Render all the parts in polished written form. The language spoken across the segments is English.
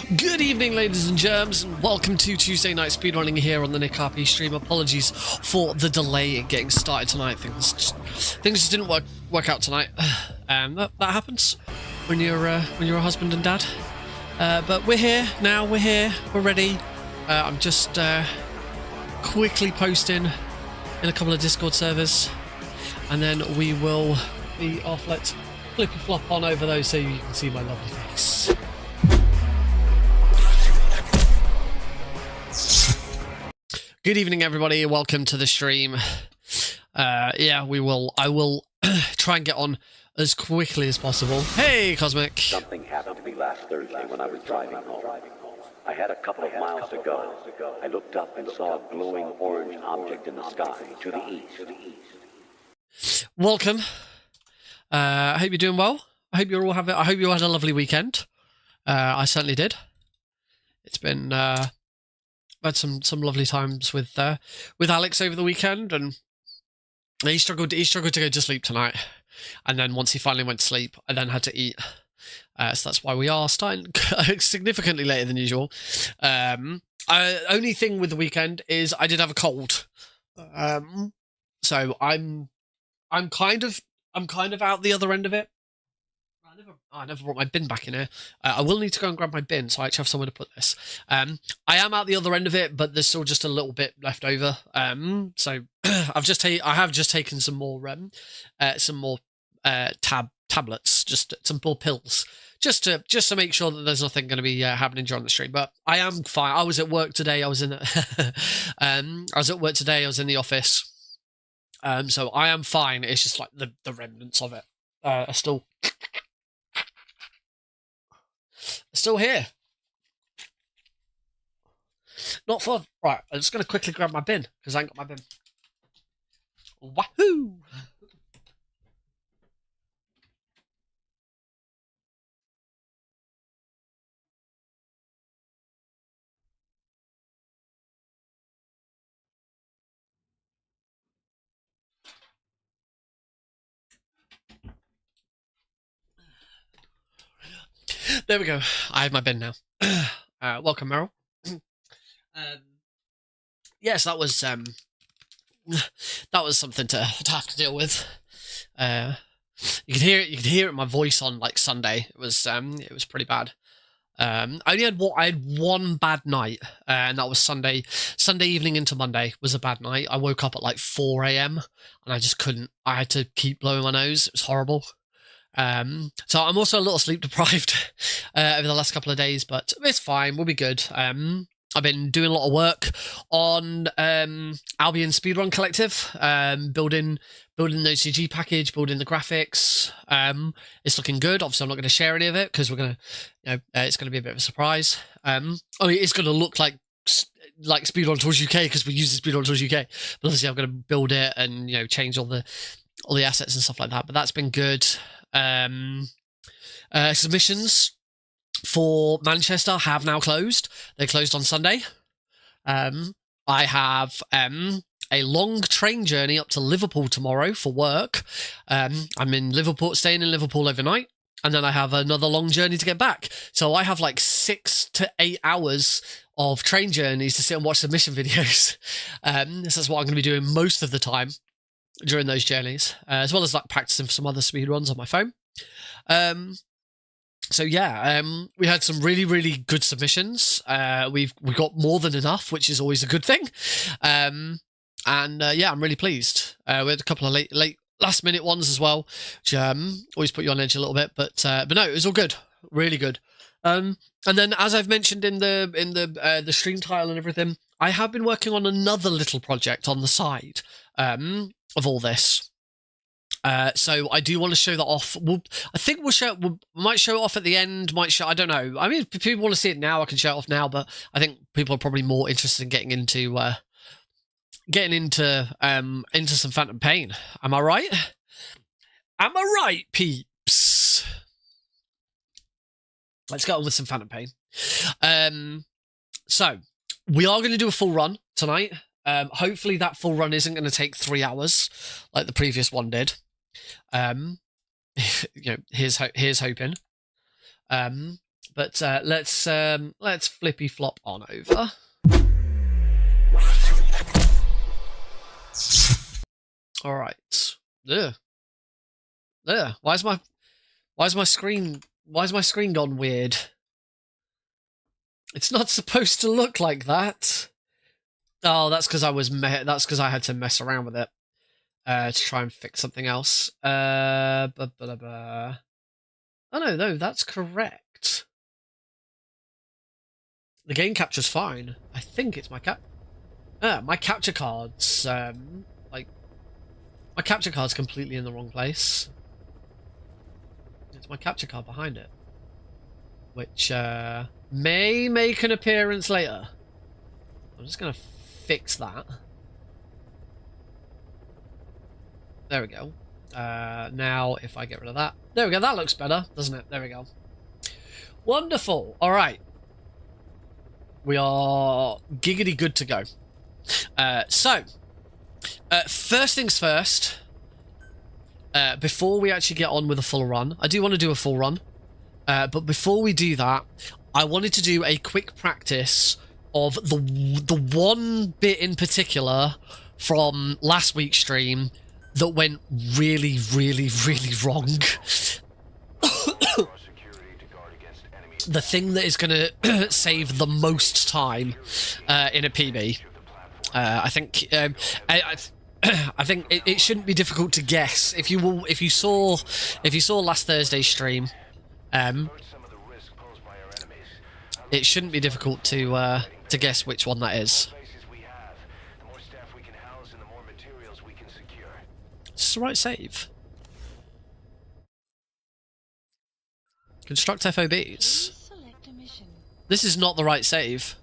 Good evening, ladies and germs, and welcome to Tuesday Night Speedrunning here on the Nick RP stream. Apologies for the delay in getting started tonight. Things just didn't work out tonight. That happens when you're a husband and dad. But we're here now. We're here. We're ready. I'm just quickly posting in a couple of Discord servers, and then we will be off. Let's flippy flop on over those so you can see my lovely face. Good evening, everybody. Welcome to the stream. I will try and get on as quickly as possible. Hey, Cosmic. Something happened to me last Thursday when I was driving home. I had a couple of miles to go. I looked up and saw a glowing orange object in the sky to the east. Welcome. I hope you're doing well. I hope you had a lovely weekend. I certainly did. It's been had some lovely times with Alex over the weekend, and he struggled to go to sleep tonight, and then once he finally went to sleep, I then had to eat. So that's why we are starting significantly later than usual. Only thing with the weekend is I did have a cold, so I'm kind of out the other end of it. I never brought my bin back in here. I will need to go and grab my bin, so I actually have somewhere to put this. I am out the other end of it, but there's still just a little bit left over. So I have just taken some more tablets, just some more pills, just to make sure that there's nothing going to be happening during the stream. But I am fine. I was at work today. I was in the office. So I am fine. It's just like the remnants of it are still here. Not fun. Right, I'm just going to quickly grab my bin, because I ain't got my bin. Wahoo! There we go. I have my bin now. Welcome, Meryl. Yes, that was something to have to deal with. You could hear it in my voice on like Sunday. It was pretty bad. I had one bad night, and that was Sunday evening into Monday was a bad night. I woke up at like 4 AM and I just couldn't. I had to keep blowing my nose. It was horrible. So I'm also a little sleep deprived over the last couple of days, but it's fine. We'll be good. I've been doing a lot of work on Albion Speedrun Collective, building the OCG package, building the graphics. It's looking good. Obviously, I'm not going to share any of it because it's going to be a bit of a surprise. It's going to look like Speedrun Tools UK because we use the Speedrun Tools UK. But obviously, I'm going to build it and change all the assets and stuff like that. But that's been good. Submissions for Manchester have now closed. They closed on Sunday. I have a long train journey up to Liverpool tomorrow for work. I'm in Liverpool, staying in Liverpool overnight, and then I have another long journey to get back. So I have like 6 to 8 hours of train journeys to sit and watch submission videos. This is what I'm going to be doing most of the time during those journeys, as well as like practicing for some other speed runs on my phone. So yeah, we had some really, really good submissions. We got more than enough, which is always a good thing. I'm really pleased. We had a couple of late last minute ones as well, which always put you on edge a little bit. But no, it was all good, really good. And then, as I've mentioned in the stream title and everything, I have been working on another little project on the side of all this. So I do want to show that off. I think we might show it off at the end. I don't know. I mean, if people want to see it now, I can show it off now. But I think people are probably more interested in getting into some Phantom Pain. Am I right? Am I right, peeps? Let's get on with some Phantom Pain. So we are going to do a full run tonight. Hopefully that full run isn't going to take 3 hours like the previous one did. Here's hoping. But let's flippy flop on over. All right. Ugh. Why is my screen gone weird? It's not supposed to look like that. Oh, that's because I had to mess around with it to try and fix something else. Oh no, that's correct. The game capture's fine. I think it's my capture cards. Like my capture card's completely in the wrong place. It's my capture card behind it, which may make an appearance later. I'm just gonna fix that. There we go. Now, if I get rid of that, there we go. That looks better, doesn't it? There we go. Wonderful. All right, we are giggity good to go. First things first. Before we actually get on with a full run, I do want to do a full run. But before we do that, I wanted to do a quick practice of the one bit in particular from last week's stream that went really, really, really wrong. The thing that is going to save the most time in a PB. I think I think it shouldn't be difficult to guess if you saw last Thursday's stream. It shouldn't be difficult to guess which one that is. Is this the right save? Construct FOBs. This is not the right save.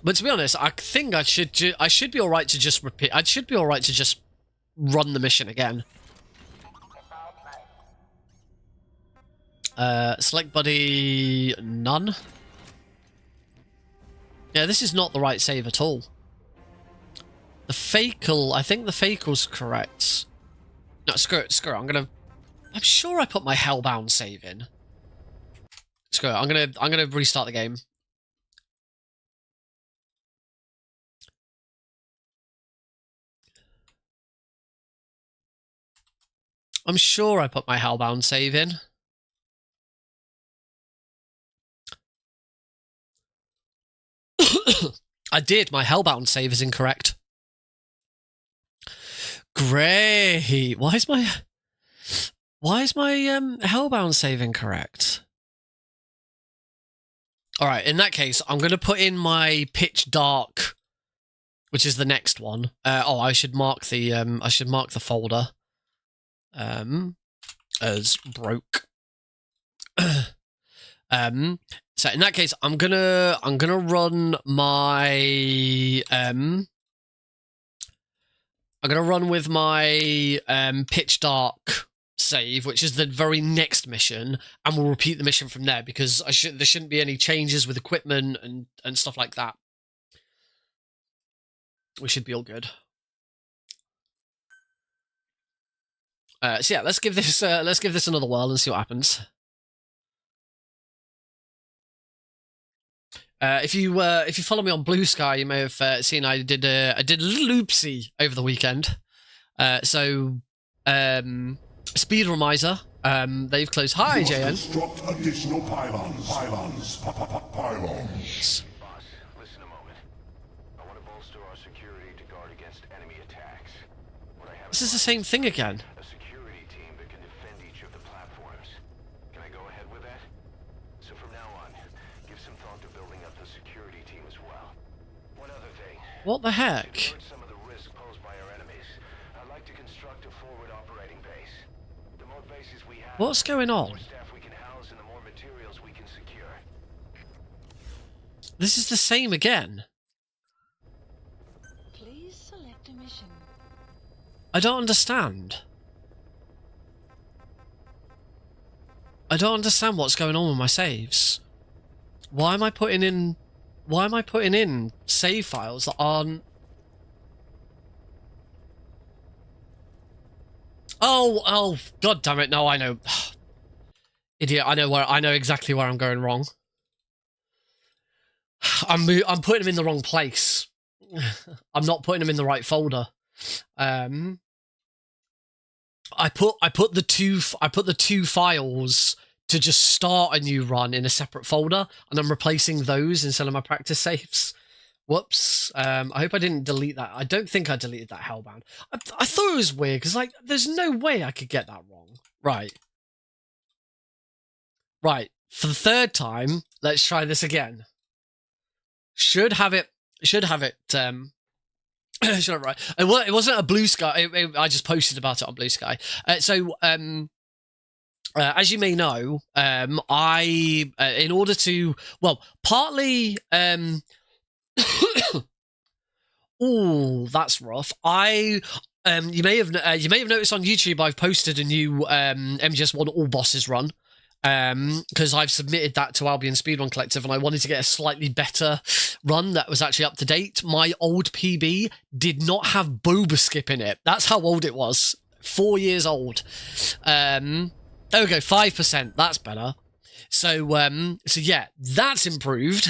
But to be honest, I think I should be all right to just repeat. I should be all right to just run the mission again. Select buddy, none. Yeah, this is not the right save at all. The fakel, I think the fakel's correct. No, screw it. I'm sure I put my Hellbound save in. Screw it. I'm gonna restart the game. I'm sure I put my Hellbound save in. I did. My Hellbound save is incorrect. Great. Why is my Hellbound save incorrect? All right. In that case, I'm going to put in my Pitch Dark, which is the next one. I should mark the folder as broke. So in that case, I'm gonna run my I'm gonna run with my Pitch Dark save, which is the very next mission, and we'll repeat the mission from there because there shouldn't be any changes with equipment and stuff like that. We should be all good. So yeah, let's give this another whirl and see what happens. If you follow me on Blue Sky, you may have seen I did a little oopsie over the weekend. Speedrun Miser, they've closed. Hi, JN. Construct additional pylons. Boss, listen a moment. I want to bolster our security to guard against enemy attacks. This is the same thing again. A security team that can defend each of the platforms. Can I go ahead with that? So from now on, give some thought to building up the security team as well. One other thing. What the heck? To avert some of the risk posed by our enemies, I'd like to construct a forward operating base. The more bases we have, What's going the on? more staff we can house and the more materials we can secure. This is the same again. Please select a mission. I don't understand. I don't understand what's going on with my saves. Why am I putting in save files that aren't... Oh, god damn it, no, I know. Idiot, I know exactly where I'm going wrong. I'm putting them in the wrong place. I'm not putting them in the right folder. I put the two files to just start a new run in a separate folder, and I'm replacing those instead of my practice saves. Whoops. I hope I didn't delete that. I don't think I deleted that Hellbound. I thought it was weird because like there's no way I could get that wrong. Right. For the third time, let's try this again. Should have it. Should have it right. It wasn't a Blue Sky. I just posted about it on Blue Sky. As you may know, I in order to partly. Oh, that's rough. You may have noticed on YouTube I've posted a new MGS1 All Bosses run. Because I've submitted that to Albion Speedrun Collective and I wanted to get a slightly better run that was actually up to date. My old PB did not have Boba Skip in it. That's how old it was. 4 years old. There we go, 5%. That's better. So yeah, that's improved.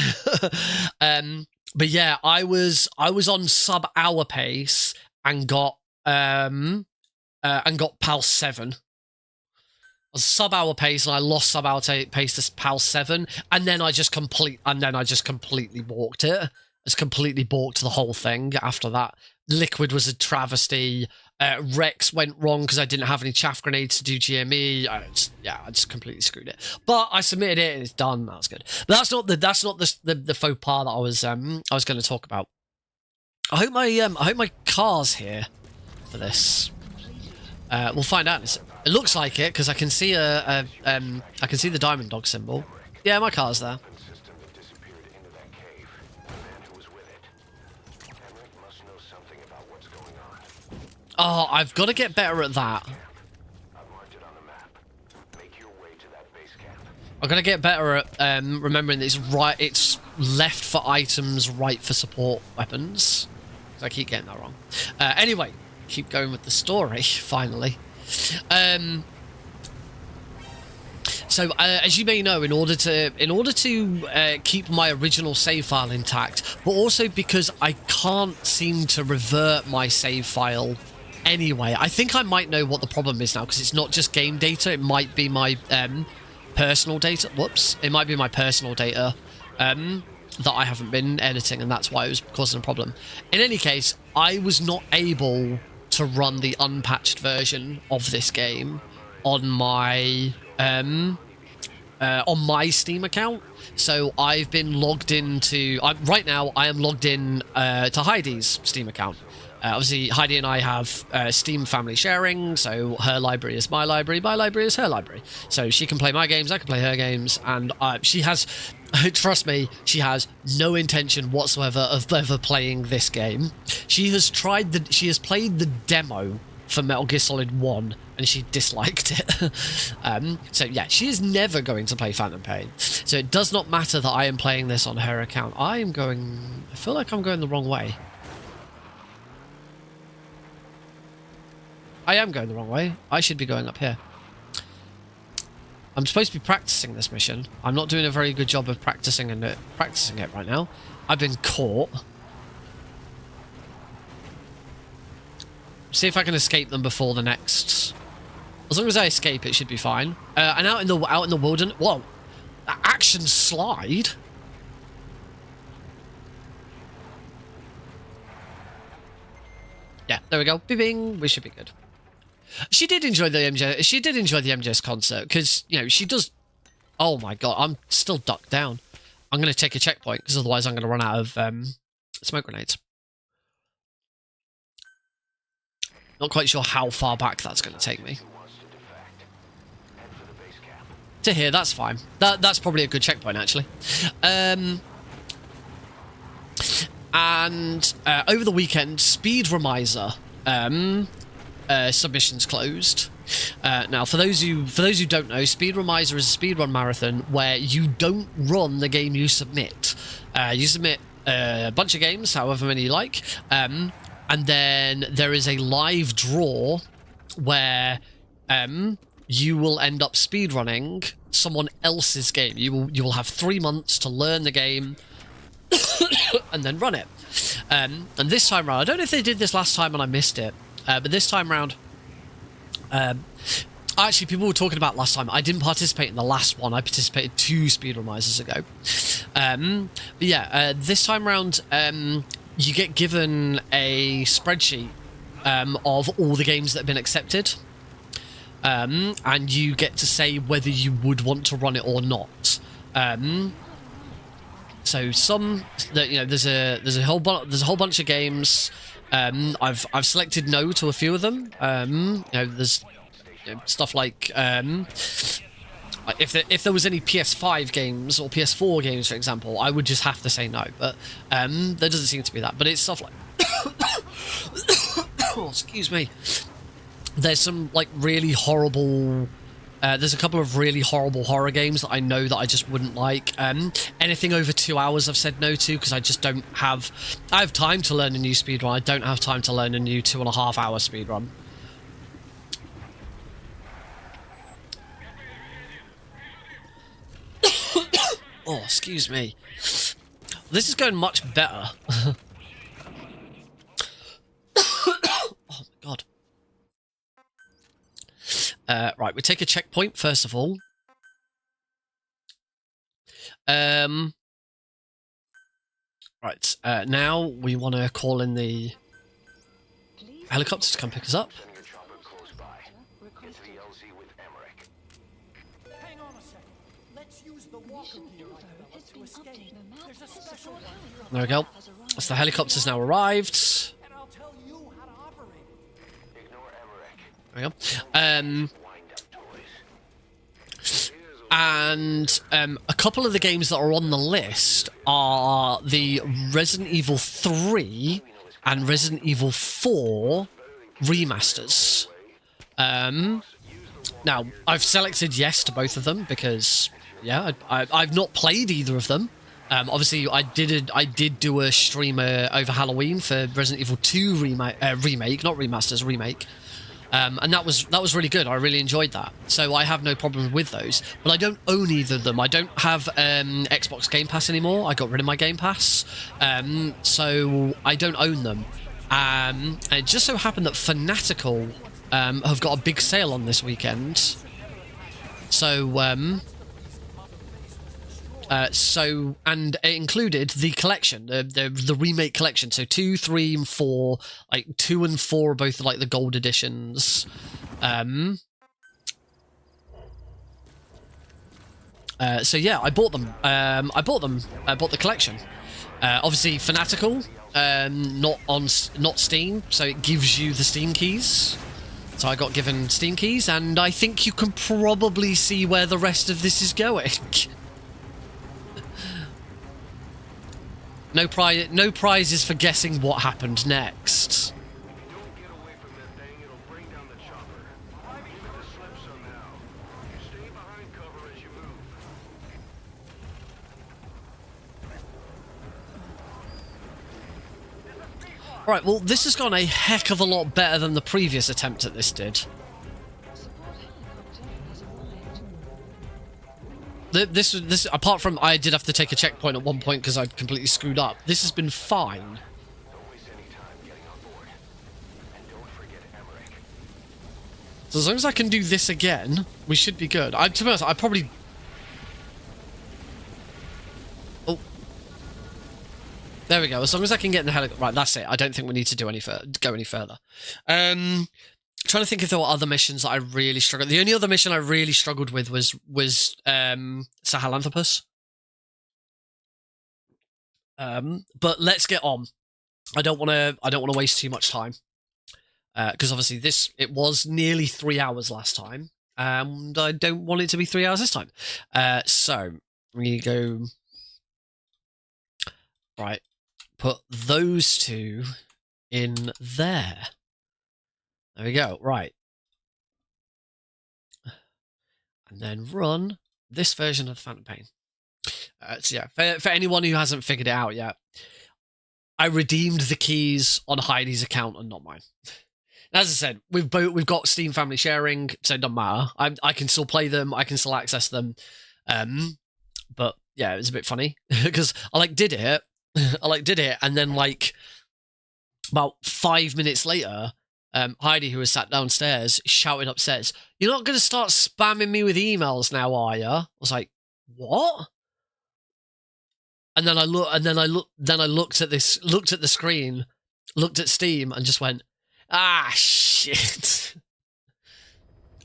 But yeah, I was on sub-hour pace and got PAL 7. I was sub-hour pace and I lost sub-hour pace to PAL 7, and then I just completely balked it. I just completely balked the whole thing after that. Liquid was a travesty. Rex went wrong because I didn't have any chaff grenades to do GME. I just completely screwed it. But I submitted it and it's done. That's good. But that's not the faux pas that I was going to talk about. I hope my car's here for this. We'll find out. It looks like it because I can see I can see the diamond dog symbol. Yeah, my car's there. Oh, I've got to get better at that. I've got to get better at remembering that it's left for items, right for support weapons. I keep getting that wrong. Anyway, keep going with the story. Finally. So as you may know, in order to keep my original save file intact, but also because I can't seem to revert my save file anyway, I think I might know what the problem is now, because it's not just game data, it might be my personal data. Whoops, it might be my personal data that I haven't been editing, and that's why it was causing a problem. In any case, I was not able to run the unpatched version of this game on my Steam account. So I've been logged into right now I am logged in to Heidi's Steam account. Obviously Heidi and I have Steam family sharing, so her library is my library is her library, so she can play my games, I can play her games, and she has trust me, she has no intention whatsoever of ever playing this game. She has played the demo for Metal Gear Solid 1 and she disliked it. So yeah, she is never going to play Phantom Pain. So it does not matter that I am playing this on her account. I feel like I'm going the wrong way. I am going the wrong way. I should be going up here. I'm supposed to be practicing this mission. I'm not doing a very good job of practicing it right now. I've been caught. See if I can escape them before the next. As long as I escape, it should be fine. And out in the wilderness. Whoa, action slide. Yeah, there we go. Bing, we should be good. She did enjoy the MGS concert because, you know, she does. Oh my god, I'm still ducked down. I'm going to take a checkpoint because otherwise I'm going to run out of smoke grenades. Not quite sure how far back that's going to take me. To here, that's fine. That's probably a good checkpoint actually. And over the weekend, Speedrunner submissions closed. Now, for those who don't know, Speedrunner is a speedrun marathon where you don't run the game you submit. You submit a bunch of games, however many you like, and then there is a live draw where you will end up speedrunning someone else's game. You will have 3 months to learn the game and then run it. And this time round, I don't know if they did this last time and I missed it, but this time round, actually, people were talking about last time. I didn't participate in the last one. I participated 2 speedrun risers ago. But yeah, this time round, you get given a spreadsheet of all the games that have been accepted. And you get to say whether you would want to run it or not. So some that there's a whole bunch of games. I've selected no to a few of them. There's stuff like if there was any PS5 games or PS4 games, for example, I would just have to say no. But there doesn't seem to be that. But it's stuff like oh, excuse me. There's some like really horrible. There's a couple of really horrible horror games that I know that I just wouldn't like. Anything over 2 hours I've said no to because I just don't have. I have time to learn a new speedrun. I don't have time to learn a new 2.5 hour speedrun. Oh, excuse me. This is going much better. Oh my god. Right, we take a checkpoint first of all. Right, now we want to call in the helicopter to come pick us up. Hang on a second. Let's use the walker gear I developed to escape. There's a special one. There we go. So the helicopter's now arrived. And I'll tell you how to operate it. There we go. And a couple of the games that are on the list are the Resident Evil 3 and Resident Evil 4 remasters. Now, I've selected yes to both of them because, yeah, I've not played either of them. Obviously, I did do a stream over Halloween for Resident Evil 2 remake, not remasters, remake. And that was really good. I really enjoyed that. So I have no problem with those. But I don't own either of them. I don't have Xbox Game Pass anymore. I got rid of my Game Pass. So I don't own them. And it just so happened that Fanatical have got a big sale on this weekend. So and it included the collection, the remake collection. So 2, 3, and 4, like 2 and 4 are both like the gold editions. So yeah, I bought them. I bought the collection. Obviously, Fanatical, not Steam, so it gives you the Steam keys. So I got given Steam keys, and I think you can probably see where the rest of this is going. No prizes for guessing what happened next. Don't get away from that thing, it'll bring down the chopper. Give it the slip somehow. You stay behind cover as you move. Right, well, this has gone a heck of a lot better than the previous attempt at this did. This apart from I did have to take a checkpoint at one point because I'd completely screwed up. This has been fine. Don't waste any time getting on board. And don't forget Emmerich. So as long as I can do this again, we should be good. To be honest, I probably. Oh, there we go. As long as I can get in the helicopter, right? That's it. I don't think we need to do go any further. Trying to think if there were other missions that I really struggled. The only other mission I really struggled with was Sahelanthropus. But let's get on. I don't want to waste too much time because obviously it was nearly 3 hours last time, and I don't want it to be 3 hours this time. So we go right. Put those two in there. There we go, right. And then run this version of the Phantom Pain. So yeah, for anyone who hasn't figured it out yet, I redeemed the keys on Heidi's account and not mine. As I said, we've got Steam Family Sharing, so it doesn't matter. I can still play them. I can still access them. But yeah, it was a bit funny because I did it. And then about 5 minutes later, Heidi, who was sat downstairs, shouted upstairs, "You're not going to start spamming me with emails now, are you?" I was like, "What?" And then I looked at the screen, looked at Steam, and just went, "Ah, shit."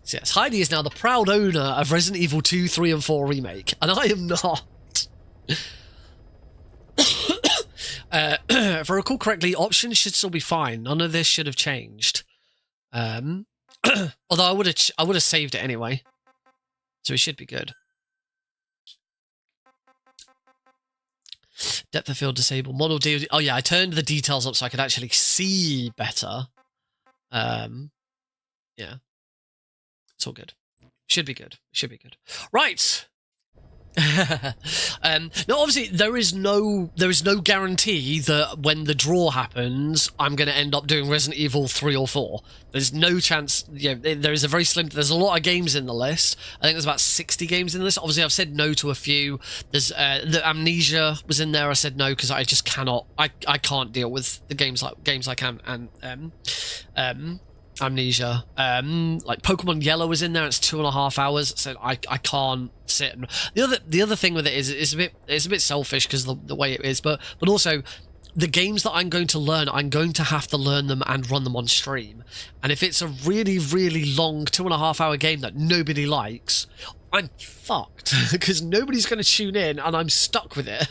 So yes, Heidi is now the proud owner of Resident Evil 2, 3, and 4 Remake, and I am not. If I recall correctly, options should still be fine. None of this should have changed. Although I would have saved it anyway, so it should be good. Depth of field disabled. Model D. Oh yeah, I turned the details up so I could actually see better. Yeah, it's all good. Should be good. Should be good. Right. No, obviously there is no guarantee that when the draw happens, I'm going to end up doing Resident Evil 3 or 4. There's no chance. Yeah, there is a very slim. There's a lot of games in the list. I think there's about 60 games in the list. Obviously, I've said no to a few. There's the Amnesia was in there. I said no because I just cannot. I can't deal with the games like Amnesia. Like Pokemon Yellow was in there. It's 2.5 hours, so I can't sit. And the other thing with it is it's a bit selfish because the way it is, but also the games that I'm going to learn, I'm going to have to learn them and run them on stream. And if it's a really long 2.5 hour game that nobody likes, I'm fucked because nobody's going to tune in and I'm stuck with it.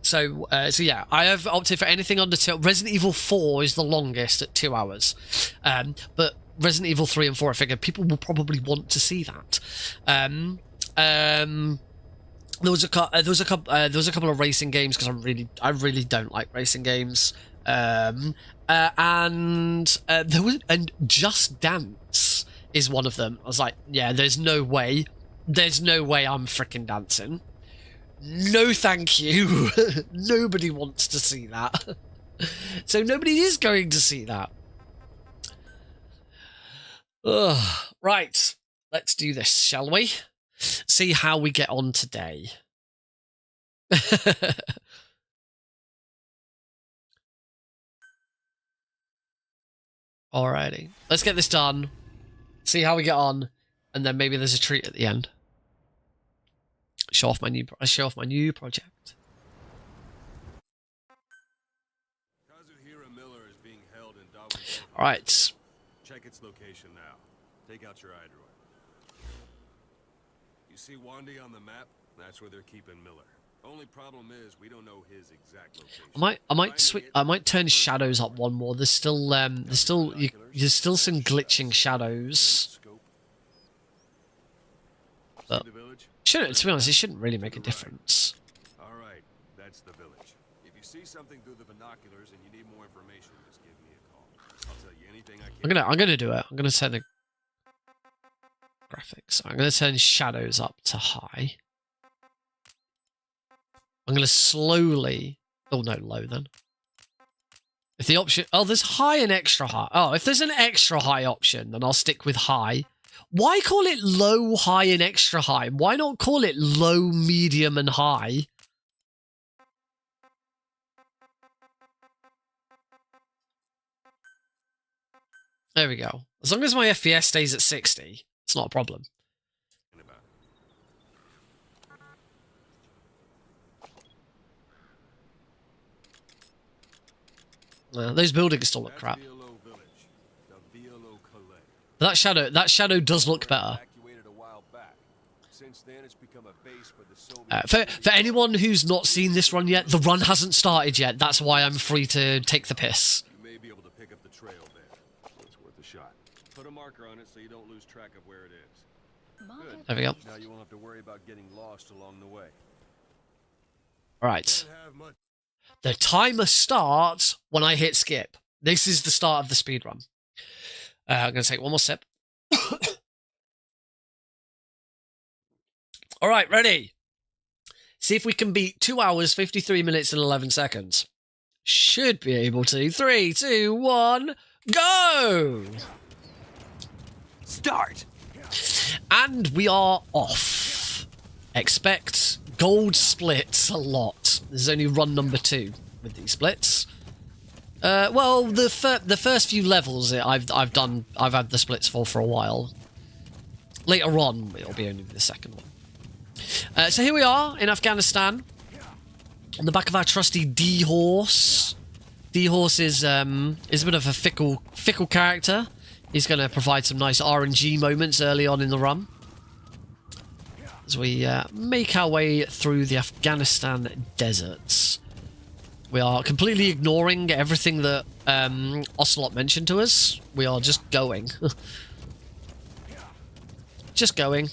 So yeah, I have opted for anything under 2. Resident Evil 4 is the longest at 2 hours, but Resident Evil 3 and 4, I figure people will probably want to see that. There was a couple of racing games because I really don't like racing games. And Just Dance is one of them. I was like, yeah, there's no way I'm freaking dancing. No, thank you. Nobody wants to see that. So nobody is going to see that. Ugh. Right. Let's do this, shall we? See how we get on today. Alrighty. Let's get this done. See how we get on. And then maybe there's a treat at the end. Show off my new project. All right. Check its location now. Take out your iDroid. You see Wandy on the map? That's where they're keeping Miller. Only problem is we don't know his exact location. I might turn shadows up one more. There's still some glitching shadows. But shouldn't, to be honest, it shouldn't really make a difference. All right, that's the village. If you see something through the binoculars and you need more information, just give me a call. I'll tell you anything I can. I'm gonna do it. I'm gonna turn the graphics. I'm gonna turn shadows up to high. I'm gonna slowly. Oh no, low then. If the option, there's high and extra high. Oh, if there's an extra high option, then I'll stick with high. Why call it low, high, and extra high? Why not call it low, medium, and high? There we go. As long as my FPS stays at 60, it's not a problem. Those buildings still look crap. That shadow does look better. For anyone who's not seen this run yet, the run hasn't started yet. That's why I'm free to take the piss. You may be able to pick up the trail there. It's worth a shot. Put a marker on it so you don't lose track of where it is. Good. There we go. Now you won't have to worry about getting lost along the way. All right. The timer starts when I hit skip. This is the start of the speedrun. I'm going to take one more sip. All right, ready. See if we can beat 2 hours, 53 minutes, and 11 seconds. Should be able to. 3, 2, 1, Go! Start. And we are off. Expect gold splits a lot. This is only run number 2 with these splits. Well, the first few levels I've had the splits for a while. Later on, it'll be only the second one. So here we are in Afghanistan, on the back of our trusty D-Horse. D-Horse is a bit of a fickle character. He's going to provide some nice RNG moments early on in the run as we make our way through the Afghanistan deserts. We are completely ignoring everything that Ocelot mentioned to us. We are just going. Just going.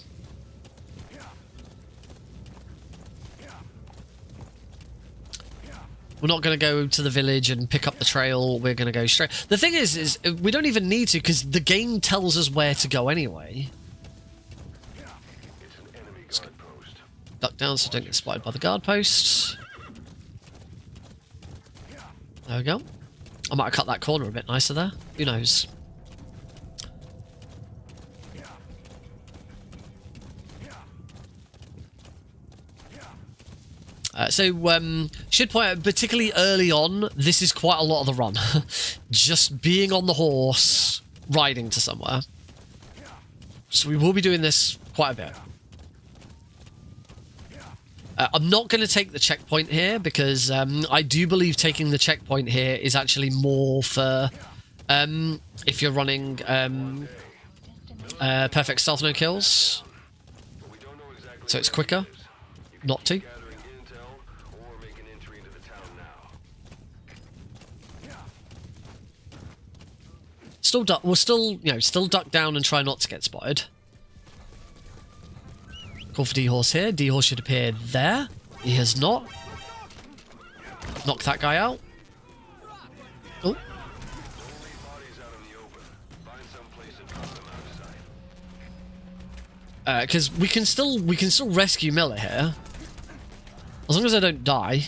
We're not going to go to the village and pick up the trail. We're going to go straight. The thing is we don't even need to, because the game tells us where to go anyway. It's an enemy guard post. Duck down so I don't get spotted by the guard posts. There we go. I might have cut that corner a bit nicer there. Who knows? Should point out, particularly early on, this is quite a lot of the run. Just being on the horse, riding to somewhere. So we will be doing this quite a bit. I'm not going to take the checkpoint here, because I do believe taking the checkpoint here is actually more for if you're running perfect stealth no kills. So it's quicker not to. Still duck. We'll still, still duck down and try not to get spotted. Call for D-Horse here. D-Horse should appear there. He has not. Knock that guy out. Oh. Because we can still rescue Miller here, as long as I don't die.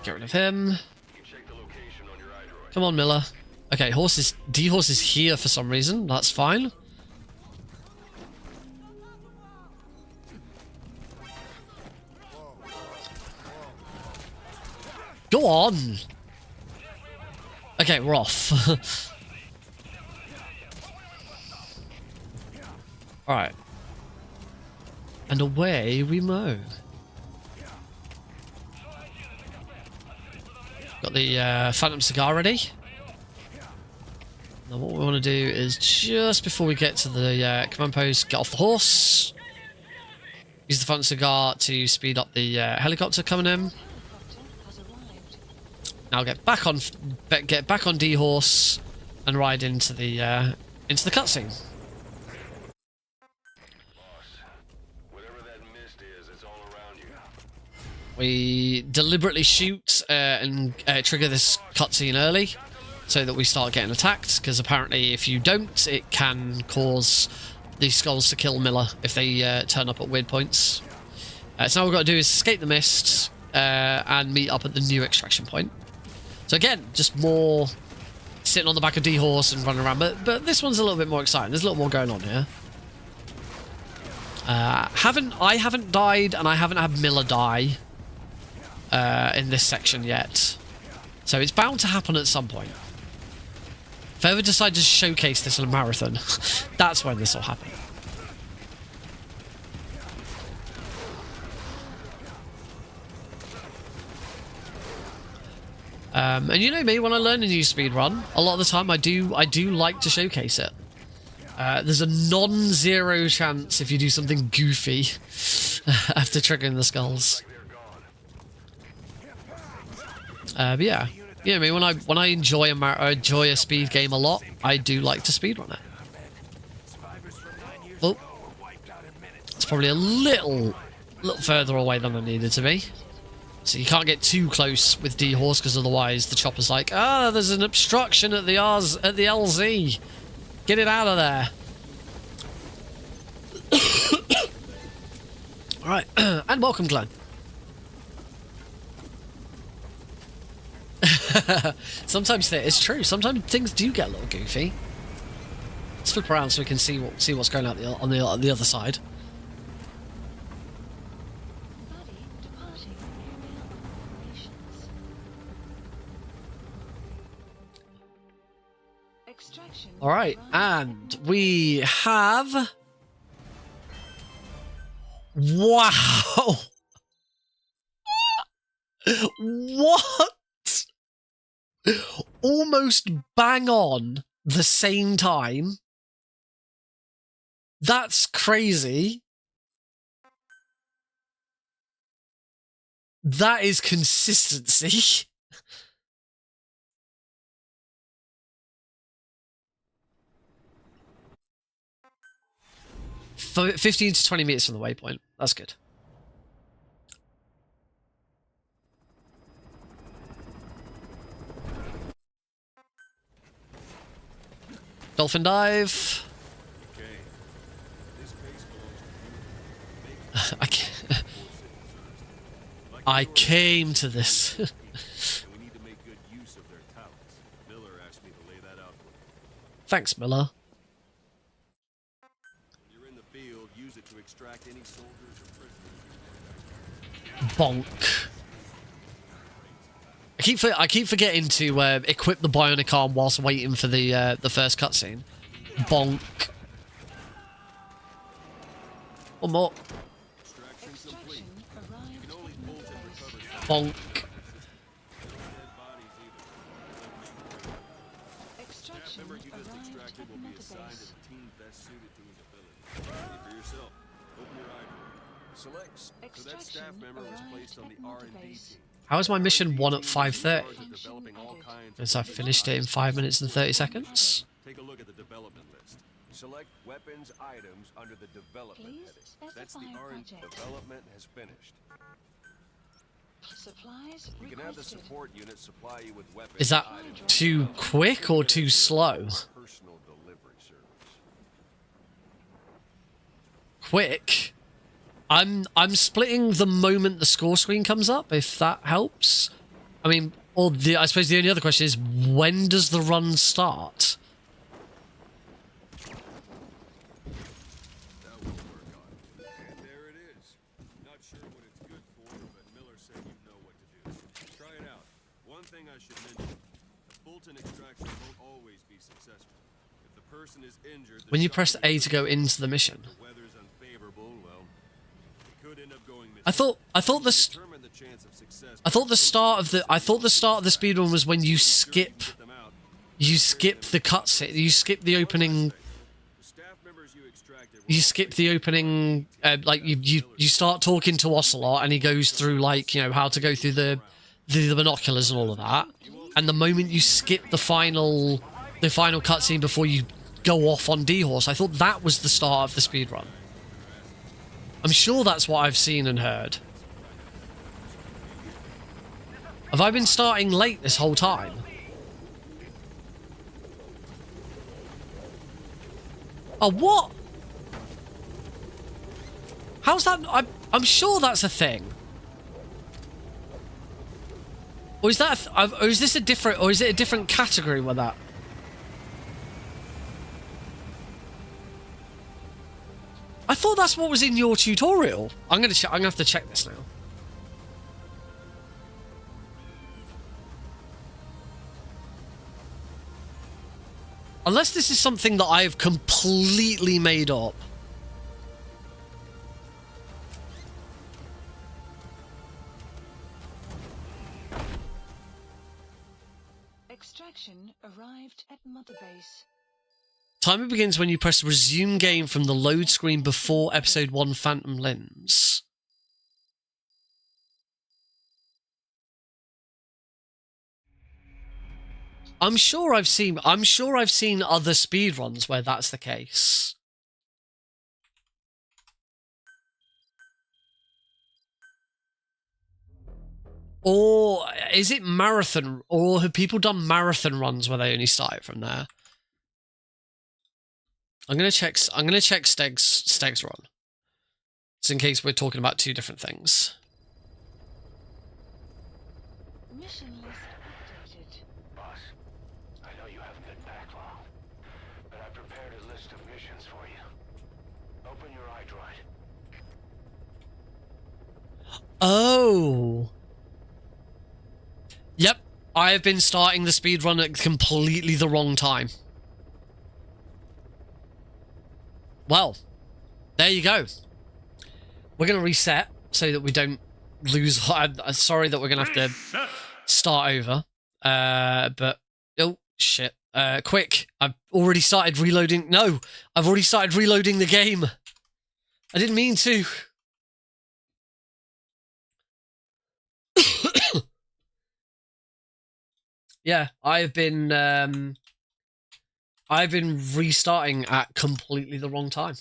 Get rid of him. Come on, Miller. Okay, D-Horse is here for some reason. That's fine. Go on. Okay, we're off. Alright. And away we move. Got the Phantom Cigar ready. Now what we want to do is, just before we get to the command post, get off the horse. Use the Phantom Cigar to speed up the helicopter coming in. Now get back on D-Horse and ride into the cutscene. We deliberately shoot and trigger this cutscene early so that we start getting attacked, because apparently if you don't, it can cause these skulls to kill Miller if they turn up at weird points. So now what we've got to do is escape the mist and meet up at the new extraction point. So again, just more sitting on the back of D-Horse and running around, but this one's a little bit more exciting. There's a little more going on here. I haven't died, and I haven't had Miller die in this section yet, so it's bound to happen at some point. If I ever decide to showcase this in a marathon, that's when this will happen. And you know me, when I learn a new speedrun, a lot of the time I do like to showcase it. There's a non-zero chance if you do something goofy after triggering the skulls. But yeah, you know me, when I enjoy a speed game a lot, I do like to speedrun it. Oh, it's probably a little further away than I needed to be. So you can't get too close with D-Horse, because otherwise the chopper's like, there's an obstruction at the LZ. Get it out of there. Alright, and welcome, Glenn. Sometimes it's true. Sometimes things do get a little goofy. Let's flip around so we can see what's going on the other side. All right, and we have. Wow! What? Almost bang on the same time. That's crazy. That is consistency. For 15 to 20 meters from the waypoint. That's good. Dolphin dive. I came to this. We need to make good use of their talents. Miller asked me to lay that out for you. Thanks, Miller. When you're in the field, use it to extract any soldiers or prisoners. Bonk. I keep forgetting to equip the bionic arm whilst waiting for the first cutscene. Bonk. One more. Bonk. Member you just extracted will be assigned to the team best suited to his ability. See for yourself. Open your eye. Select. So that staff member was placed on the R&D team. How is my mission 1 at 5:30? As I finished it in 5 minutes and 30 seconds. Take a look at the development list. Select weapons items under the development heading. That's the R&D. Development has finished. Supplies You can have the support unit supply you with weapons. Is that too quick or too slow? Personal delivery service. Quick. I'm splitting the moment the score screen comes up, if that helps. I mean, I suppose the only other question is, when does the run start? That will work on it. And there it is. Not sure what it's good for, but Miller said you know what to do. Try it out. One thing I should mention. A Fulton extraction won't always be successful. If the person is injured... When you press A to go into the mission. The weather's unfavorable, well, it could end up going missing. I thought the start of the speedrun was when you skip the cutscene, you skip the opening. You skip the opening, like you start talking to Ocelot and he goes through, like, you know, how to go through the binoculars and all of that. And the moment you skip the final cutscene before you go off on D-Horse, I thought that was the start of the speedrun. I'm sure that's what I've seen and heard. Have I been starting late this whole time? Oh, what? How's that? I'm sure that's a thing. Or is that? Or is this a different? Or is it a different category with that? I thought that's what was in your tutorial. I'm gonna have to check this now. Unless this is something that I've completely made up. extraction arrived at Mother Base. Timer begins when you press resume game from the load screen before episode 1 Phantom Limbs. I'm sure I've seen other speedruns where that's the case. Or is it marathon, or have people done marathon runs where they only start it from there? I'm gonna check Steg's run. Just in case we're talking about two different things. Mission list updated. Boss, I know you haven't been back long, but I prepared a list of missions for you. Open your iDroid. Oh. Yep, I have been starting the speedrun at completely the wrong time. Well, there you go. We're going to reset so that we don't lose. I'm sorry that we're going to have to start over. But, oh, shit. Quick, I've already started reloading. No, I've already started reloading the game. I didn't mean to. Yeah, I've been restarting at completely the wrong time.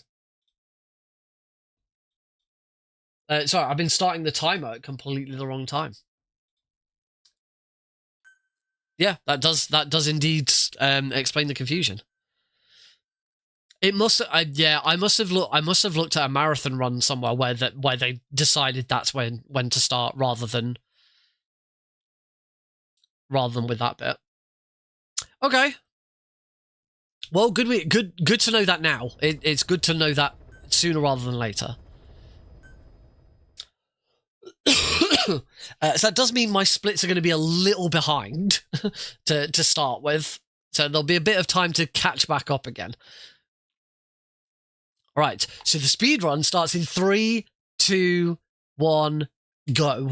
Sorry, I've been starting the timer at completely the wrong time. Yeah, that does indeed explain the confusion. It must. I must have looked at a marathon run somewhere where they decided that's when to start rather than with that bit. Okay. Well, good to know that now. It's good to know that sooner rather than later. So that does mean my splits are going to be a little behind to start with. So there'll be a bit of time to catch back up again. All right. So the speed run starts in 3, 2, 1, go.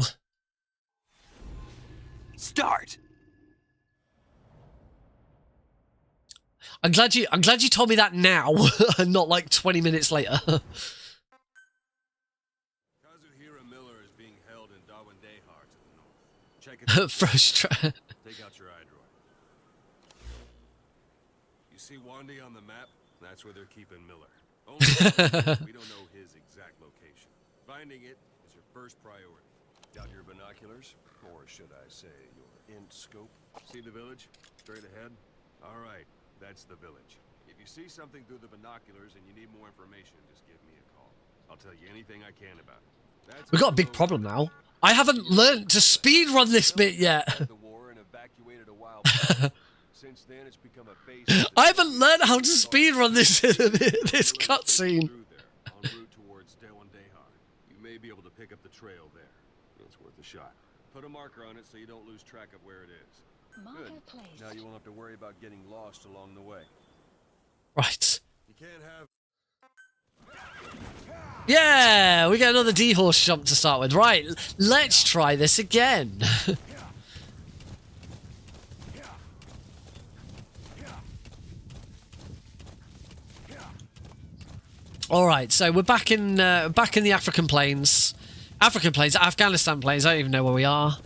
Start. I'm glad you told me that now and not like 20 minutes later. Frustrated. Take out your iDroid. You see Wandy on the map? That's where they're keeping Miller. Only we don't know his exact location. Finding it is your first priority. Got your binoculars? Or should I say your int scope? See the village? Straight ahead? Alright, that's the village. If you see something through the binoculars and you need more information, just give me a call. I'll tell you anything I can about it. That's We've got a big problem now. I haven't learned to speedrun this bit yet. I haven't learned how to speedrun this this cutscene. You may be able to pick up the trail there. It's worth a shot. Put a marker on it so you don't lose track of where it is. Marker Good. placed. Now you won't have to worry about getting lost along the way. Right. You can't have... Yeah, we get another D-horse jump to start with. Right, let's try this again. All right, so we're back in the African plains. Afghanistan plains. I don't even know where we are.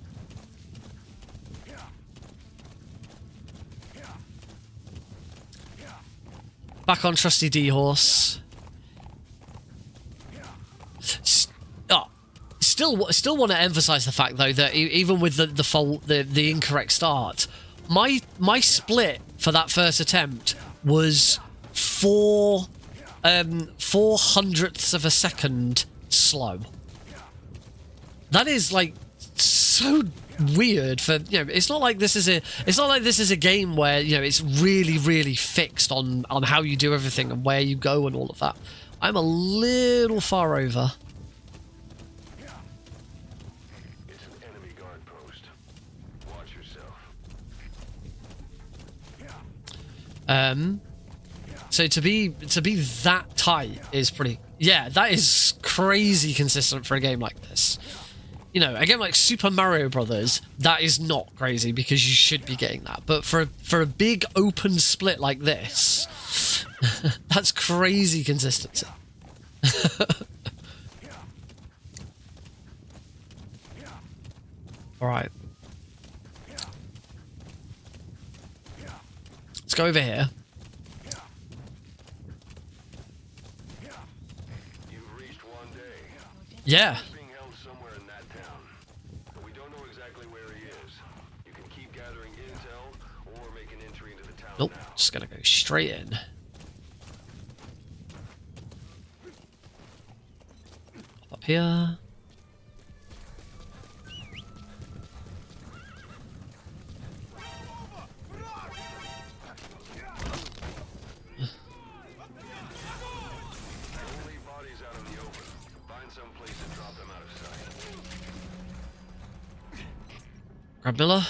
Back on trusty D-horse. Still want to emphasize the fact though that even with the incorrect start, my split for that first attempt was 4/400ths of a second slow. That is like so weird for, you know, it's not like this is a game where, you know, it's really fixed on how you do everything and where you go and all of that. I'm a little far over. It's an enemy guard post. Watch yourself. So to be that tight is pretty, yeah, that is crazy consistent for a game like this. You know, a game like Super Mario Brothers, that is not crazy because you should be getting that. But for a big open split like this, that's crazy consistency. All right. Let's go over here. You've reached one day. Yeah. He's being held somewhere in that town. But we don't know exactly where he is. You can keep gathering intel or make an entry into the town Nope. now. Just gonna go straight in. here. Grab Miller.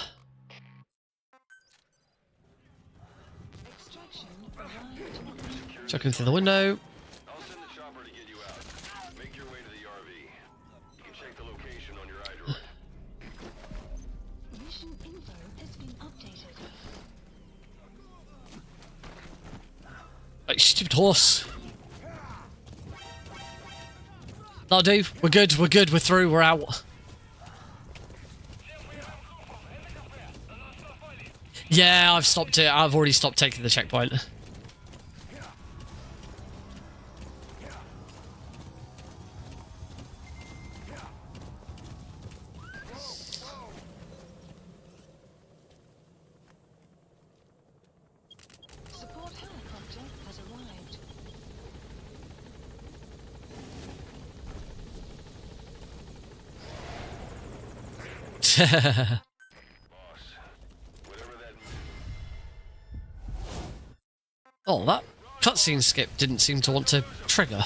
Chuck him through the window. I'll send the chopper to get you out. Make your way to the RV. You can check the location on your iDroid. Mission info has been updated. Like, stupid horse. That'll do. We're good. We're good. We're through. We're out. Yeah, I've stopped it. I've already stopped taking the checkpoint. Support helicopter has arrived. Oh, that cutscene skip didn't seem to want to trigger.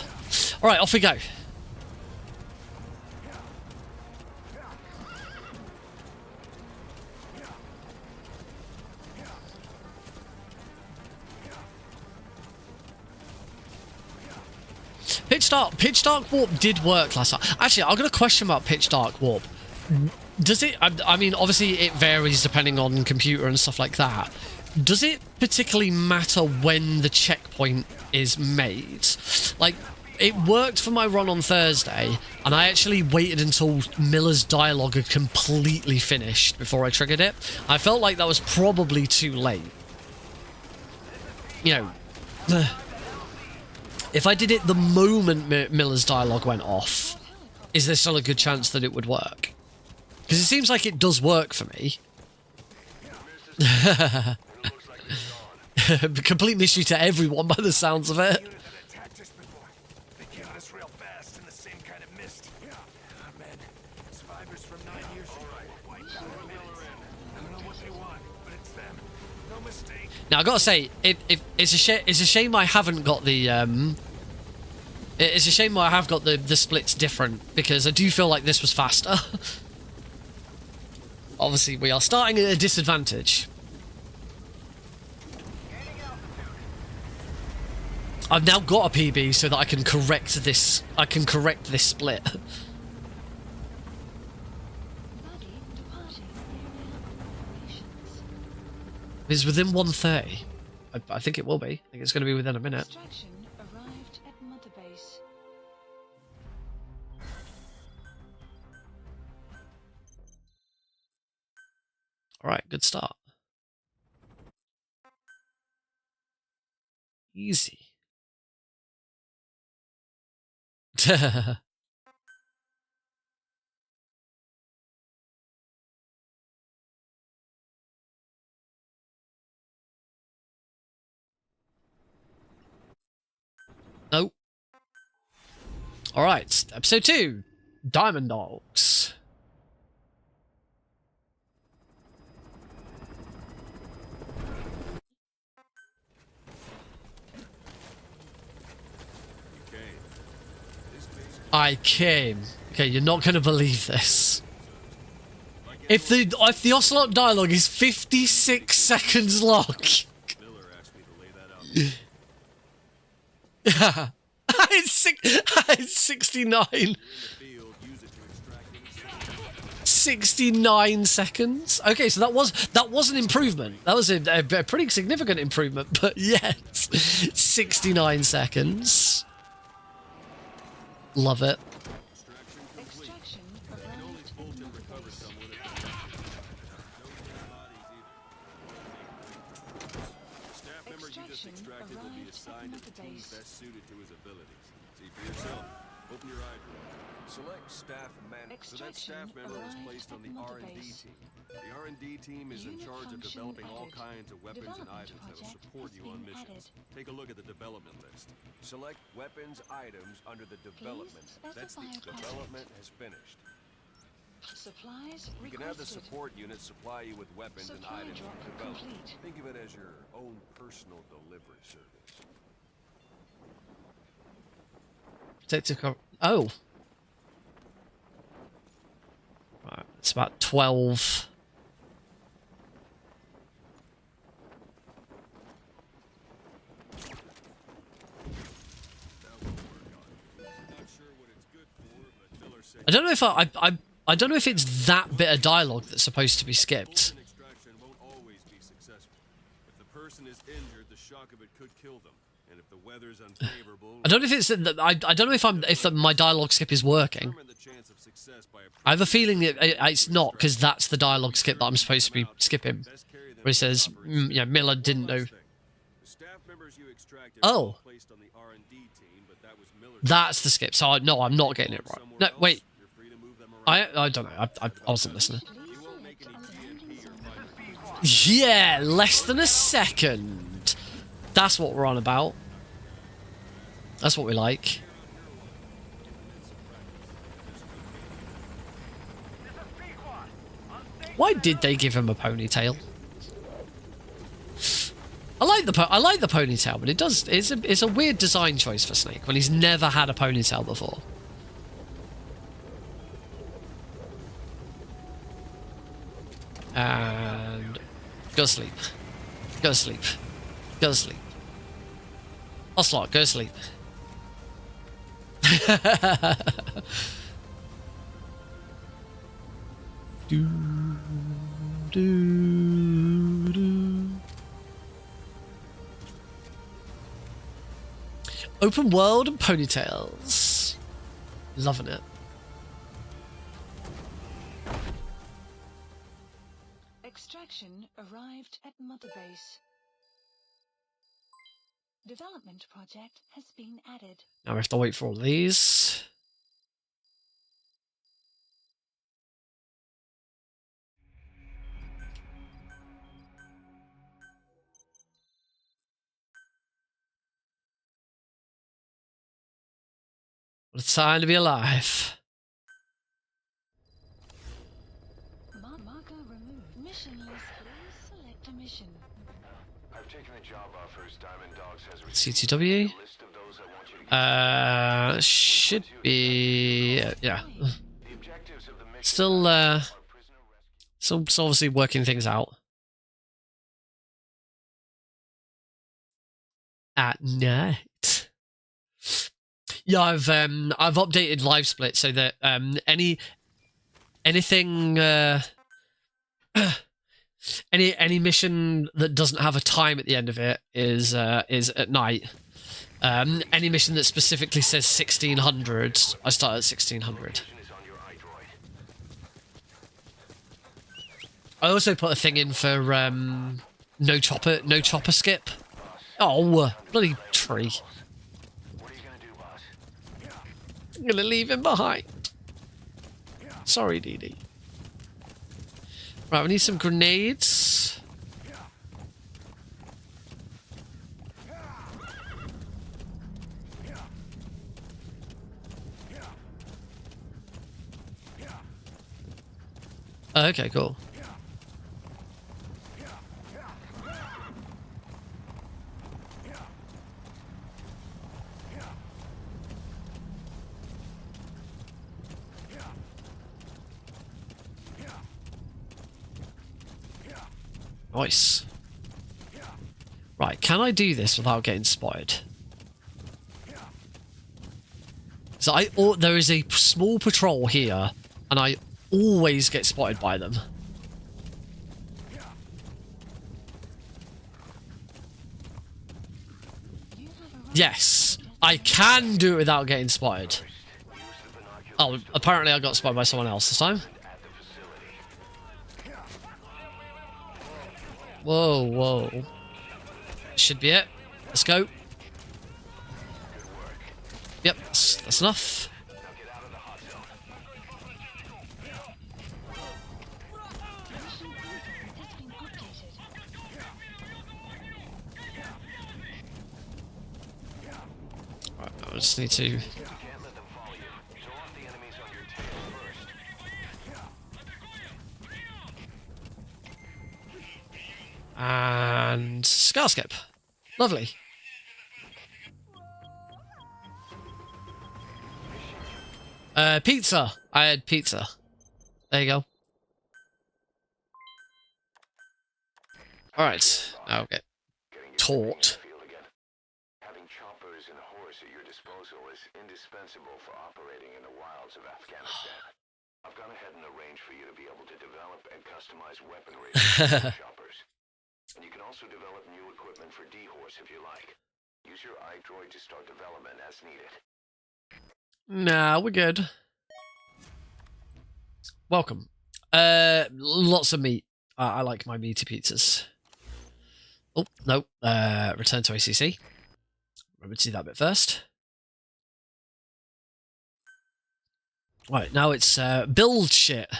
Alright, off we go. Pitch Dark Warp did work last time. Actually, I've got a question about Pitch Dark Warp. Does it, I mean, obviously it varies depending on computer and stuff like that. Does it particularly matter when the checkpoint is made? Like, it worked for my run on Thursday, and I actually waited until Miller's dialogue had completely finished before I triggered it. I felt like that was probably too late. You know, if I did it the moment Miller's dialogue went off, is there still a good chance that it would work? Because it seems like it does work for me. Complete mystery to everyone by the sounds of it. Now I gotta say, it's a shame I haven't got the it's a shame I have got the splits different, because I do feel like this was faster. Obviously, we are starting at a disadvantage. I've now got a PB so that I can correct this. I can correct this split. Buggy departing operations. It's within 1:30. I think it will be. I think it's going to be within a minute. Extraction arrived at Mother Base. All right, good start. Easy. Nope. All right, episode 2, Diamond Dogs. I came. Okay, you're not going to believe this. If the Ocelot dialogue is 56 seconds long. It's 69. 69 seconds. Okay, so that was an improvement. That was a pretty significant improvement, but yes, 69 seconds. Love it. Extraction arrived at Mother Base. Extraction arrived at Mother Base. Best suited to his abilities. See for yourself. Open your eye drawer. Select staff member. So that staff member was placed on the R&D team. The R&D team is in charge of developing all kinds of weapons and items that will support you on missions. Take a look at the development list. Select weapons items under the development. That's the development has finished. Supplies You can have the requested. support unit supply you with weapons and Supply items drop you develop. complete. Think of it as your own personal delivery service. Protective cover. Oh. Right, it's about 12. I don't know if I don't know if it's that bit of dialogue that's supposed to be skipped. Extraction won't always be successful. If the person is injured, the shock of it could kill them. And if the weather's unfavorable, I don't know if it's I don't know if my dialogue skip is working. determine the chance of success by I have a feeling that it's not, because that's the dialogue skip that I'm supposed to be skipping. best carry them Where he says, yeah, Miller didn't know. The staff members you extracted Oh. were placed on the R&D team, but that was Miller's. That's the skip. So no, I'm not getting it right. No, wait. You're free to move them around. I don't know. I wasn't listening. You won't make any TNT or find Yeah, less than a second. That's what we're on about. That's what we like. Why did they give him a ponytail? I like the ponytail, but it's a weird design choice for Snake when he's never had a ponytail before. And go to sleep. Go to sleep. Go to sleep. Ocelot, go to sleep. do, do. Open world and ponytails. Loving it. Extraction arrived at Mother Base. Development project has been added. Now we have to wait for all these. What a time to be alive. Marker removed. Mission list. Please select a mission. I've taken the job offers Diamond Dogs has received. CTW. A list of those I want you to get. Should be yeah. The objectives of the mission Still are prisoner rescue. still obviously working things out. At night. Yeah, I've updated LiveSplit so that anything any mission that doesn't have a time at the end of it is at night. Any mission that specifically says 1600, I start at 1600. Mission is on your iDroid. I also put a thing in for no chopper skip. Oh, bloody tree. What are you gonna do, boss? I'm gonna leave him behind. Sorry, Dee Dee. Right, we need some grenades. Oh, okay, cool. Nice. Right, can I do this without getting spotted? So there is a small patrol here, and I always get spotted by them. Yes, I can do it without getting spotted. Oh, apparently I got spotted by someone else this time. Whoa, whoa. Should be it. Let's go. Yep, that's enough. I just need to... You can't let them follow you. Throw off the enemies on your tail first. And... Scarskip. Lovely. Pizza. I had pizza. There you go. Alright. Now we'll get taught. Having choppers and a horse at your disposal is indispensable for operating in the wilds of Afghanistan. I've gone ahead and arranged for you to be able to develop and customize weaponry for choppers. And you can also develop new equipment for D-Horse if you like. Use your iDroid to start development as needed. Nah, we're good. Welcome. Lots of meat. I like my meaty pizzas. Oh, no. Return to ACC. Remember to do that bit first. Right, now it's build shit.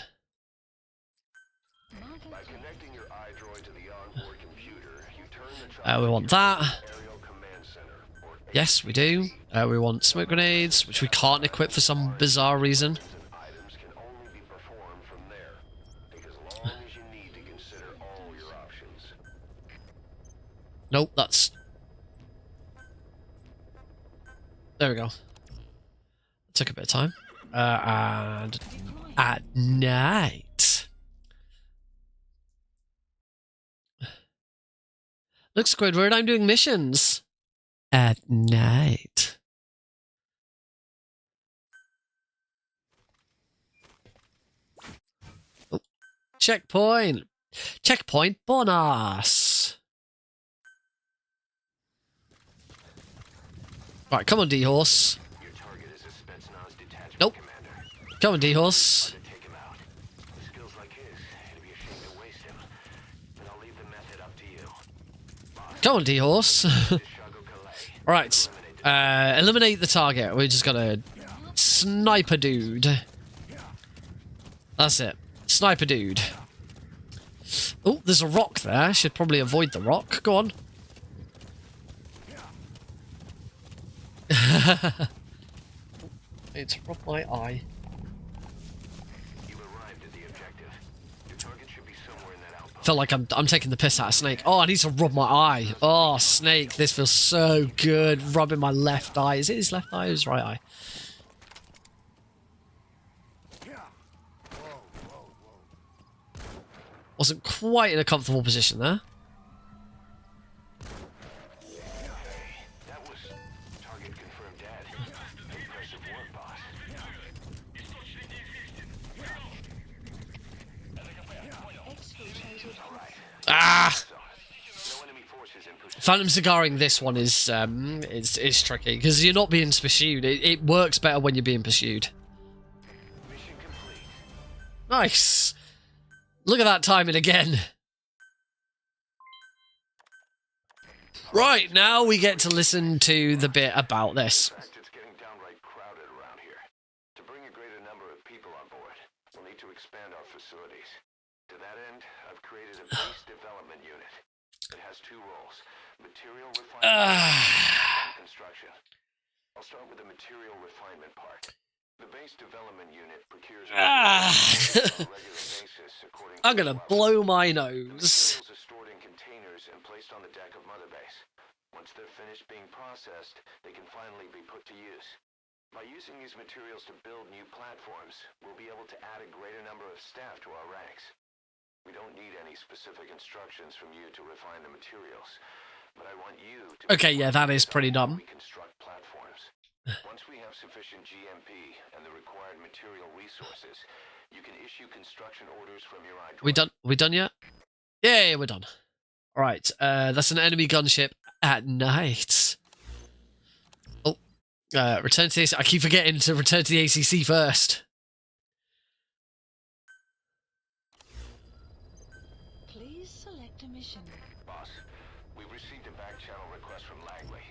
By connecting your iDroid to the onboard computer, you turn the We want that. aerial command center, or Yes, we do. We want smoke grenades, which we can't equip for some bizarre reason. items can only be performed from there. Take as long as you need to consider all your options. Nope, that's... There we go. Took a bit of time. And at night. Look, Squidward, I'm doing missions. At night. Oh. Checkpoint. Checkpoint bonus. Right, come on, D-Horse. Your target is a Spetsnaz detachment Nope. commander. Come on, D-Horse. To take him out. With skills like his, it'd be a shame to waste him. But I'll leave the method up to you. Come on, D-Horse. Shago Calais. Right. Eliminate the target. We're just gonna sniper dude. That's it. Sniper dude. Oh, there's a rock there. Should probably avoid the rock. Go on. It's robbed my eye. You've arrived at the objective. Your target should be somewhere in that outpost. Felt like I'm taking the piss out of Snake. Oh, I need to rub my eye. Oh, Snake, this feels so good. Rubbing my left eye. Is it his left eye or his right eye? Wasn't quite in a comfortable position there. That was target confirmed dead. Impressive work, boss. Ah! No enemy forces in pursuit. Phantom cigaring this one is tricky because you're not being pursued. It works better when you're being pursued. Mission complete. Nice. Look at that timing again. Right, now we get to listen to the bit about this. In fact, it's getting downright crowded around here. To bring a greater number of people on board, we'll need to expand our facilities. To that end, I've created a base development unit. It has two roles: material refinement and construction. I'll start with the material refinement part. The base development unit procures on a regular basis according to I'm gonna blow my nose. materials are stored in containers and placed on the deck of Mother Base. Once they're finished being processed, they can finally be put to use. By using these materials to build new platforms, we'll be able to add a greater number of staff to our ranks. We don't need any specific instructions from you to refine the materials, but I want you to... Okay, yeah, that is pretty dumb. We construct platforms. Once we have sufficient GMP and the required material resources, you can issue construction orders from your iDroid. We done yet? Yeah, we're done. All right, that's an enemy gunship at night. Oh, return to the ACC. I keep forgetting to return to the ACC first. Please select a mission. Boss, we've received a back channel request from Langley.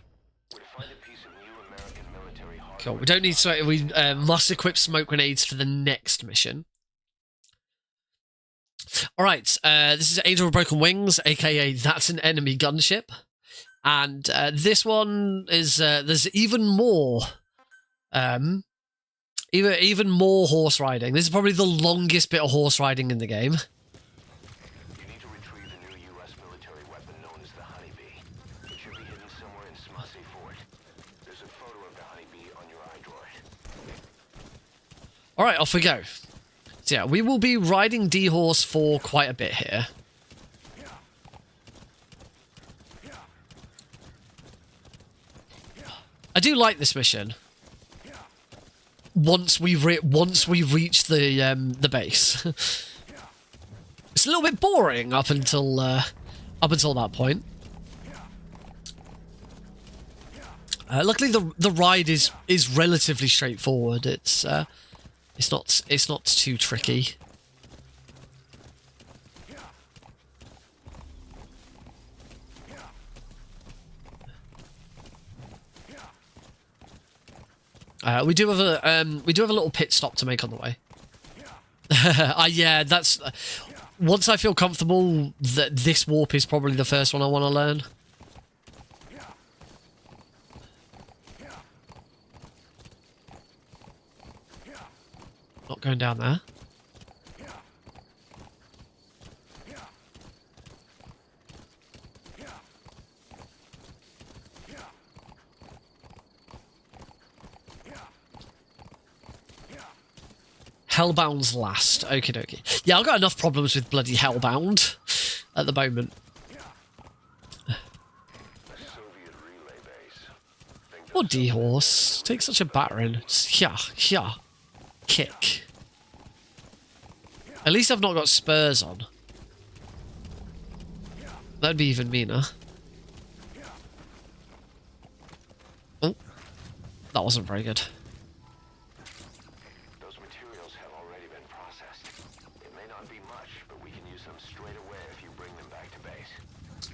We're to find a piece of new American military hardware. Cool. We don't need to. We must equip smoke grenades for the next mission. All right. This is Angel of Broken Wings, aka that's an enemy gunship. And this one is there's even more, even more horse riding. This is probably the longest bit of horse riding in the game. You need to retrieve the new U.S. military weapon known as the Honeybee. It should be hidden somewhere in Smussy Fort. There's a photo of the Honeybee on your iDroid. All right, off we go. So yeah, we will be riding D-Horse for quite a bit here. I do like this mission. Once we reach the base, it's a little bit boring up until that point. Luckily, the ride is relatively straightforward. It's not too tricky. We do have a little pit stop to make on the way. Yeah, that's once I feel comfortable that this warp is probably the first one I want to learn. Not going down there. Hellbound's last. Okie dokie. Yeah, I've got enough problems with bloody Hellbound at the moment. Or D-Horse. Take such a battering. Yeah. Kick. At least I've not got spurs on. That'd be even meaner. Oh. That wasn't very good.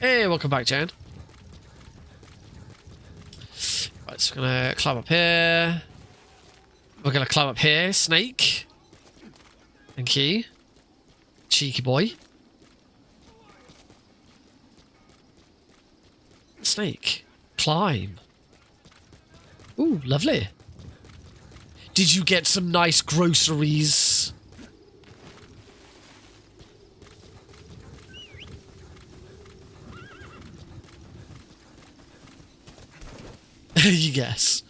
Hey, welcome back, Jan. Right, so we're gonna climb up here. We're gonna climb up here, Snake. Thank you. Cheeky boy. Snake. Climb. Ooh, lovely. Did you get some nice groceries? You guess.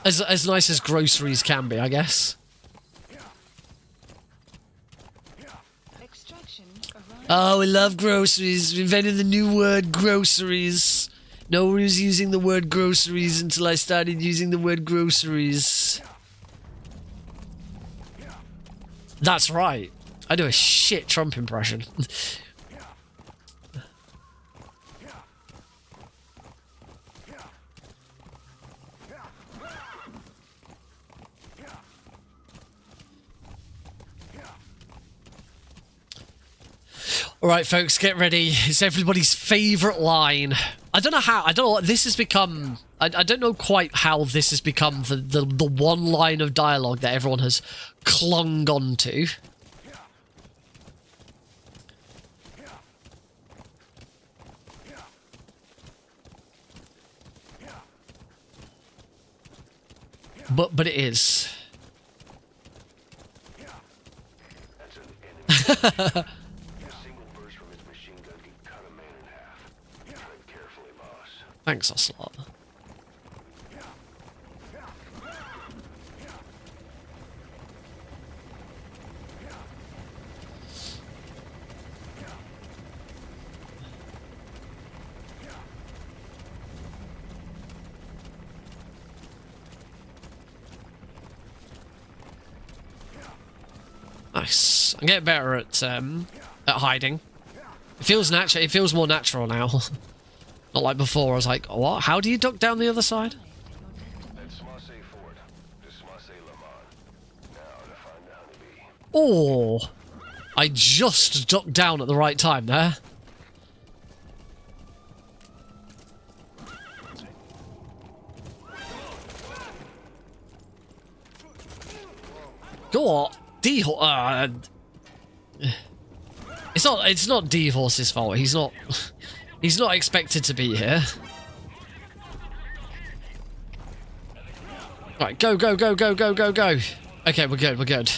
As nice as groceries can be, I guess. Oh, we love groceries. We invented the new word groceries. No one was using the word groceries until I started using the word groceries. That's right. I do a shit Trump impression. All right, folks, get ready. It's everybody's favourite line. I don't know how. I don't know what this has become. I don't know quite how this has become the one line of dialogue that everyone has clung on to. But it is. Thanks, Ocelot. Nice. I'm getting better at hiding. It feels natural. It feels more natural now. Not like before. I was like, what? How do you duck down the other side? Oh, I just ducked down at the right time there. Go on, D-Horse. It's not D-Horse's fault. He's not. He's not expected to be here. Right, go, go, go, go, go, go, go. Okay, we're good, we're good.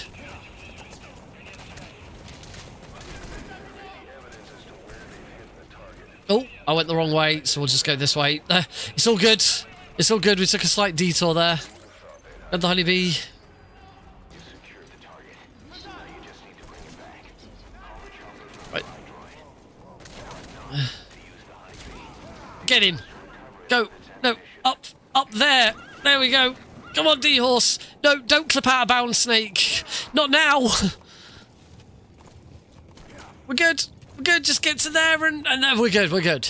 Oh, I went the wrong way, so we'll just go this way. It's all good. It's all good. We took a slight detour there. Got the honeybee. Right. Get in. Go. No, up there. There we go. Come on, D-Horse. No, don't clip out of bounds, Snake. Not now. We're good. We're good. Just get to there and then we're good. We're good.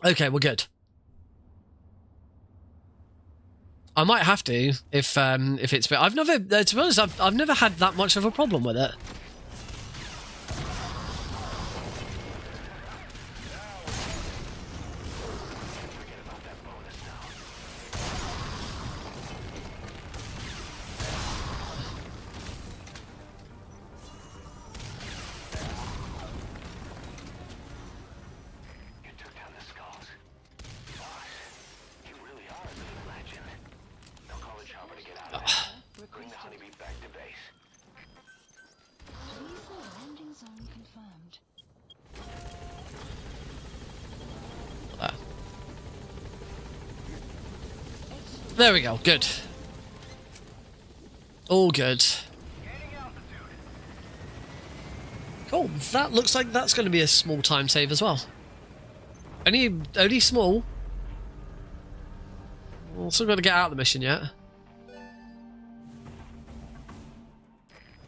Okay, we're good. I might have to if it's. I've never, to be honest, I've never had that much of a problem with it. There we go, good. All good. Cool, that looks like that's going to be a small time save as well. Only small. We've still got to get out of the mission yet.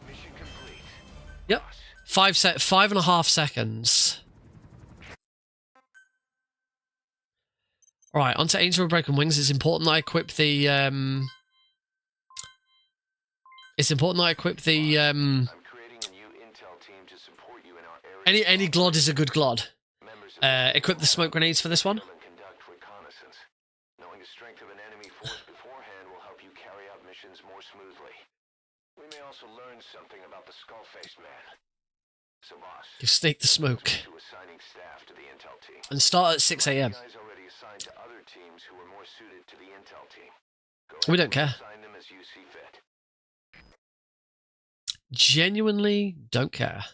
Mission complete. Yep, 5.5 seconds. Alright, onto Angel of Broken Wings. It's important that I equip the, I'm creating a new intel team to support you in our area. any glod is a good glod. Members of Equip the smoke grenades for this one. and conduct reconnaissance. Knowing the strength of an enemy force beforehand will help you carry out missions more smoothly. We may also learn something about the skull-faced man. So, boss, Give Snake the smoke. to assigning staff to the intel team. And start at 6 AM. You guys already assigned to other teams who are more suited to the intel team. Go We ahead don't and care. assign them as you see fit. Genuinely don't care.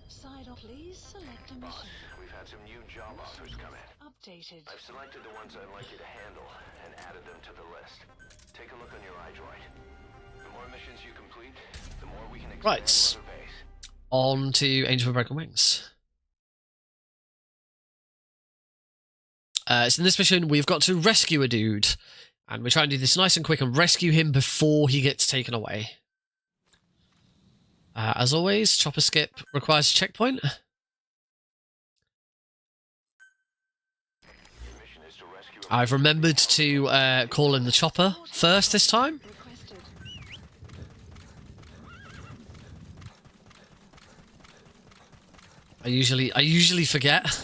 Side off, please select a Boss, mission. we've had some new job offers come in. Updated. I've selected the ones I'd like you to handle and added them to the list. Take a look on your iDroid. The more missions you complete, the more we can expand Right. your other base. On to Angel of Broken Wings. So in this mission, we've got to rescue a dude. And we try and do this nice and quick and rescue him before he gets taken away. As always, chopper skip requires a checkpoint. Your mission is to rescue a I've remembered to call in the chopper first this time. Requested. I usually forget.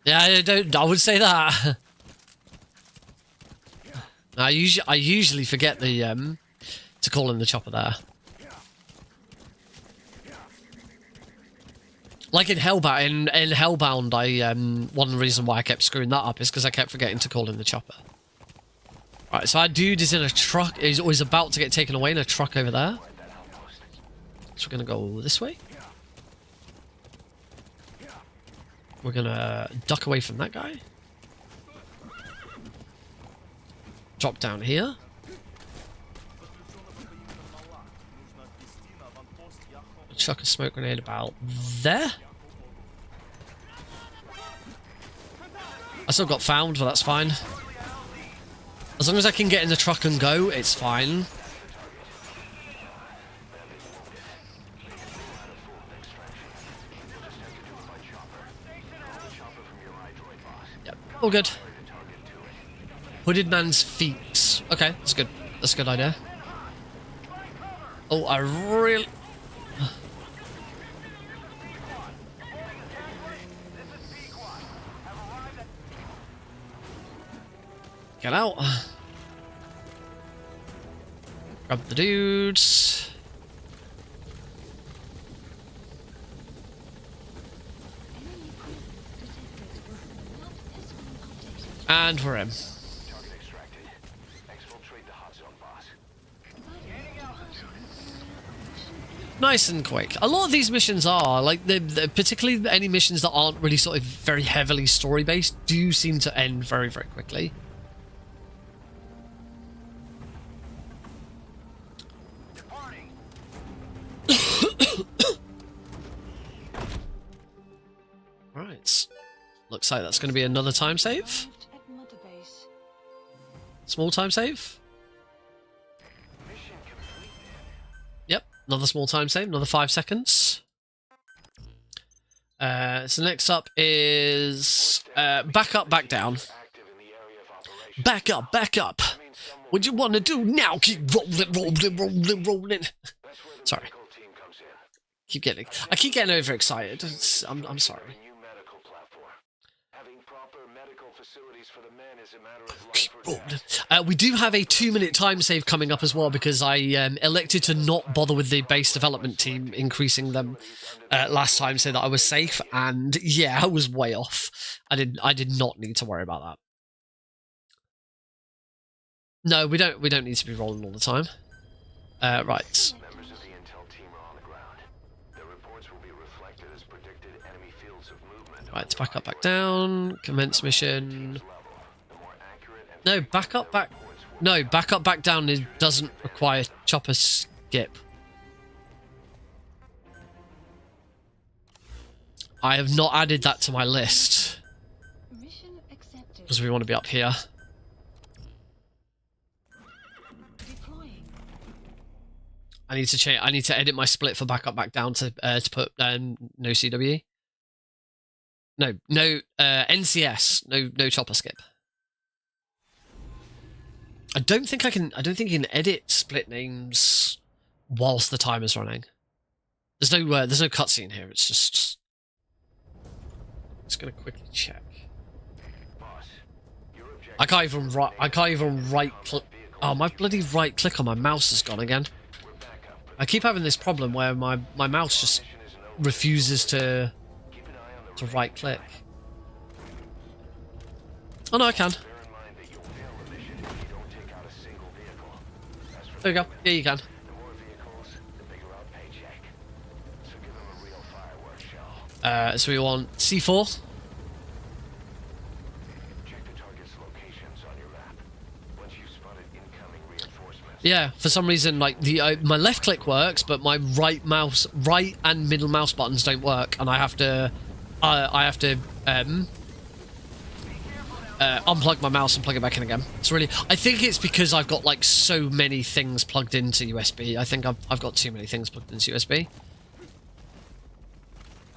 Yeah, I would say that. I usually forget the to call in the chopper there. Like in Hellbound, in Hellbound, one reason why I kept screwing that up is because I kept forgetting to call in the chopper. Right, so our dude is in a truck. He's about to get taken away in a truck over there. So we're gonna go this way. We're gonna duck away from that guy. Drop down here. Chuck a smoke grenade about there. I still got found, but that's fine. As long as I can get in the truck and go, it's fine. Yep, all good. Hooded man's feet. Okay, that's good. That's a good idea. Oh, I really... Get out. Grab the dudes. And we're in. Target extracted. Exfiltrate the hot zone, boss. Nice and quick. A lot of these missions are, like, particularly any missions that aren't really sort of very heavily story-based, do seem to end very, very quickly. Right. Looks like that's going to be another time save. At Mother Base. Small time save. Mission completed. Yep, another small time save, another 5 seconds. So next up is back up, back down. Active in the area of operation. Back up, back up. What you want to do now? Keep rolling, rolling, rolling, rolling. That's where the Sorry. medical team comes in. I keep getting overexcited. I'm sorry. A new medical platform. Having proper medical facilities for the men is a matter of Keep life or rolling. death. We do have a 2-minute time save coming up as well because I elected to not bother with the base development team increasing them last time so that I was safe, and yeah, I was way off. I did not need to worry about that. No, we don't need to be rolling all the time. Right. Members of the intel team are on the ground. Their reports will be reflected as predicted enemy fields of movement. Right, back up, back down. Commence mission. Level. The more accurate and No, back up, back. No, back up, back down. It doesn't require chopper skip. I have not added that to my list Mission accepted. because we want to be up here. Deploying. I need to change. I need to edit my split for back up, back down to put no CWE. No NCS. No chopper skip. I don't think you can edit split names whilst the time is running. There's no cutscene here. It's just gonna quickly check. boss. Your objective I can't even right click. Oh, my bloody right click on my mouse has gone again. we're back up. I keep having this problem where my mouse just Mission isn't over. refuses to Keep an eye on the right click. Oh no, I can. Bear in mind that you'll fail the mission if you don't take out a single vehicle. As for There we go. Yeah, you can. the more vehicles, the bigger our paycheck. So give them a real fireworks show. So we want C4. Check the target's locations on your map. Once you've spotted incoming reinforcements, Yeah, for some reason, like my left click works, but my right and middle mouse buttons don't work, and I have to unplug my mouse and plug it back in again. It's really. I think it's because I've got like so many things plugged into USB. I think I've got too many things plugged into USB.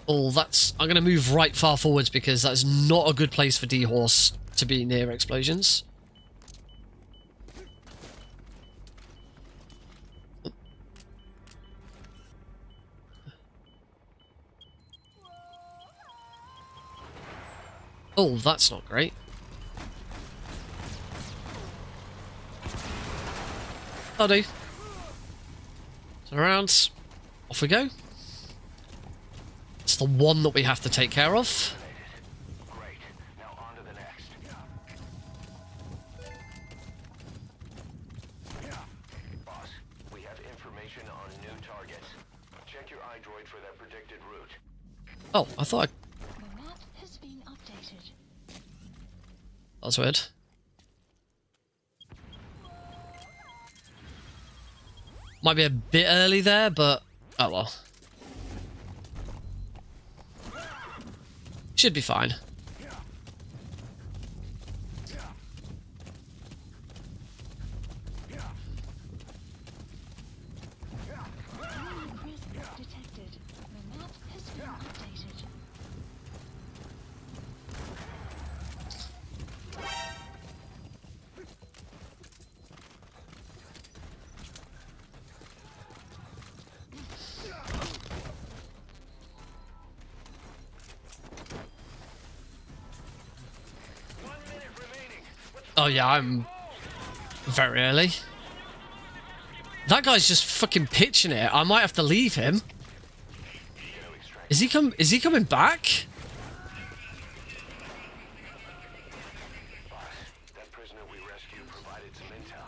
Oh, I'm going to move right far forwards because that's not a good place for D-Horse to be near explosions. Oh, that's not great. That'll do. Turn around. Off we go. It's the one that we have to take care of. great. Now on to the next. Boss, we have information on new targets. Check your iDroid for their predicted route. Oh, I thought The map has been updated. that was weird. Might be a bit early there, but oh well. Should be fine. Enemy presence detected. The map has been updated. Oh yeah, I'm very early. That guy's just fucking pitching it. I might have to leave him. Is he coming back? That prisoner we rescued provided some intel.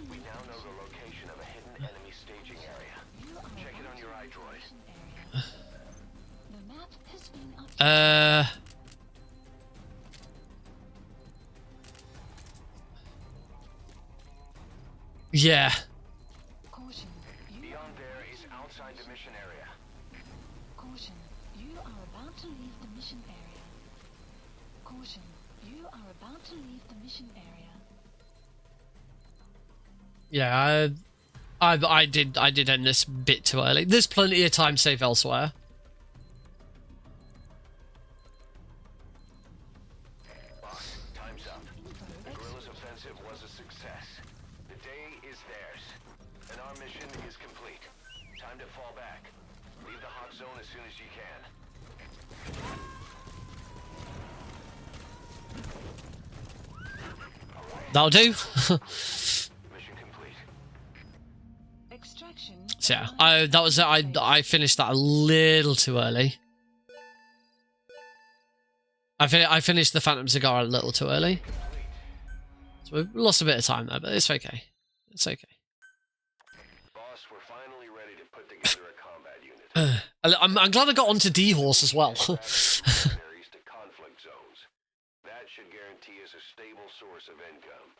We now know the location of a hidden enemy staging area. Check it on your iDroid. The map has been updated. Yeah. Caution. Beyond there is outside the mission area. Caution. You are about to leave the mission area. Caution. You are about to leave the mission area. Yeah, I did end this bit too early. There's plenty of time to save elsewhere. Boss, time's up. The guerrillas' offensive was a success. The day is theirs. And our mission is complete. Time to fall back. Leave the hot zone as soon as you can. That'll do. Mission complete. Extraction. So yeah, I finished that a little too early. I finished the Phantom Cigar a little too early. So we lost a bit of time there, but it's okay. It's okay. Boss, we're finally ready to put together a combat unit. I'm glad I got onto D-Horse as well. Mercenaries to conflict zones. That should guarantee us a stable source of income.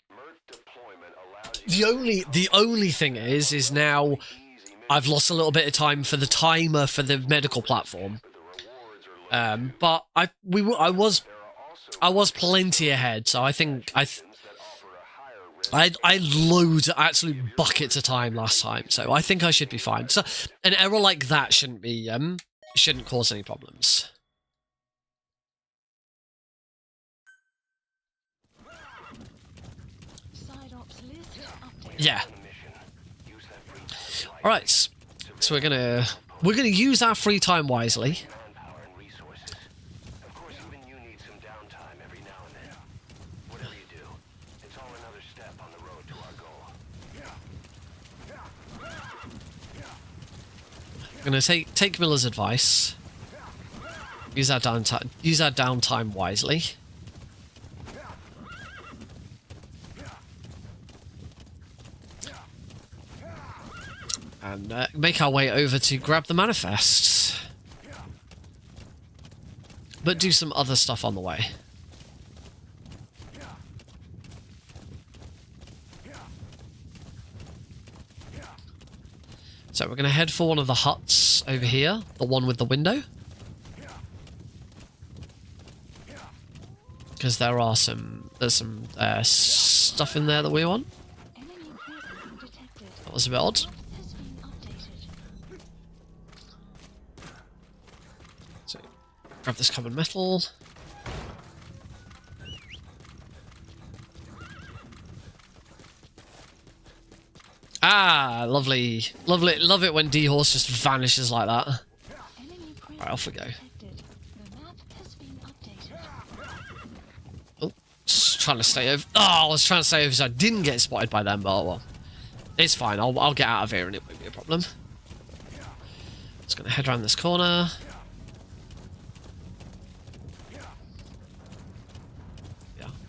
Mert deployment allows you The only thing is now I've lost a little bit of time for the timer for the medical platform. But I was plenty ahead, so I think I loads absolute buckets of time last time, so I think I should be fine. So an error like that shouldn't cause any problems. Side ops list updated. Yeah. All right, so we're gonna use our free time wisely. manpower and resources. Of course, even you need some downtime every now and then. Whatever you do, it's all another step on the road to our goal. We're gonna take Miller's advice. Use our downtime wisely. And make our way over to grab the manifests. But do some other stuff on the way. So we're going to head for one of the huts over here. The one with the window. Because there's some stuff in there that we want. Enemy presence detected. That was a bit odd. Has been updated. So, grab this common metal. Ah, lovely. Lovely. Love it when D-Horse just vanishes like that. Enemy presence Right, off we go. detected. The map has been updated. Oh, just trying to stay over. Oh, I was trying to stay over so I didn't get spotted by them, but well. It's fine. I'll get out of here and it won't be a problem. Just gonna head around this corner. Yeah.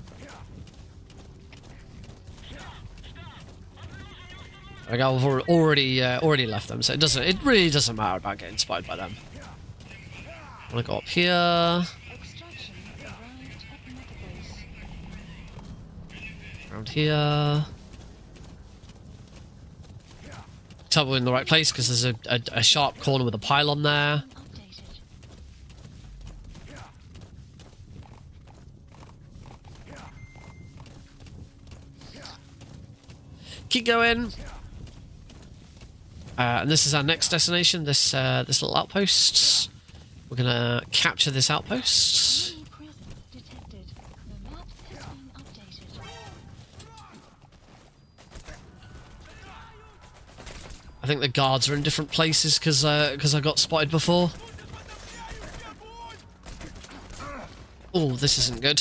Like I've already left them, so it really doesn't matter about getting spotted by them. I wanna go up here. Extraction arrived at Mechabase. Around here. Tell we're in the right place because there's a sharp corner with a pylon there. Updated. Keep going. And this is our next destination. This little outpost. We're gonna capture this outpost. Enemy presence detected. The map has been updated. I think the guards are in different places because I got spotted before. Oh, this isn't good.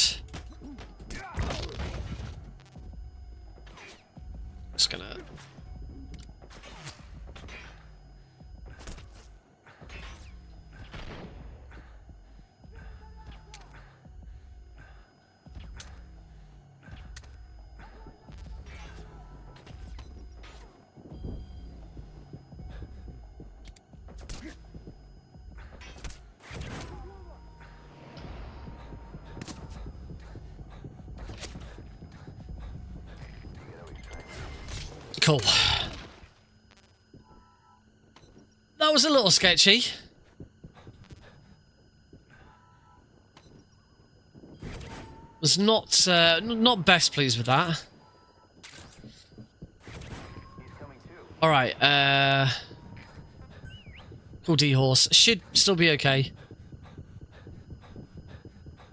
Cool. That was a little sketchy. Was not best pleased with that. All right. Cool. D-horse should still be okay.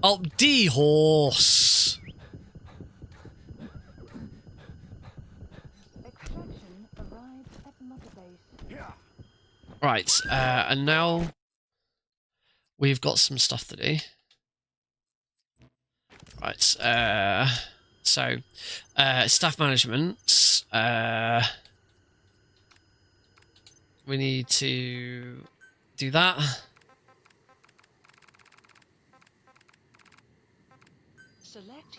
Oh, D-horse. Extraction arrived at mother base. Right. And now we've got some stuff to do. Right. So staff management. We need to do that.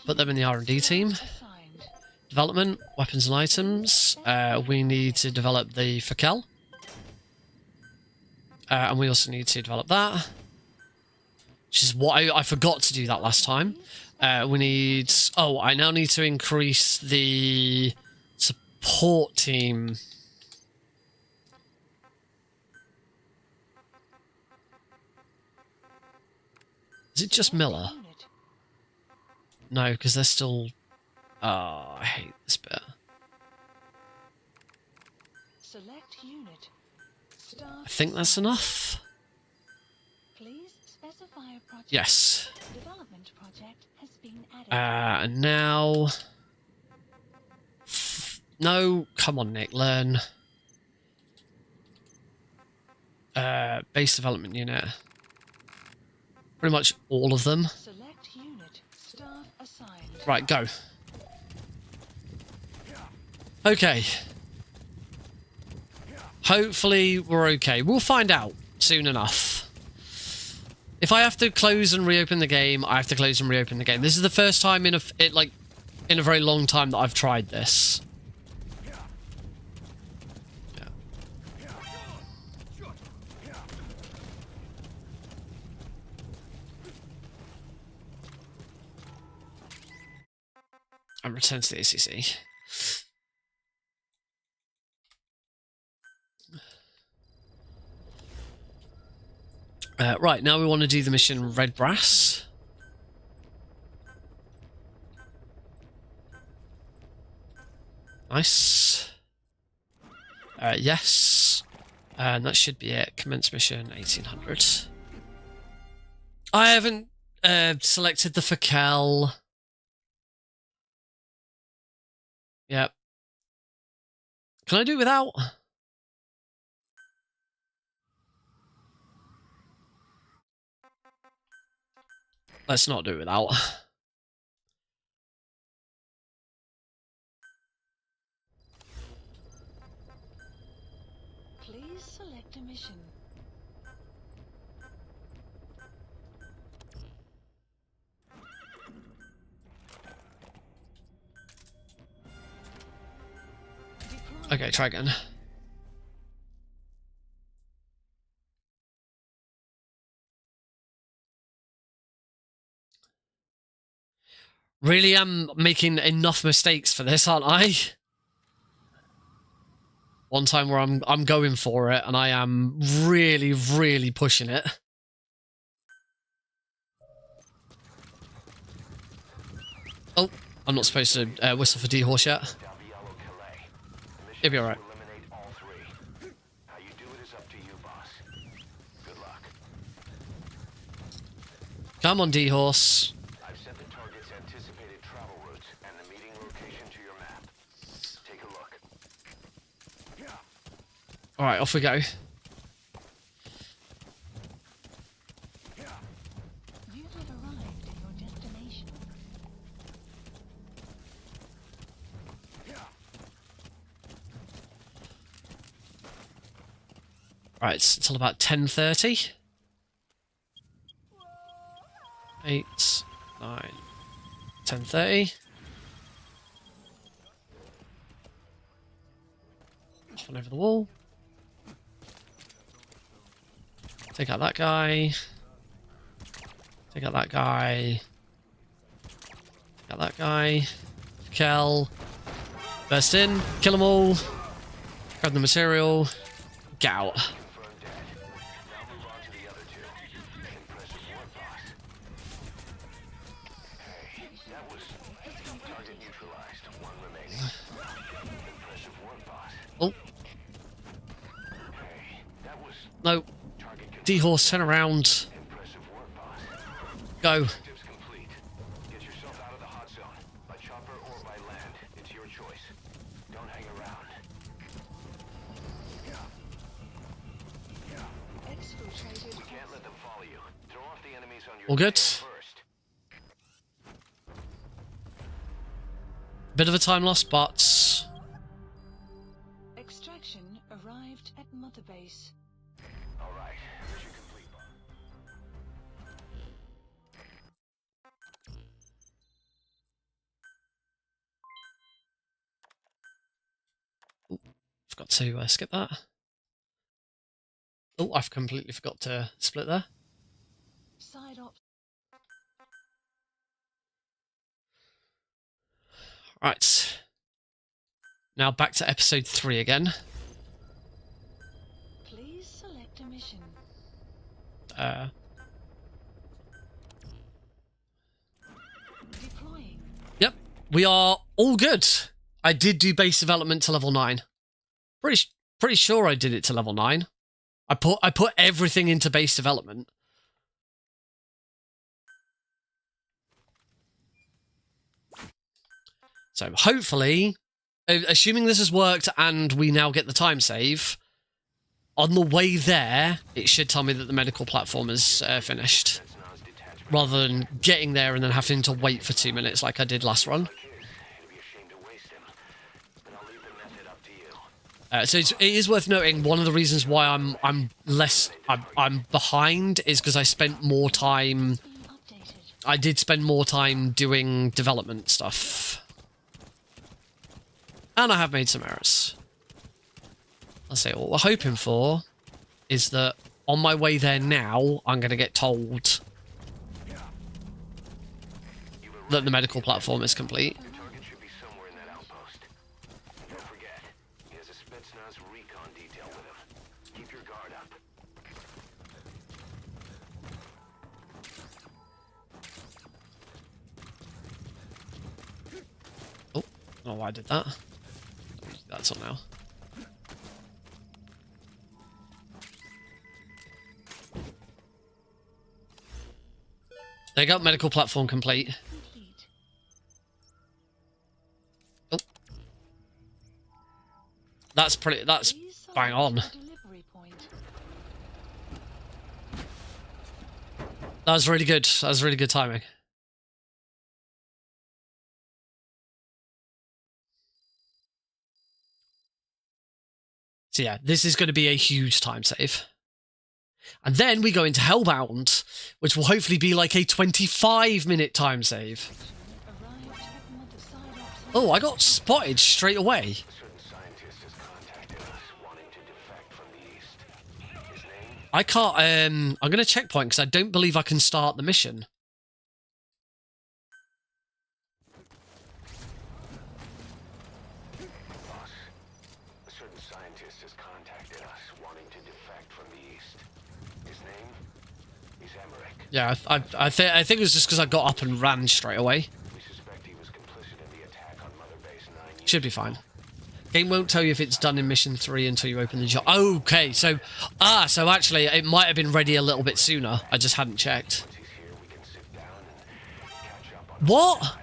Put them in the R&D team. Development, weapons and items. We need to develop the Fakel. And we also need to develop that. Which is what I forgot to do that last time. We need... Oh, I now need to increase the support team. Is it just Miller? No, because they're still... Oh, I hate this bit. Select unit. I think that's enough. Please specify a project. Yes. Development project has been added. And now... No, come on, Nick, learn. Base development unit. Pretty much all of them. Select unit. Staff assigned. Right, go. Okay. Hopefully we're okay. We'll find out soon enough. If I have to close and reopen the game, I have to close and reopen the game. This is the first time in a very long time that I've tried this. And return to the ACC. Right, now we want to do the mission Red Brass. Nice. Yes. And that should be it. Commence mission 1800. I haven't selected the Fakel. Yep. Can I do it without? Let's not do it without. Please select a mission. Okay, try again. Really am making enough mistakes for this, aren't I? One time where I'm going for it and I am really, really pushing it. Oh, I'm not supposed to whistle for D-horse yet. It'll be alright. Come on, D-horse. I've sent the target's anticipated travel routes and the meeting location to your map. Take a look. Alright, off we go. You have arrived at your destination. Right, it's until about 10:30. 8, 9, 10:30. One over the wall. Take out that guy. Take out that guy. Take out that guy. Kel. Burst in. Kill them all. Grab the material. Get out. Confirmed dead. Now move on to the other two. Impressive work, boss. Hey, that was target neutralized. One remaining. Impressive work, boss. Oh, Hey, that was no. target D-Horse, turn around. impressive work, boss. Go. Objectives complete. Get yourself out of the hot zone. By chopper or by land. It's your choice. Don't hang around. Exfiltrated. We can't let them follow you. Throw off the enemies on your All good? tail first. Bit of a time loss, but Extraction arrived at Mother Base. All right. Mission complete, boss. forgot to skip that. Oh, I've completely forgot to split there. Side op. Right. Now back to episode 3 again. Please select a mission. Deploying. Yep, we are all good. I did do base development to level 9. Pretty sure I did it to level 9. I put everything into base development. So hopefully, assuming this has worked and we now get the time save, on the way there, it should tell me that the medical platform is finished. Rather than getting there and then having to wait for 2 minutes like I did last run. It'd be a shame to waste him. But I'll leave the method up to you. So it is worth noting, one of the reasons why I'm behind is because I spent more time. Being updated. I did spend more time doing development stuff, and I have made some errors. I'll say what we're hoping for is that on my way there now, I'm going to get told that the medical platform is complete. The target should be somewhere in that outpost. And don't forget, he has a Spetsnaz recon detail with him. Keep your guard up. Oh, I don't know why I did that. That's on now. There you go, medical platform complete. Complete. Oh. That's Please bang on. select a delivery point. That was really good. That was really good timing. So yeah, this is going to be a huge time save. And then we go into Hellbound, which will hopefully be like a 25-minute time save. Arrived at Mother side op. Oh, I got spotted straight away. A certain scientist has contacted us, wanting to defect from the east. His name? I can't, I'm going to checkpoint because I don't believe I can start the mission. Boss. A certain scientist has contacted us, wanting to defect from the east. His name? He's Emmerich. Yeah, I think it was just because I got up and ran straight away. We suspect he was complicit in the attack on Mother Base 9 years Should be fine. Game won't tell you if it's done in mission 3 until you open the job. Okay, so actually it might have been ready a little bit sooner. I just hadn't checked. Once he's here, we can sit down and catch up on What? lives.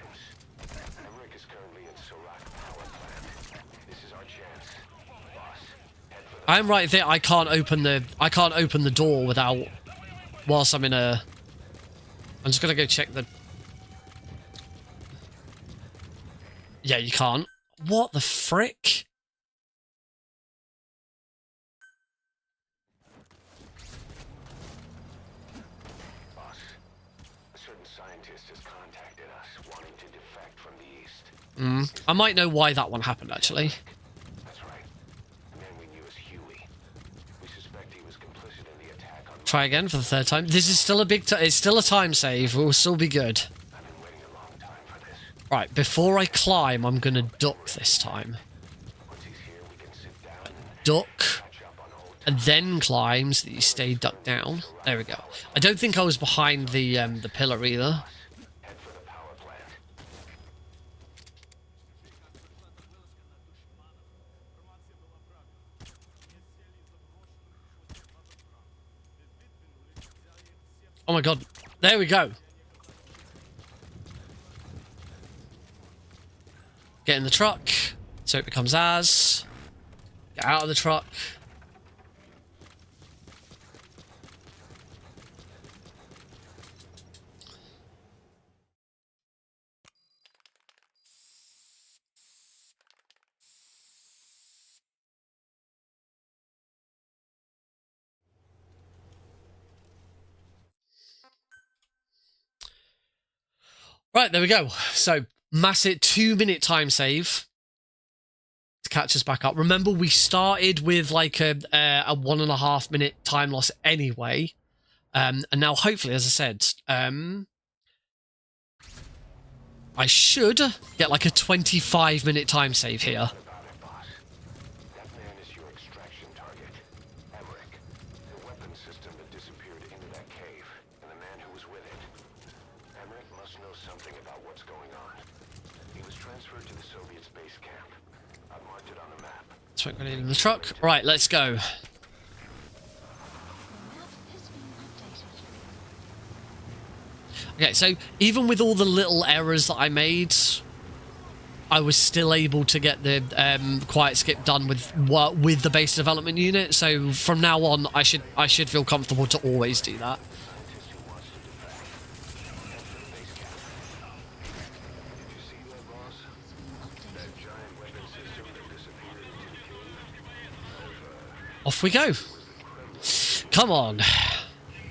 Emmerich is currently at Sorak Power Plant. This is our chance. Boss, head for the I'm right there. I can't open the door without whilst I'm in a. I'm just gonna go check the. Yeah, you can't. What the frick? separatist has contacted us, wanting to defect from the east. I might know why that one happened, actually. That's right. The man we knew as Huey. We suspect he was complicit in the attack on... Try again for the third time. This is still a big... it's still a time save. We'll still be good. I've been waiting a long time for this. Right, before I climb, I'm going to duck this time. Once he's here, we can sit down and Duck, catch up on old and then climb so that you stay ducked down. There we go. I don't think I was behind the pillar either. head for the power plant. Oh my god. There we go. Get in the truck, so it becomes ours. Get out of the truck. Right, there we go. So, massive 2-minute time save to catch us back up. Remember, we started with like a 1.5 minute time loss anyway. And now, hopefully, as I said, I should get like a 25-minute time save here. About it, boss. That man is your extraction target. Emmerich. The weapon system that disappeared into that cave, and the man who was with it. Emmerich must know something about what's going on. He was transferred to the Soviet space camp. I've marked it on the map. Smoke grenade in the truck. Right, let's go. The map has been updated. Okay, so even with all the little errors that I made, I was still able to get the quiet skip done with the base development unit. So from now on, I should feel comfortable to always do that. Scientist who wants to defect. Head for the base camp. Did you see that, boss? That giant weapon system that disappeared into the cave? Off we go. Come on.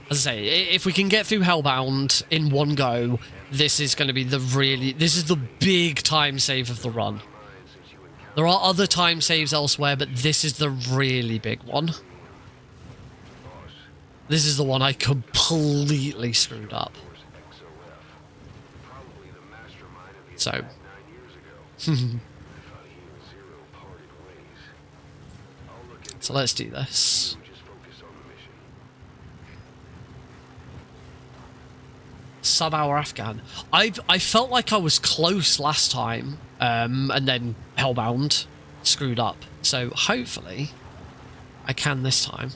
As I say, if we can get through Hellbound in one go, this is going to be this is the big time save of the run. There are other time saves elsewhere, but this is the really big one. This is the one I completely screwed up. Probably the mastermind of the So, attack 9 years ago. I thought he and Zero parted ways. I'll look into so let's do this. just focus on the mission. Sub-hour Afghan. I felt like I was close last time, and then Hellbound screwed up. So hopefully I can this time.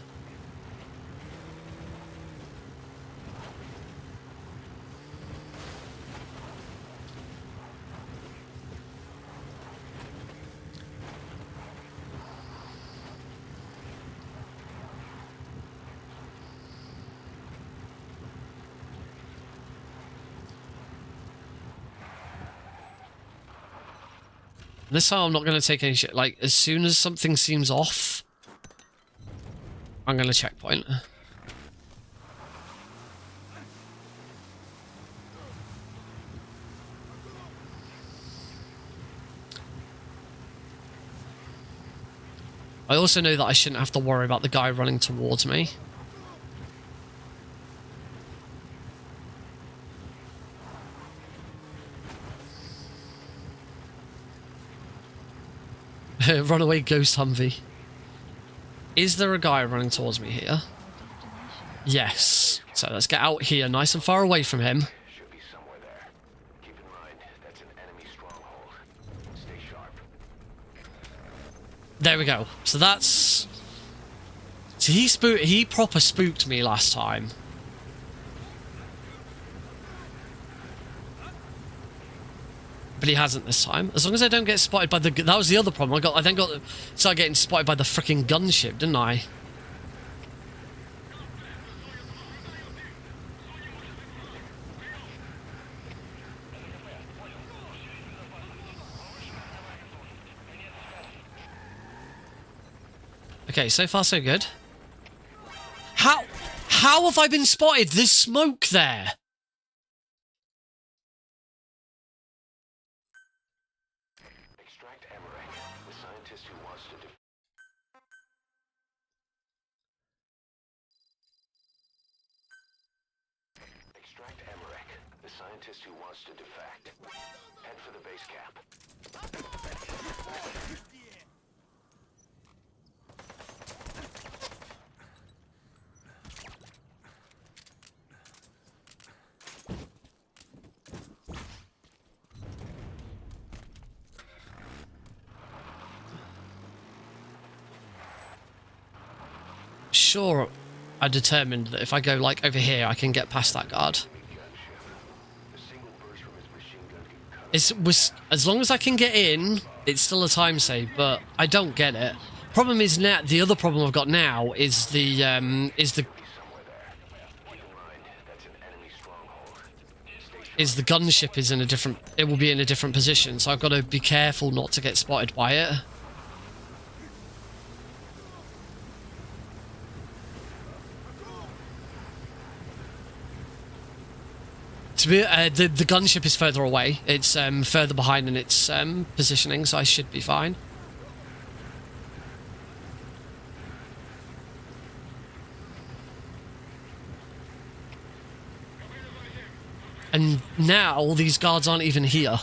This time I'm not going to take any shit. Like, as soon as something seems off, I'm going to checkpoint. I also know that I shouldn't have to worry about the guy running towards me. Runaway ghost Humvee. Is there a guy running towards me here? Yes. So let's get out here, nice and far away from him. Should be somewhere there. Keep in mind, that's an enemy stronghold. Stay sharp. There we go. So that's... So he proper spooked me last time. But he hasn't this time. As long as I don't get spotted by the... That was the other problem. I then started getting spotted by the freaking gunship, didn't I? Okay, so far so good. How have I been spotted? There's smoke there. scientist who wants to defect. Head for the base camp. Sure, I determined that if I go like over here, I can get past that guard. As long as I can get in, it's still a time save, but I don't get it. Problem is now, the other problem I've got now is the gunship is in a different. It will be in a different position, so I've got to be careful not to get spotted by it. To be, the gunship is further away. It's further behind in its positioning, so I should be fine. And now all these guards aren't even here.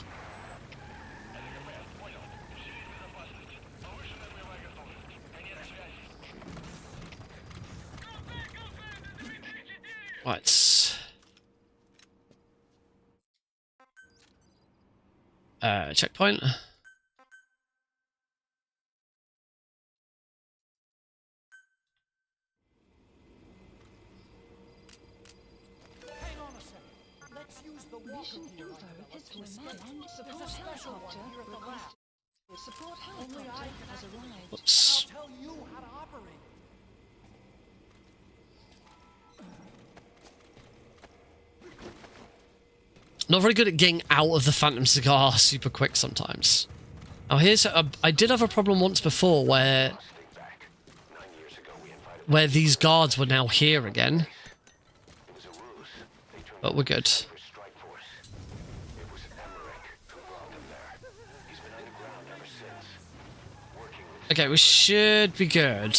Right. Checkpoint. Hang on a second. Let's use the walker Mission gear info I is developed to to escape. land. Support There's a special one helicopter here at the lab. requested. Support Only I helicopter can has activate arrived. it. Whoops. I'll tell you how to operate it. Not very good at getting out of the Phantom Cigar super quick sometimes. Now here's I did have a problem once before where these guards were now here again, but we're good. Okay, we should be good.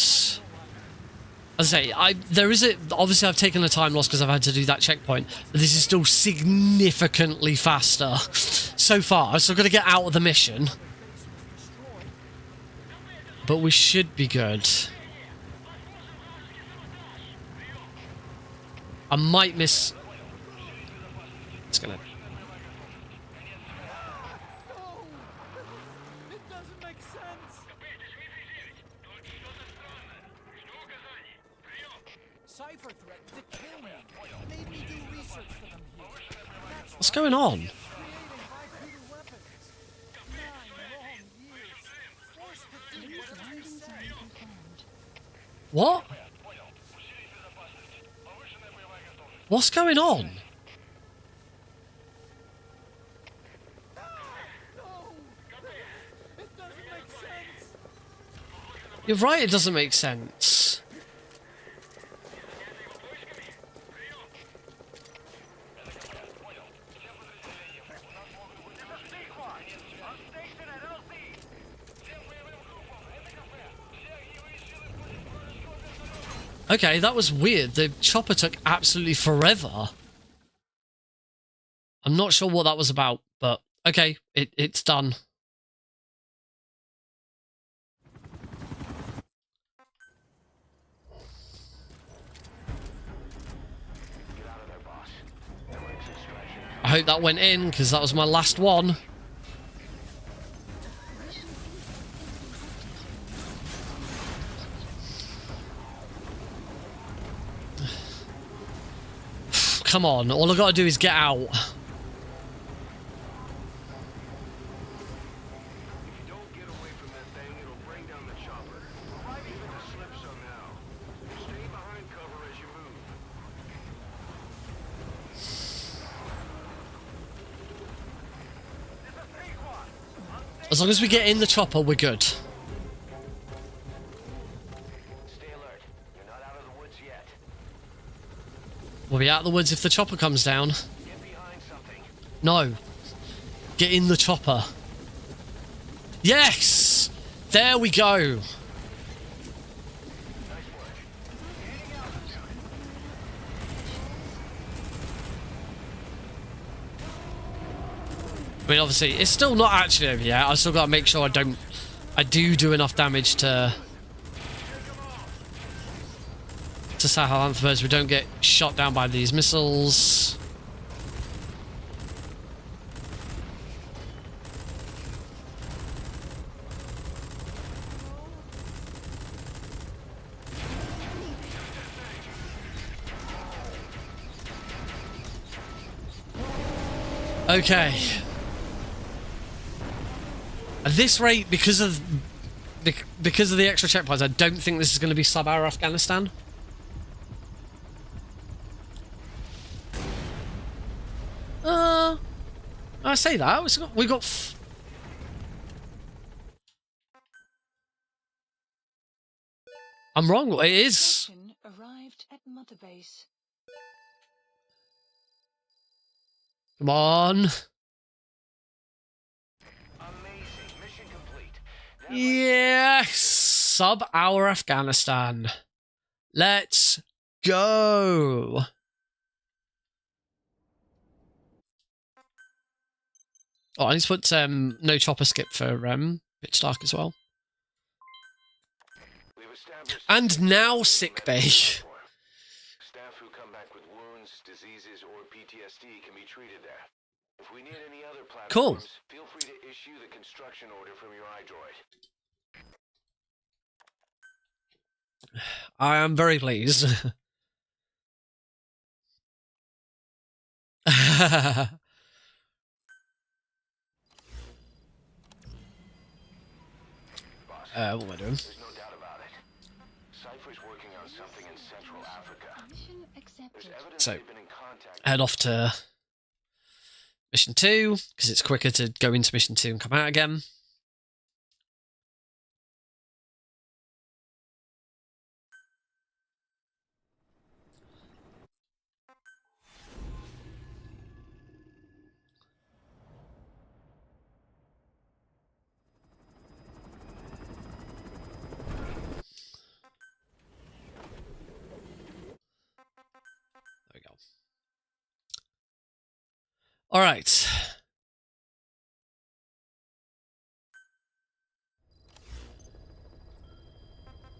As I say, there is obviously I've taken a time loss because I've had to do that checkpoint, but this is still significantly faster so far. So I've got to get out of the mission, but we should be good. I might miss. It's gonna. It doesn't make sense. Cypher threatened to kill me. Made me do research for them here. That's What's going on? creating bipedal weapons. 9 long years. Forced to do Please whatever I landing said. zone confirmed. What? What's going on? No! It doesn't make sense. You're right, it doesn't make sense. Okay, that was weird. The chopper took absolutely forever. I'm not sure what that was about, but okay, it's done. I hope that went in, because that was my last one. Come on, all I gotta do is get out. If you don't get away from that thing, it'll bring down the chopper. We're right into the slip zone now. Stay behind cover as you move. As long as we get in the chopper, we're good. Stay alert. You're not out of the woods yet. We'll be out of the woods if the chopper comes down. Get behind something. No. Get in the chopper. Yes! There we go. I mean, obviously, it's still not actually over yet. I still got to make sure I do enough damage to Sahelanthropus. We don't get shot down by these missiles. Okay. At this rate, because of the extra checkpoints, I don't think this is going to be sub-hour Afghanistan. I say that we got. I'm wrong. It is. Arrived at Mother Base. Come on. Amazing. Mission complete. Yes. Sub-hour Afghanistan. Let's go. Oh, I need to put no chopper skip for pitch dark as well. And now sick bay. Staff who come back with wounds, diseases, or PTSD can be treated there. If we need any other platforms, feel free to issue the construction order from your iDroid. I am very pleased. What am I doing? There's no doubt about it. Cypher's working on something in Central Africa. Mission accepted. There's evidence So, they've been in contact. head off to mission 2, because it's quicker to go into mission 2 and come out again. There we go. All right.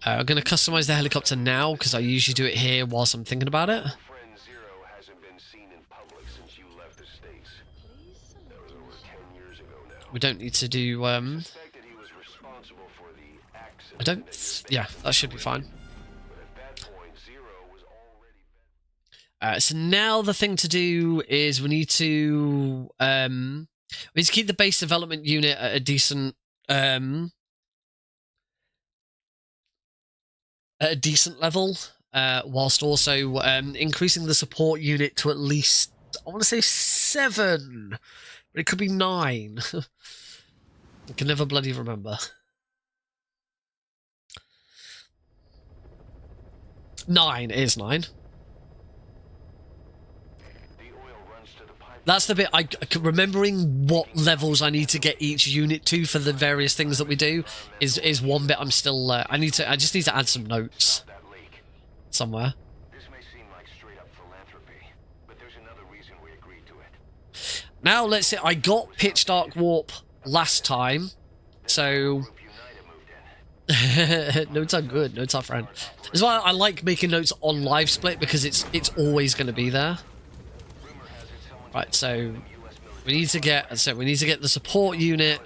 I'm going to customize the helicopter now because I usually do it here whilst I'm thinking about it. Friend Zero hasn't been seen in public since you left the States. That was over 10 years ago now. We don't need to do. Suspected he was responsible for the accident. I don't. Yeah, that should be fine. But at that point, Zero was already. So now the thing to do is we need to keep the base development unit at a decent level, whilst also increasing the support unit to at least, I want to say 7, but it could be 9. I can never bloody remember. 9 is 9. That's the bit remembering what levels I need to get each unit to for the various things that we do is one bit I'm still I just need to add some notes somewhere. This may seem like straight up philanthropy, but there's another reason we agreed to it. Now let's see, I got pitch dark warp last time, so notes are good, notes are friend. That's why I like making notes on live split, because it's always going to be there. Right, so we need to get the support unit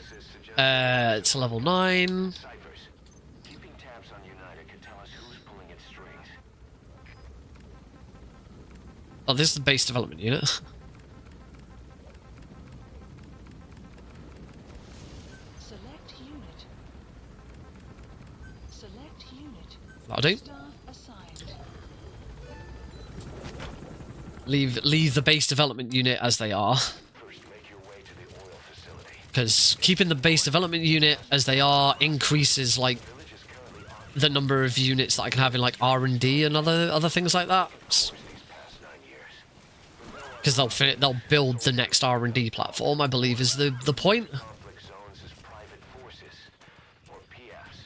to level 9. Keeping tabs on United can tell us who's pulling its strings. Oh, this is the base development unit. Select unit. Select unit. That'll do. Staff assigned. Leave the base development unit as they are. First, make your way to the oil facility. Because keeping the base development unit as they are increases like the number of units that I can have in like R&D and other things like that. Because they'll build the next R&D platform, I believe, is the point. Conflict zones as private forces, or PFs.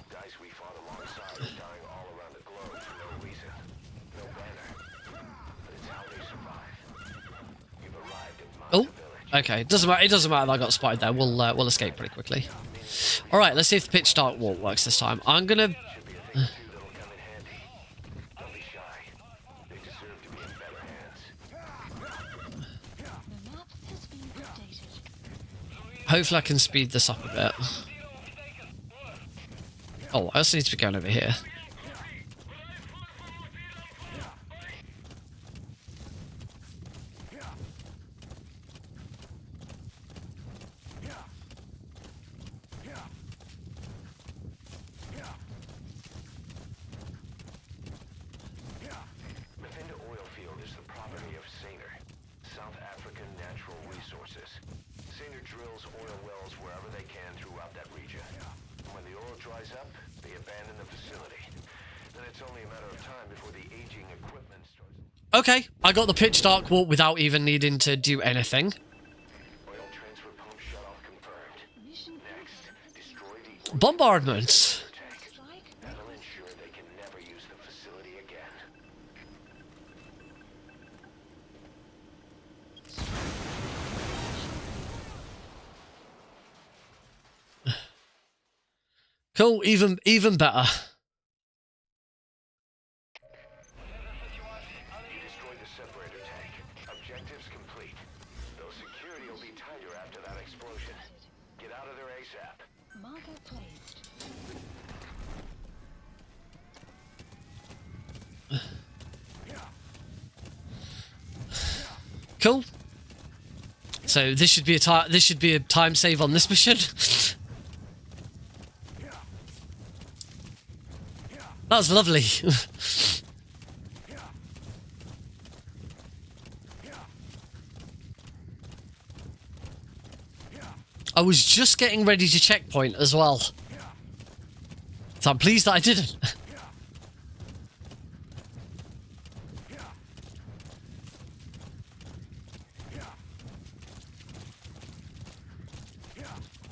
Guys we fought alongside are dying all around the globe for no reason. No banner. But it's how they survive. You've arrived at my Oh, village. Okay, it doesn't matter. It doesn't matter that I got spotted there. We'll escape pretty quickly. All right, let's see if the pitch dark wall works this time. I'm gonna. That'll come in handy. Don't be shy. They deserve to be in better hands. The map has been updated. Hopefully, I can speed this up a bit. Oh, I also need to be going over here. Mafenda oil field is the property of Saner, South African Natural Resources. Saner drills oil wells wherever they can throughout that region. When the oil dries up, they abandon the facility. Then it's only a matter of time before the aging equipment starts. Okay, I got the pitch dark wall without even needing to do anything. Oil transfer pump shutoff confirmed. Mission Next, destroy the Bombardment. tank. strike. That'll ensure they can never use the facility again. Cool, even better. You destroyed the separator tank. Objectives complete. Though security will be tighter after that explosion. Get out of there ASAP. Marker placed. Cool. So this should be a time save on this mission. That was lovely. I was just getting ready to checkpoint as well. So I'm pleased that I didn't.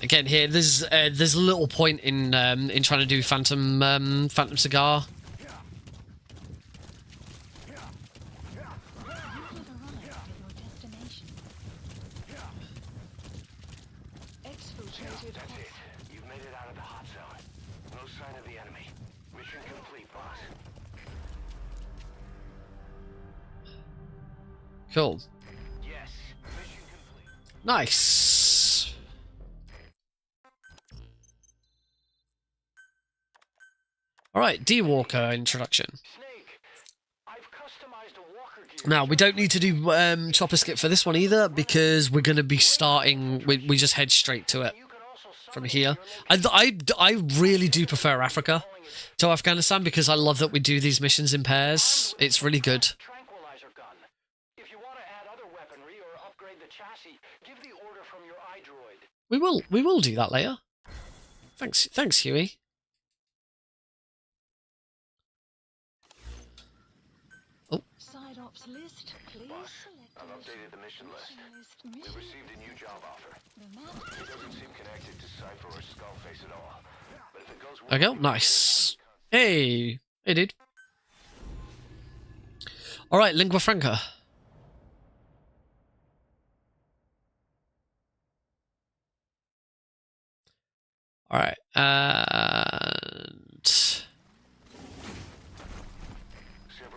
Again, here there's a little point in trying to do Phantom Cigar. You have arrived at your destination. Exfiltrated. That's it. You've made it out of the hot zone. No sign of the enemy. Mission complete, boss. Cool. Yes. Mission complete. Nice. All right, D-Walker introduction. Snake, I've customized a walker gear. Now, we don't need to do chopper skip for this one either, because we're going to be starting... We just head straight to it You can also from here. I really do prefer Africa to Afghanistan, because I love that we do these missions in pairs. It's really good. tranquilizer gun. If you want to add other weaponry or upgrade the chassis, give the order from your iDroid. We will do that later. Thanks, Huey. Side ops list. Please select. I've updated the mission list. We Mission. received a new job offer. The map It doesn't seem connected to Cypher or Skullface at all. But if it goes well, Okay, nice. Hey, dude. All right, lingua franca. All right, and several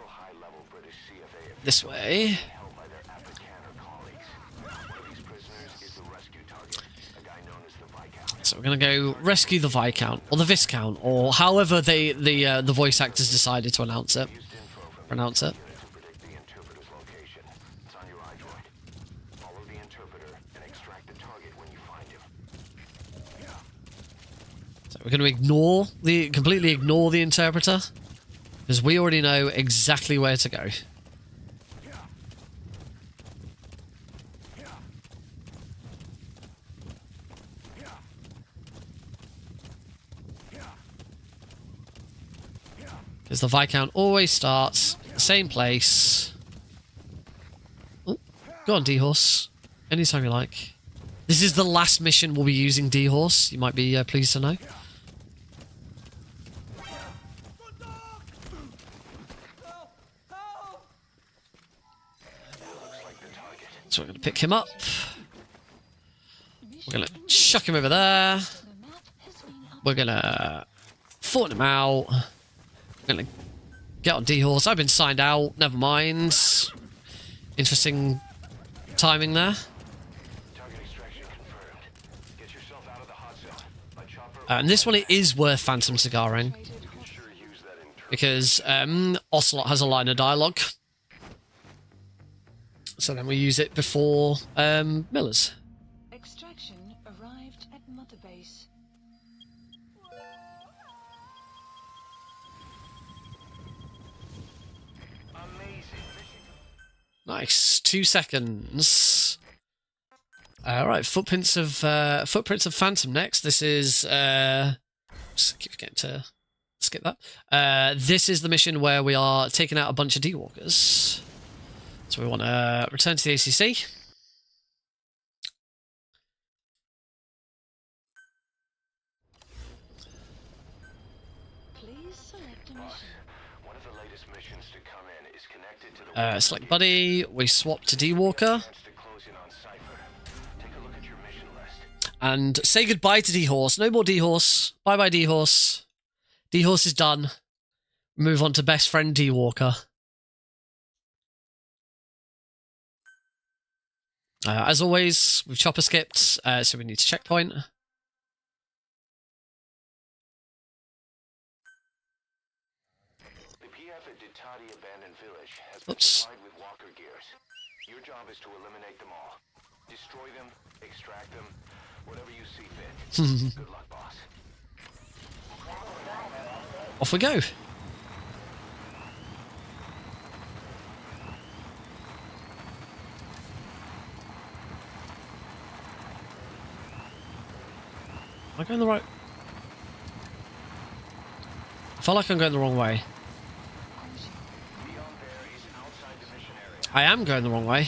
high-level British CFA this way. held by their Afrikaner colleagues. One of these prisoners is the rescue target, a guy known as the Viscount. So we're gonna go rescue the Viscount or the Viscount or however the voice actors decided to announce it. Used info from Pronounce it. to predict the interpreter's location. It's on your iDroid. Follow the interpreter and extract the target when you find him. So we're gonna completely ignore the interpreter, because we already know exactly where to go. Because the Viscount always starts at the same place. Oh, go on, D-Horse. Anytime you like. This is the last mission we'll be using D-Horse. You might be pleased to know. So we're going to pick him up. chuck him over there. The map has been We're gonna fawn him out. We're gonna get on D-Horse. I've been signed out. Never mind. Interesting timing there. Target extraction confirmed. Get yourself out of the hot zone. A chopper And this one, it is worth Phantom Cigaring. can sure use that in Because Ocelot has a line of dialogue. So then we use it before Miller's. extraction arrived at Mother Base. Nice. 2 seconds. Right, footprints of Phantom next. This is just keep forgetting to skip that. This is the mission where we are taking out a bunch of D-Walkers. So we want to return to the ACC. Please select a mission. one of the latest missions to come in is connected to the Select buddy. We swap to D-Walker. chance to close in on Cypher. Take a look at your mission list. And say goodbye to D-Horse. No more D-Horse. Bye-bye, D-Horse. D-Horse is done. Move on to best friend D-Walker. As always, we've chopper skipped, so we need to checkpoint. The PF at Ditati Abandoned Village has been Oops. supplied with walker gears. Your job is to eliminate them all. Destroy them, extract them, whatever you see fit. Good luck, boss. Off we go. Am I going the right? I feel like I'm going the wrong way. Beyond there is outside the mission area. I am going the wrong way.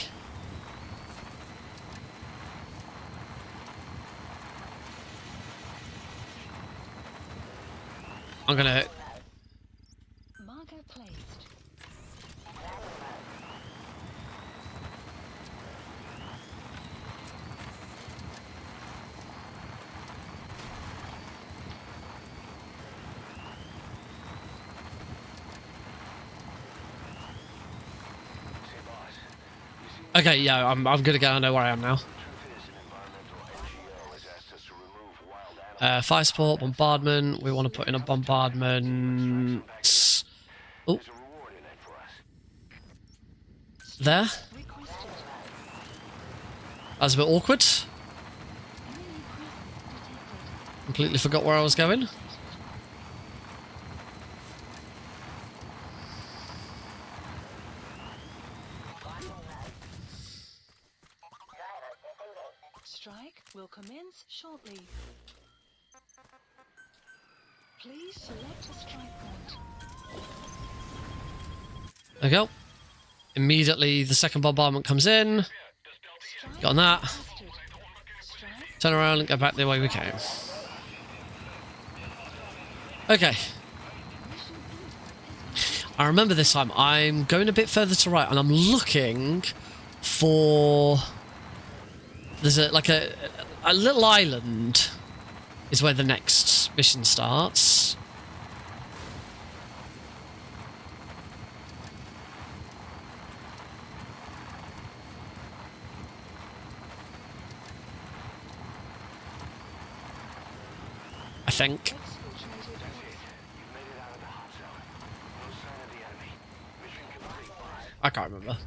I'm gonna... Marker placed. Say, boss, you see, Okay, yeah, I'm gonna go. I know where I am now. the truth is an environmental NGO has asked us to remove wild animals. Fire support, bombardment. We want to put in a bombardment. Oh, There's a reward in it for us. there. Requested. That's a bit awkward. Enemy presence detected. Completely forgot where I was going. Strike will commence shortly. Please select a strike point. There we go. Immediately, the second bombardment comes in. Strike Got on that. requested. Strike Turn around and go back the way we came. Okay. I remember this time. I'm going a bit further to right, and I'm looking for... There's a little island is where the next mission starts. I think. exfiltrated. You've made it out of the hot zone. No sign of the enemy. Mission complete, boss. I can't remember.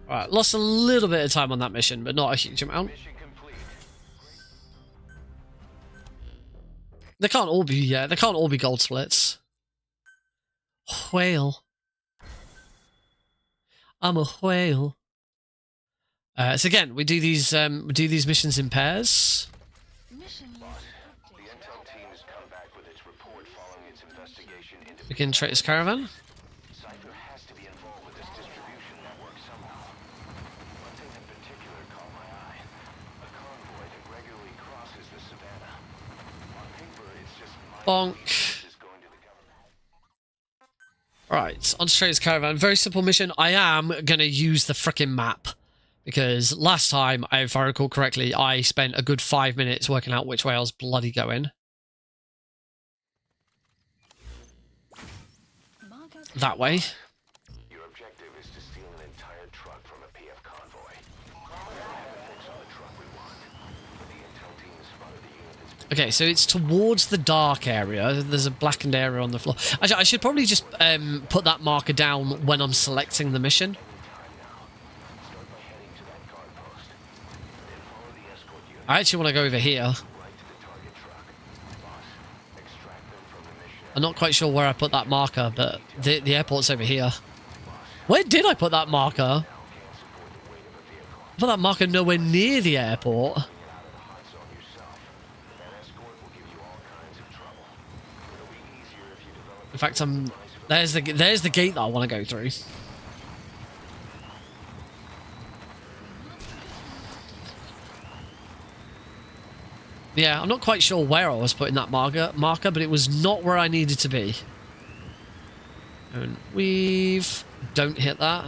Alright, lost a little bit of time on that mission, but not a huge amount. Mission complete. They can't all be gold splits. Whale. I'm a whale. So again, we do these missions in pairs. Mission The update. intel team has come back with its report following its investigation into We can trace caravan. Cypher has to be involved with this distribution network somehow. One thing in particular caught my eye. A convoy that regularly crosses the savannah. On paper, it's just Bonk. is going to the government. Right, on to trace caravan. Very simple mission. I am gonna use the frickin' map Because last time, if I recall correctly, I spent a good 5 minutes working out which way I was bloody going. That way. Your objective is to steal an entire truck from a PF convoy. Okay, so it's towards the dark area. There's a blackened area on the floor. Actually, I should probably just put that marker down when I'm selecting the mission. I actually want to go over here. I'm not quite sure where I put that marker, but the airport's over here. Where did I put that marker? I put that marker nowhere near the airport. In fact, there's the gate that I want to go through. Yeah, I'm not quite sure where I was putting that marker, but it was not where I needed to be. And weave. Don't hit that.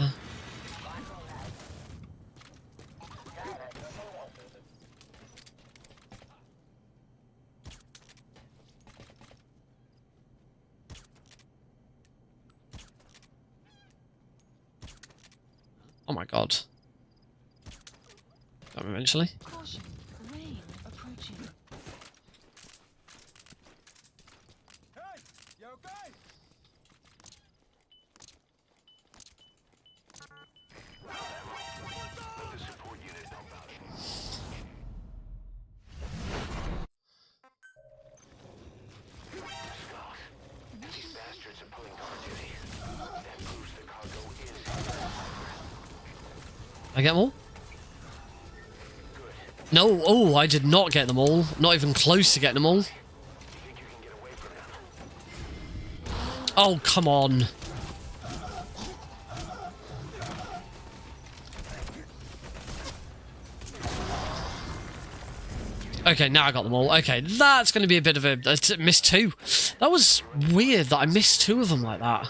Oh my god. Eventually. Caution, rain approaching. Hey, you okay? Let the support unit know about it. Scott, these bastards are pulling guard duty. That proves the cargo is... I get them all? No, oh, I did not get them all. Not even close to getting them all. Oh, come on. Okay, now I got them all. Okay, that's going to be a bit of a miss two. That was weird that I missed two of them like that.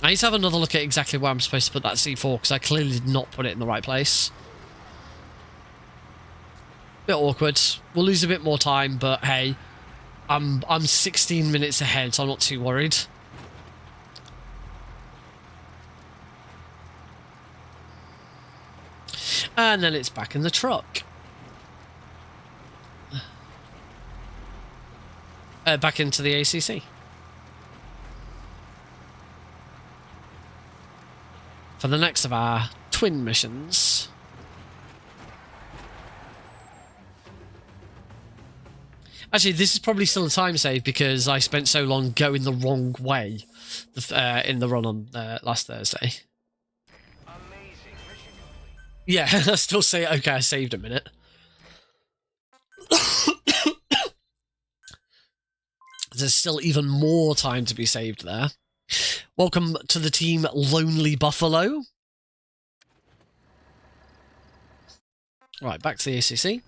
I need to have another look at exactly where I'm supposed to put that C4, because I clearly did not put it in the right place. Bit awkward. We'll lose a bit more time, but hey, I'm 16 minutes ahead, so I'm not too worried. And then it's back in the truck. Back into the ACC. For the next of our twin missions. Actually, this is probably still a time save because I spent so long going the wrong way in the run on last Thursday. Yeah, I still say, okay, I saved a minute. There's still even more time to be saved there. Welcome to the team Lonely Buffalo. Right, back to the ACC.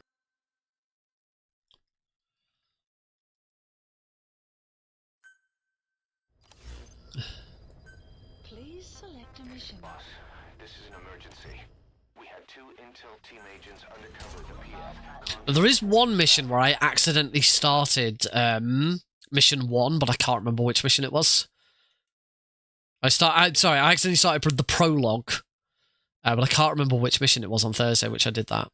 Please select a mission. Boss, this is an emergency. We had 2 intel team agents undercover at the PF. There is one mission where I accidentally started mission 1, but I can't remember which mission it was. I accidentally started the prologue, but I can't remember which mission it was on Thursday, which I did that.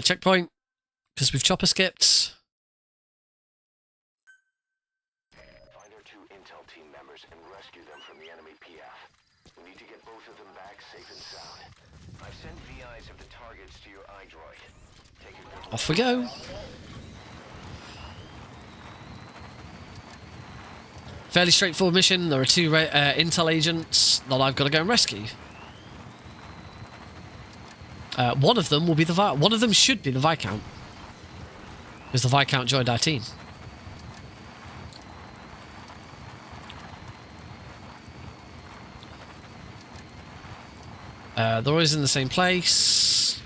Checkpoint, because we've chopper skipped. Find our 2 intel team members and rescue them from the enemy PF. We need to get both of them back safe and sound. I've sent VIs of the targets to your iDroid. Take a good look. Off we go. Fairly straightforward mission. There are 2 intel agents that I've got to go and rescue. One of them will be one of them should be the Viscount, because the Viscount joined our team. They're always in the same place.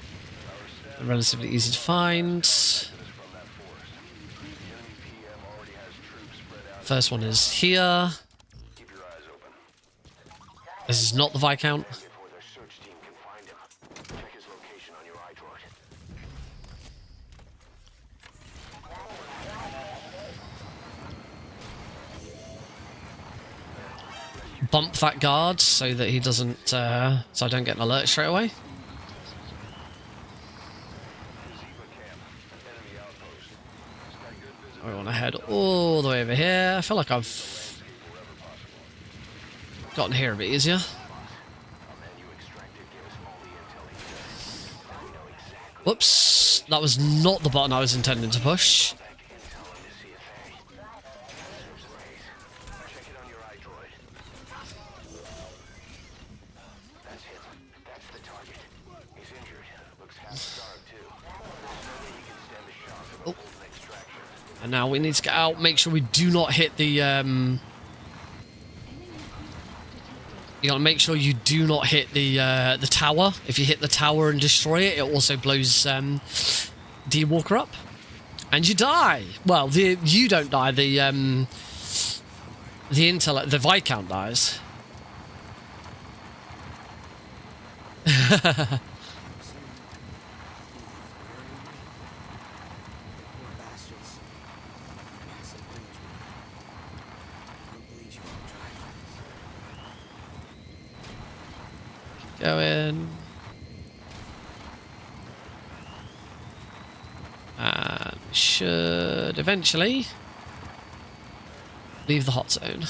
They're relatively easy to find. First one is here. This is not the Viscount. before their search team can find him. Check his location on your iDroid. Bump that guard so that he doesn't, so I don't get an alert straight away. I want to head all the way over here. I feel like I've gotten here a bit easier. Whoops, that was not the button I was intending to push. Oh. And now we need to get out, make sure we do not hit the, you gotta make sure you do not hit the tower. If you hit the tower and destroy it, it also blows the walker up. And you die! Well, you don't die, the Viscount dies. Go in. And should eventually leave the hot zone.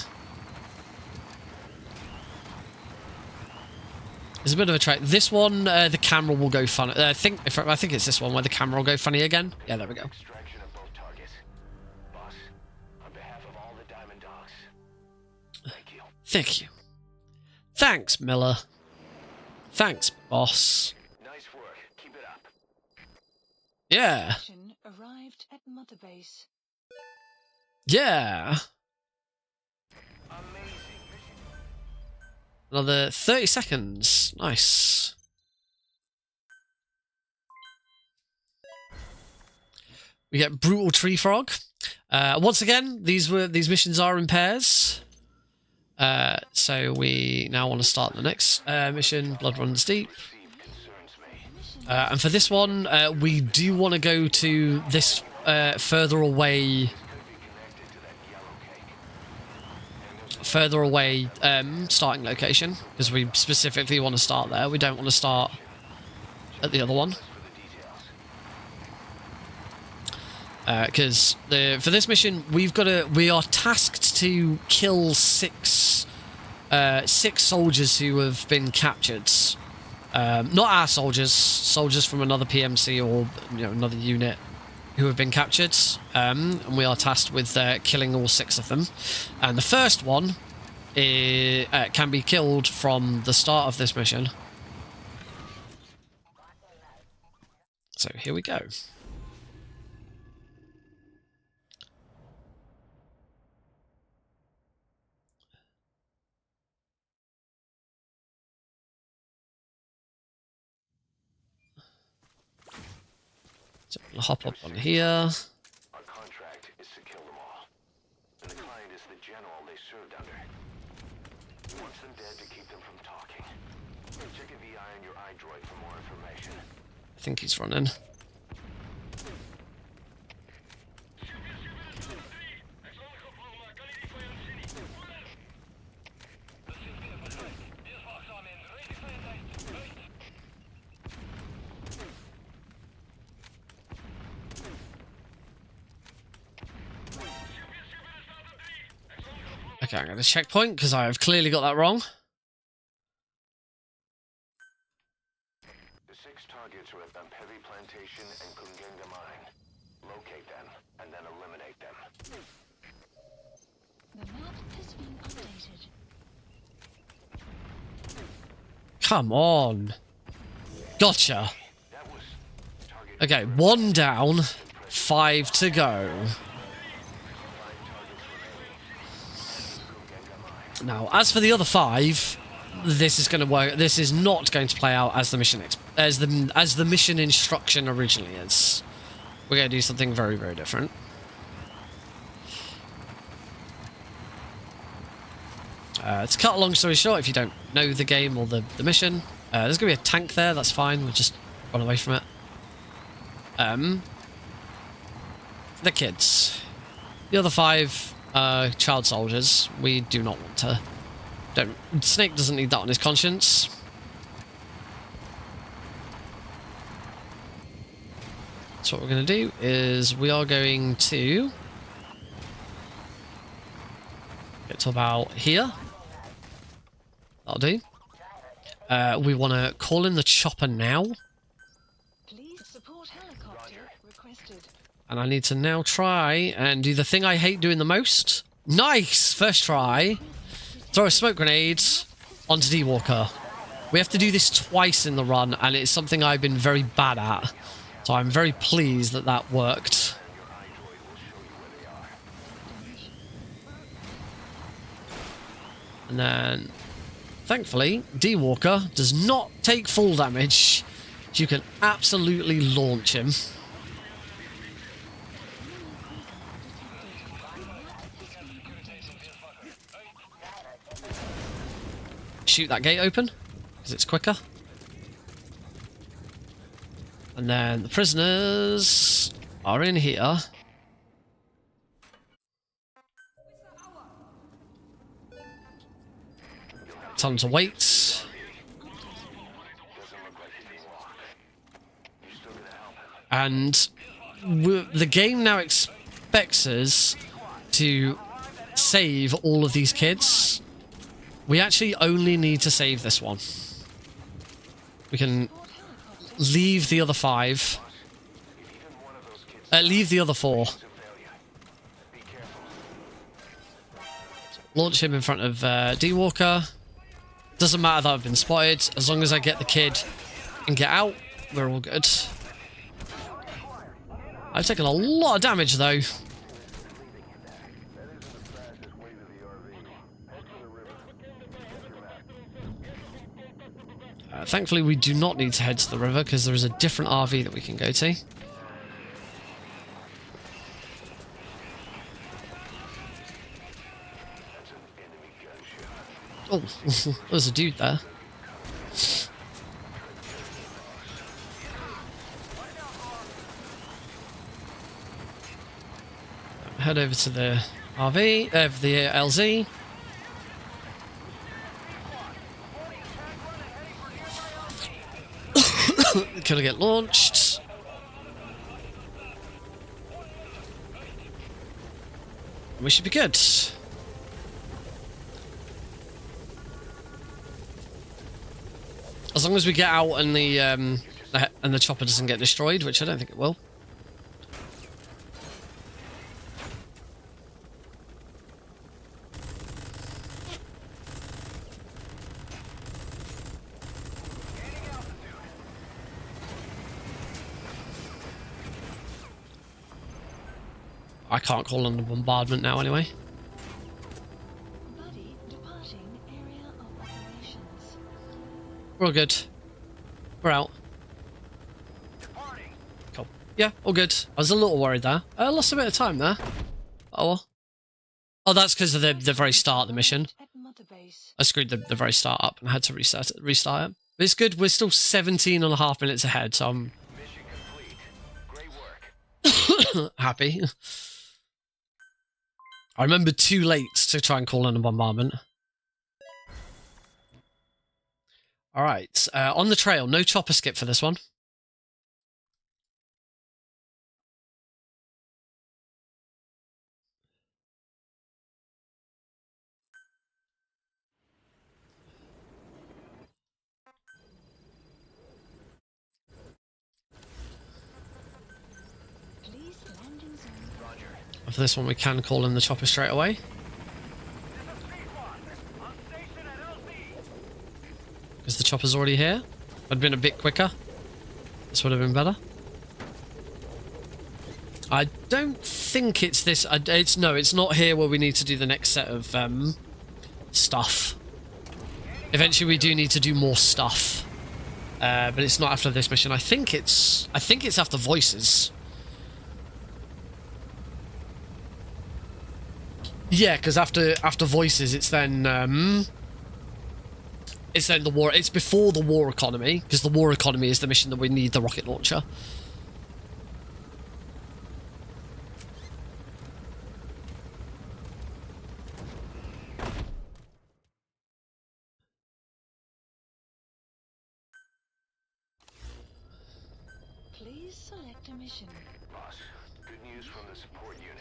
There's a bit of a track. This one, the camera will go funny. I think it's this one where the camera will go funny again. Yeah, there we go. Extraction of both targets. Boss, on behalf of all the Diamond Dogs, thank you. Thank you. Thanks, Miller. Thanks, boss. Nice work. Keep it up. Yeah. Mission arrived at Mother Base. Yeah. Another 30 seconds. Nice. We get Brutal Tree Frog. Once again, these missions are in pairs. So we now want to start the next mission, Blood Runs Deep. And for this one, we do want to go to this further away starting location, because we specifically want to start there. We don't want to start at the other one. Because for this mission, we are tasked to kill six soldiers who have been captured. Not our soldiers from another PMC or another unit who have been captured. And we are tasked with killing all 6 of them. And the first one can be killed from the start of this mission. So here we go. So I'm gonna hop up on here. Our contract is to kill them all. And the client is the general they served under. He wants them dead to keep them from talking. Check a VI on your iDroid for more information. I think he's running. Okay, I'm going to checkpoint because I have clearly got that wrong. The 6 targets are at Heavy Plantation and Kungenga Mine. Locate them and then eliminate them. The map has been updated. Come on. Gotcha. That was target. Okay, 1 down, 5 to go. Now, as for the other 5, this is going to work. This is not going to play out as the mission as the mission instruction originally is. We're going to do something very, very different. To cut a long story short, if you don't know the game or the mission, there's going to be a tank there, that's fine, we'll just run away from it. The kids. The other 5 child soldiers, we do not want to... Snake doesn't need that on his conscience. So what we're going to do is we are going to get to about here. That'll do. We want to call in the chopper now. Please support helicopter requested. And I need to now try and do the thing I hate doing the most. Nice! First try. Throw a smoke grenade onto D-Walker. We have to do this twice in the run, and it's something I've been very bad at. So I'm very pleased that that worked. And then, thankfully, D-Walker does not take full damage. You can absolutely launch him. Shoot that gate open, because it's quicker. And then the prisoners are in here. Time to wait. And the game now expects us to save all of these kids. We actually only need to save this one. We can leave the other 5. Leave the other 4. Launch him in front of D-Walker. Doesn't matter that I've been spotted. As long as I get the kid and get out, we're all good. I've taken a lot of damage though. Thankfully, we do not need to head to the river because there is a different RV that we can go to. Oh, there's a dude there. Head over to the RV, the LZ. Gonna get launched. We should be good. As long as we get out and the chopper doesn't get destroyed, which I don't think it will. I can't call on the bombardment now anyway. Buddy departing area of operations. We're all good. We're out. Cool. Yeah, all good. I was a little worried there. I lost a bit of time there. Oh well. Oh, that's because of the very start of the mission. At Mother Base. I screwed the very start up and had to restart it. But it's good. We're still 17.5 minutes ahead, so I'm Mission complete. Great work. happy. I remembered too late to try and call in a bombardment. Alright, on the trail, no chopper skip for this one. Please landing zone. For this one, we can call in the chopper straight away. Because the chopper's already here. I'd been a bit quicker. This would have been better. I don't think it's this. No, it's not here where we need to do the next set of stuff. Eventually, we do need to do more stuff, but it's not after this mission. I think it's after Voices. Yeah, because after voices, it's then the war. It's before the war economy, because the war economy is the mission that we need the rocket launcher. Please select a mission. Boss, good news from the support unit.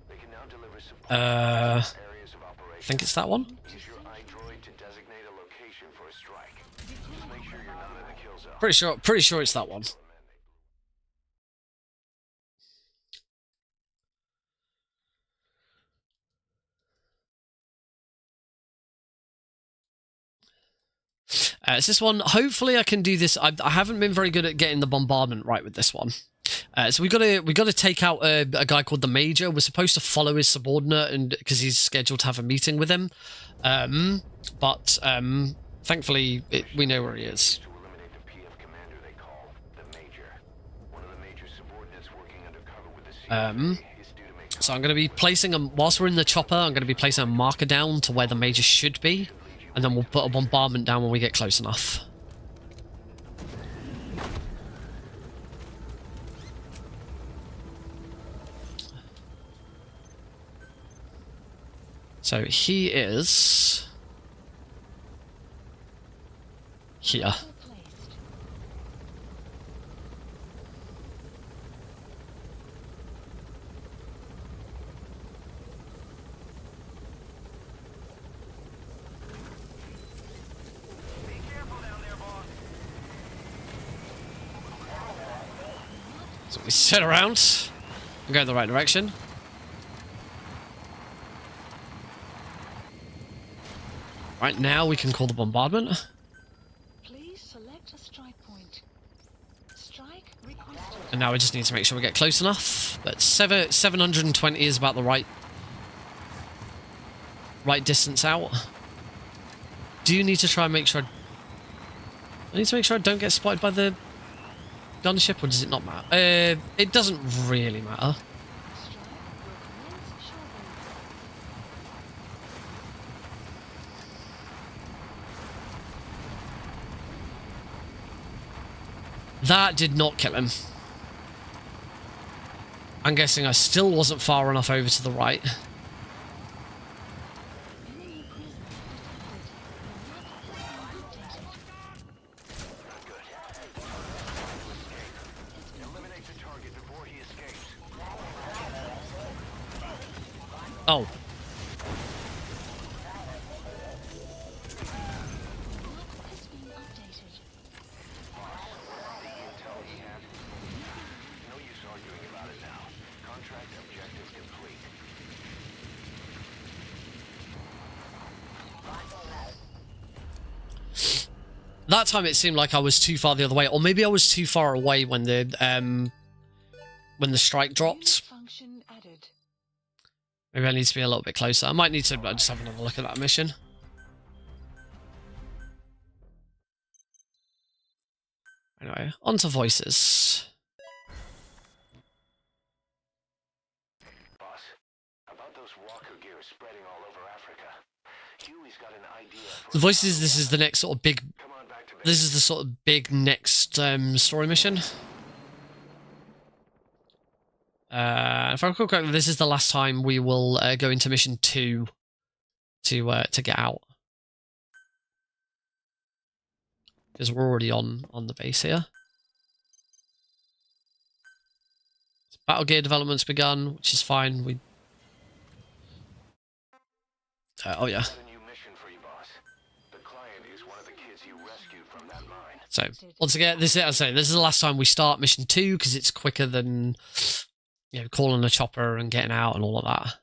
They can now deliver support I to areas of operation. think it's that one. Use your iDroid to designate a location for a strike. Just make sure you're not in the kill zone. Pretty sure it's that one. It's this one. Hopefully, I can do this. I haven't been very good at getting the bombardment right with this one. So we got to take out a guy called the Major. We're supposed to follow his subordinate, and because he's scheduled to have a meeting with him. But thankfully, we know where he is. To eliminate the PF commander they call the Major. One of the Major's subordinates working undercover with the CIA is due to make So I'm going to be placing him whilst we're in the chopper. I'm going to be placing a marker down to where the Major should be, and then we'll put a bombardment down when we get close enough. So he is here. Placed. So we sit around and go in the right direction. Right now we can call the bombardment. Please select a strike point. Strike requested. And now we just need to make sure we get close enough. But 720 is about the right distance out. Do you need to try and make sure... I need to make sure I don't get spotted by the gunship, or does it not matter? It doesn't really matter. Strike will commence shortly. That did not kill him. I'm guessing I still wasn't far enough over to the right. Enemy prisoner detected. The map has been updated. eliminate the target before he escapes. Oh. Map has been updated. The intel he had. No use arguing about it now. Contract objective complete. That time it seemed like I was too far the other way, or maybe I was too far away when the strike dropped. Function added. Maybe I need to be a little bit closer. I might need to just have another look at that mission. Anyway, on to voices. Boss, about those walker gears spreading all over Africa. Huey's got an idea for The voices, this is the next sort of big... Come on back to This is the sort of big next story mission. If I recall correctly, this is the last time we will go into mission 2 to get out. Because we're already on the base here. Battle gear development's begun, which is fine. We. Oh yeah. a new mission for you, boss. The client is one of the kids you rescued from that mine. So once again, this is the last time we start mission 2 because it's quicker than calling a chopper and getting out and all of that.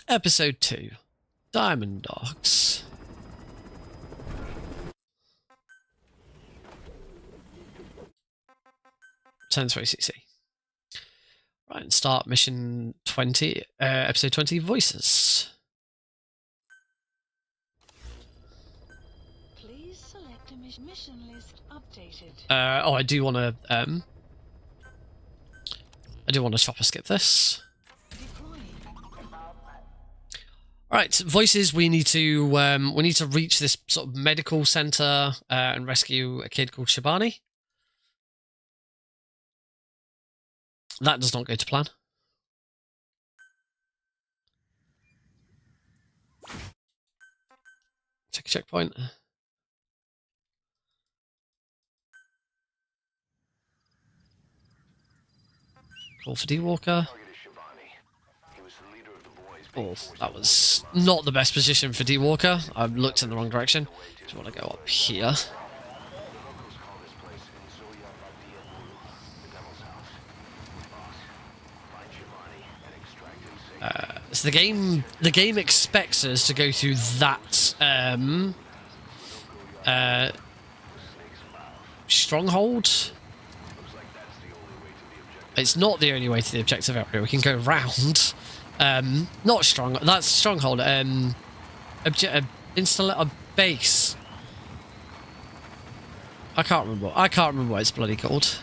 Episode 2, Diamond Dogs. Return to ACC. Right, and start mission 20, episode 20, Voices. Select a mission list updated. Oh, I do want to chopper skip this. Deploying. All right, voices. We need to reach this sort of medical center and rescue a kid called Shabani. That does not go to plan. Take a checkpoint. Call for D-Walker. Oh, that was not the best position for D-Walker. I looked in the wrong direction. Just want to go up here. So the game expects us to go through that stronghold. It's not the only way to the objective area. We can go round. Not strong. That's stronghold. Install a base. I can't remember what it's bloody called.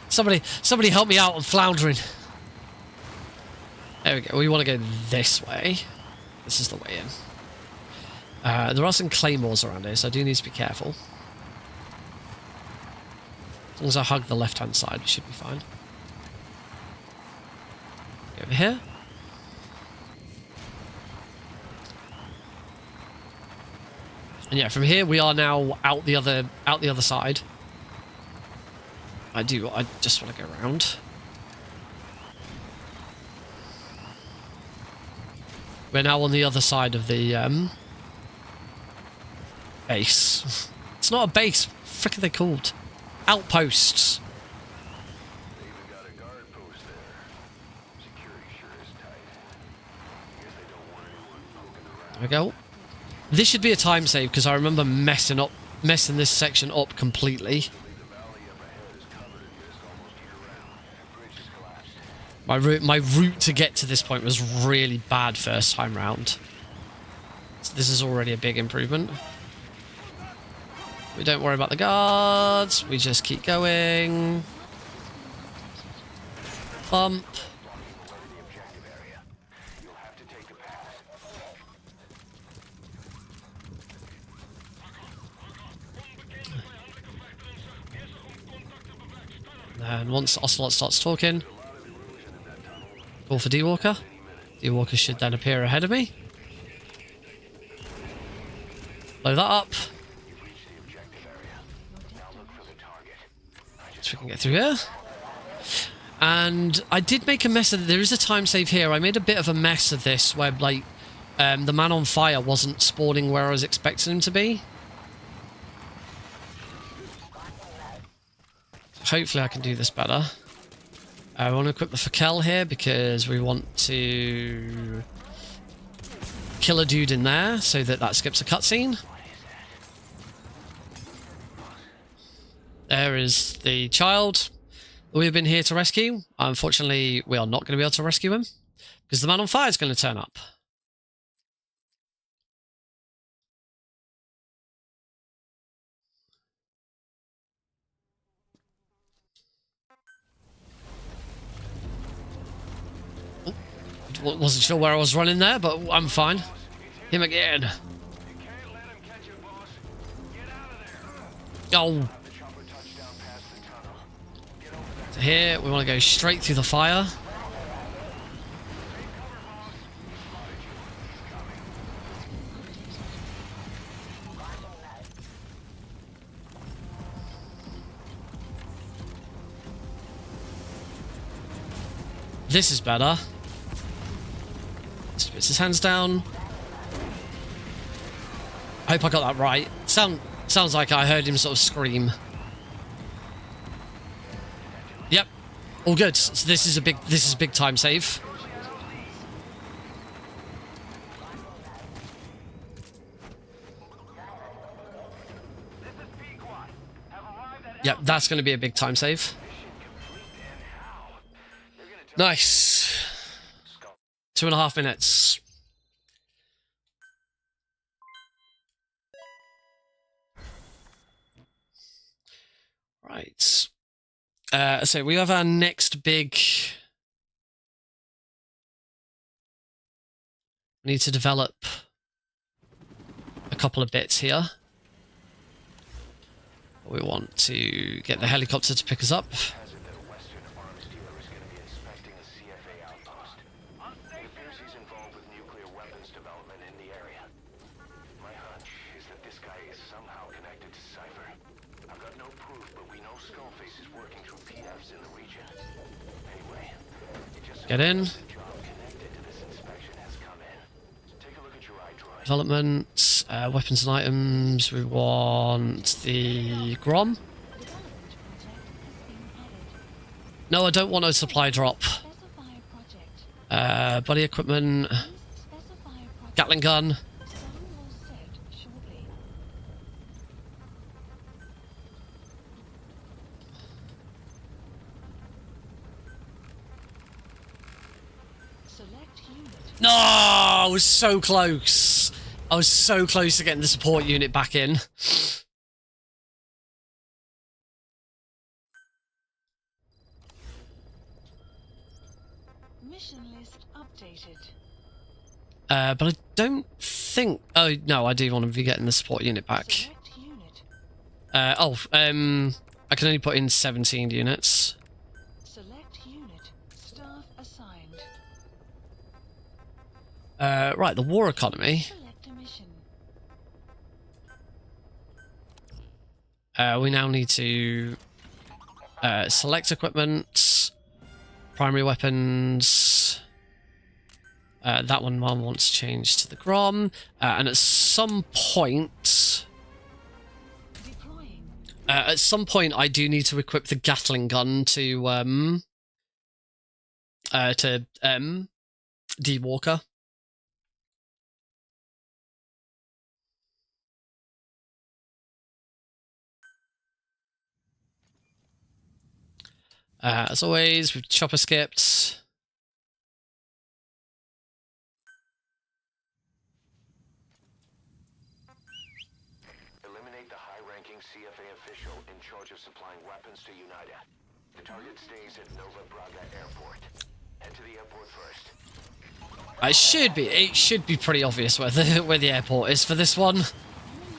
Somebody help me out! I'm floundering. There we go. We want to go this way. This is the way in. There are some claymores around here, so I do need to be careful. As long as I hug the left-hand side, we should be fine. Go over here. And yeah, from here we are now out the other side. I just want to go around. We're now on the other side of the base. It's not a base. What the frick are they called? Outposts. There we go. This should be a time save because I remember messing this section up completely. My route to get to this point was really bad first time round. So this is already a big improvement. We don't worry about the guards. We just keep going. Bump. And once Ocelot starts talking, call for D-Walker. D-Walker should then appear ahead of me. Blow that up. So we can get through here. And I did make a mess of it. There is a time save here. I made a bit of a mess of this where, like, the man on fire wasn't spawning where I was expecting him to be. Hopefully I can do this better. I want to equip the Fakel here because we want to kill a dude in there so that skips a cutscene. There is the child that we've been here to rescue. Unfortunately, we are not going to be able to rescue him because the man on fire is going to turn up. Wasn't sure where I was running there, but I'm fine. Him again. Oh. So here, we want to go straight through the fire. This is better. Puts his hands down. I hope I got that right. Sounds like I heard him sort of scream. Yep, all good. So this is a big time save. Yep, that's going to be a big time save. Nice. 2.5 minutes. Right. So we have our next big... We need to develop a couple of bits here. We want to get the helicopter to pick us up. Get in. Development, weapons and items. We want the Grom. No, I don't want a supply drop. Body equipment. Gatling gun. No, I was so close. I was so close to getting the support unit back in. Mission list updated. But I don't think... Oh, no, I do want to be getting the support unit back. Select unit. I can only put in 17 units. Select unit. Staff assigned. Right, the war economy. Select a mission. We now need to select equipment, primary weapons. That one Mom wants to change to the Grom, and at some point, Deploying. I do need to equip the Gatling gun to D Walker. As always, we've chopper skipped. Eliminate the high-ranking CFA official in charge of supplying weapons to UNITA. The target stays at Nova Braga Airport. Head to the airport first. It should be pretty obvious where the airport is for this one.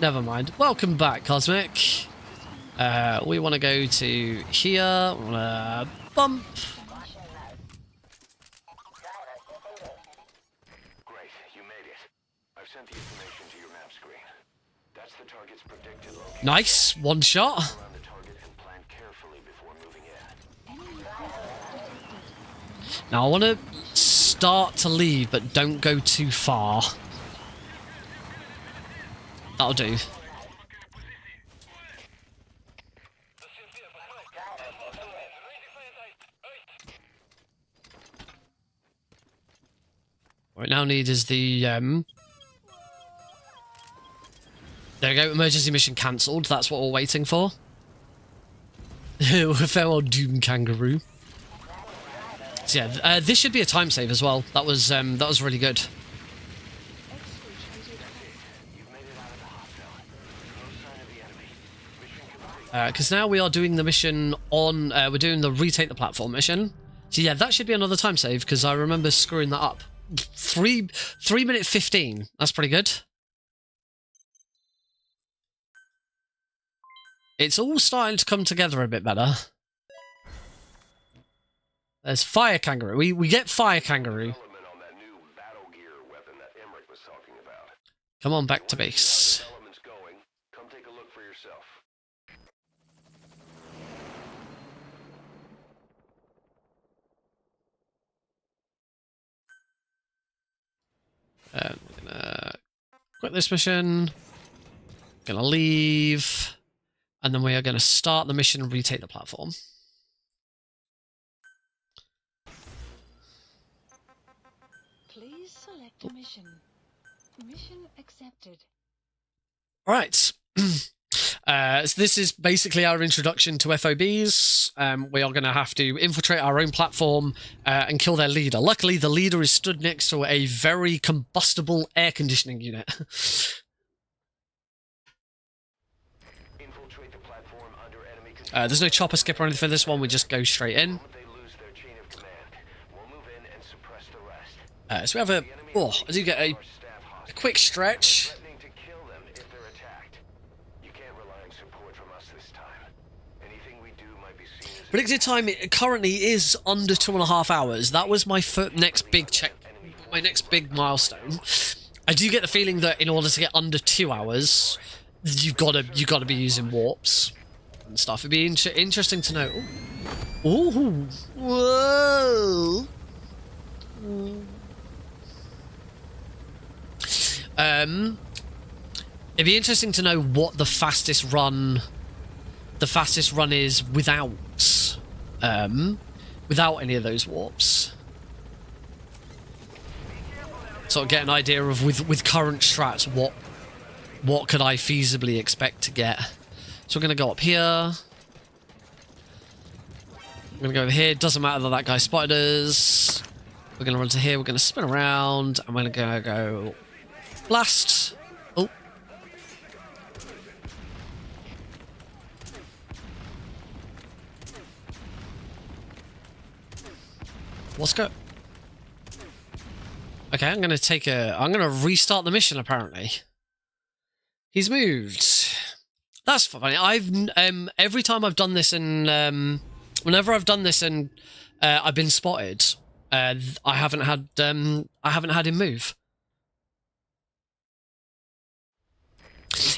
Never mind. Welcome back, Cosmic. We want to go to here. We want to bump. Great, you made it. I've sent the information to your map screen. That's the target's predicted location. Nice. One shot. Around the target and plan carefully before moving in. Now I want to start to leave, but don't go too far. That'll do. What we now need is the, there we go, emergency mission cancelled. That's what we're waiting for. Farewell, Doom Kangaroo. So yeah, this should be a time save as well. That was really good. Because now we are doing the mission on, we're doing the retake the platform mission. So yeah, that should be another time save, because I remember screwing that up. 3 minute 15. That's pretty good. It's all starting to come together a bit better. There's Fire Kangaroo. We get Fire Kangaroo. Come on, back to base. Come take a look for yourself. We're gonna quit this mission. Gonna leave. And then we are gonna start the mission and retake the platform. Please select a mission. Mission accepted. Right. So this is basically our introduction to FOBs. We are going to have to infiltrate our own platform and kill their leader. Luckily, the leader is stood next to a very combustible air conditioning unit. Infiltrate the platform under enemy control. There's no chopper skip or anything for this one. We just go straight in. They lose their chain of command. We'll move in and suppress the rest. So we have a... Oh, I do get a quick stretch. Threatening to kill them if they're attacked. You can't rely on support from us this time. Anything we do might be seen as Predicted time currently is under 2.5 hours. That was my next big check, my next big milestone. I do get the feeling that in order to get under 2 hours, you've got to be using warps and stuff. It'd be interesting to know. Ooh, whoa. It'd be interesting to know what the fastest run is without any of those warps. Sort of get an idea of with current strats what could I feasibly expect to get. So we're gonna go up here. I'm gonna go over here. Doesn't matter that guy spotted us. We're gonna run to here. We're gonna spin around. I'm gonna go blast. Oh. What's go? Okay, I'm gonna restart the mission apparently. He's moved. That's funny. I've every time I've done this and whenever I've done this and I've been spotted, I haven't had him move.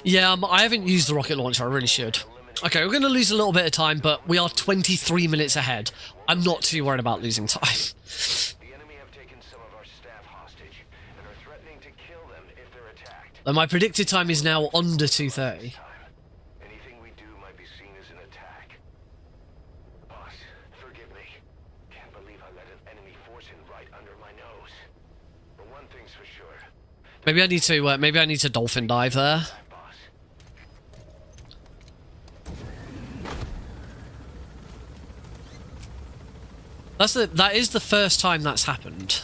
Yeah, I haven't used the rocket launcher. I really should. Okay, we're going to lose a little bit of time, but we are 23 minutes ahead. I'm not too worried about losing time. the enemy have taken some of our staff hostage and are threatening to kill them if they're attacked. My predicted time is now under 2:30. Anything we do might be seen as an attack. Boss, forgive me. Can't believe I let an enemy force in right under my nose. But one thing's for sure. Maybe I need to dolphin dive there. Boss. That is the first time that's happened.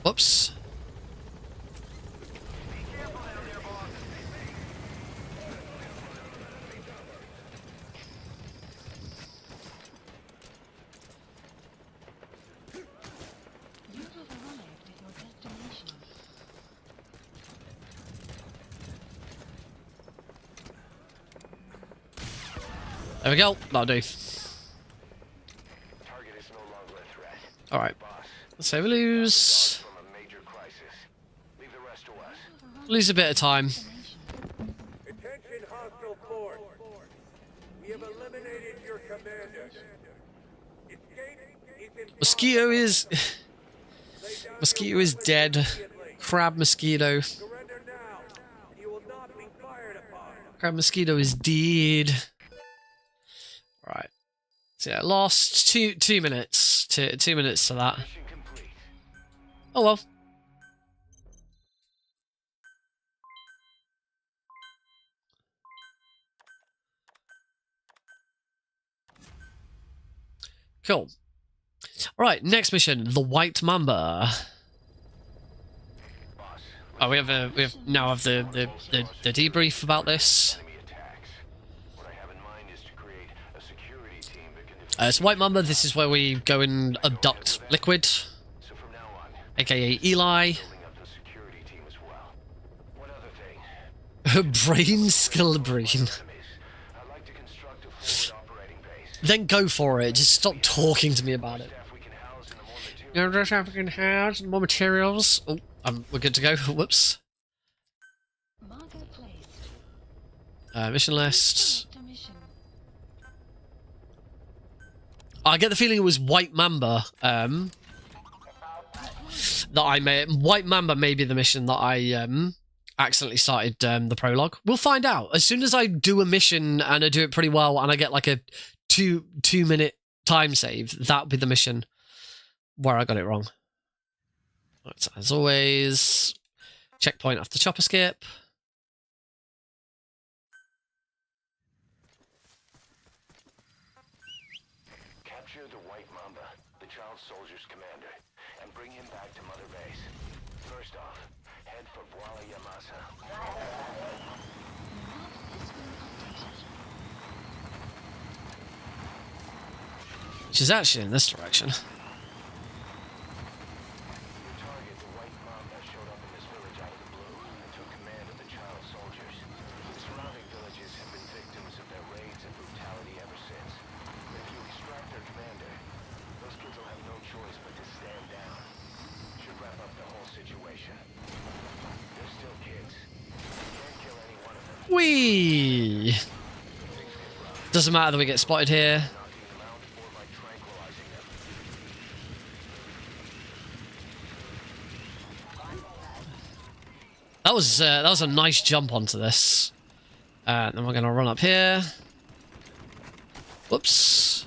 Whoops. You have arrived at your destination. There we go. That'll do. Target is no longer a threat. All right. Boss. Let's say we lose From a major crisis. Leave the rest to us. lose a bit of time. Attention hostile force. We have eliminated your commander. Mosquito is dead. Crab mosquito. Surrender now. You will not be fired upon. Crab mosquito is dead. Right. So yeah, lost two minutes. 2 minutes to that. Mission complete. Oh well. Cool. Alright, next mission, the White Mamba. Boss. Oh, we now have the debrief about this. Enemy attacks. What I have in mind is to create a security team that can defend. So White Mamba, this is where we go and abduct Liquid, So from now on, aka Eli. building up the security team as well. One other thing. Brain skill brain. Enemies. I'd like to construct a forward operating base. Then go for it. Just stop talking to me about it. Staff we can house in a more material. You're just African house and more materials. Oh, we're good to go. Whoops. Marker placed. Mission list. To mission. I get the feeling it was White Mamba. That I made. White Mamba may be the mission that I accidentally started the prologue. We'll find out as soon as I do a mission and I do it pretty well, and I get like a two minute time save. That'll be the mission where I got it wrong. Right, so as always, checkpoint after chopper skip. Capture the White Which is actually in this direction. Whee! Doesn't matter that we get spotted here. That was a nice jump onto this. Then we're gonna run up here. Whoops.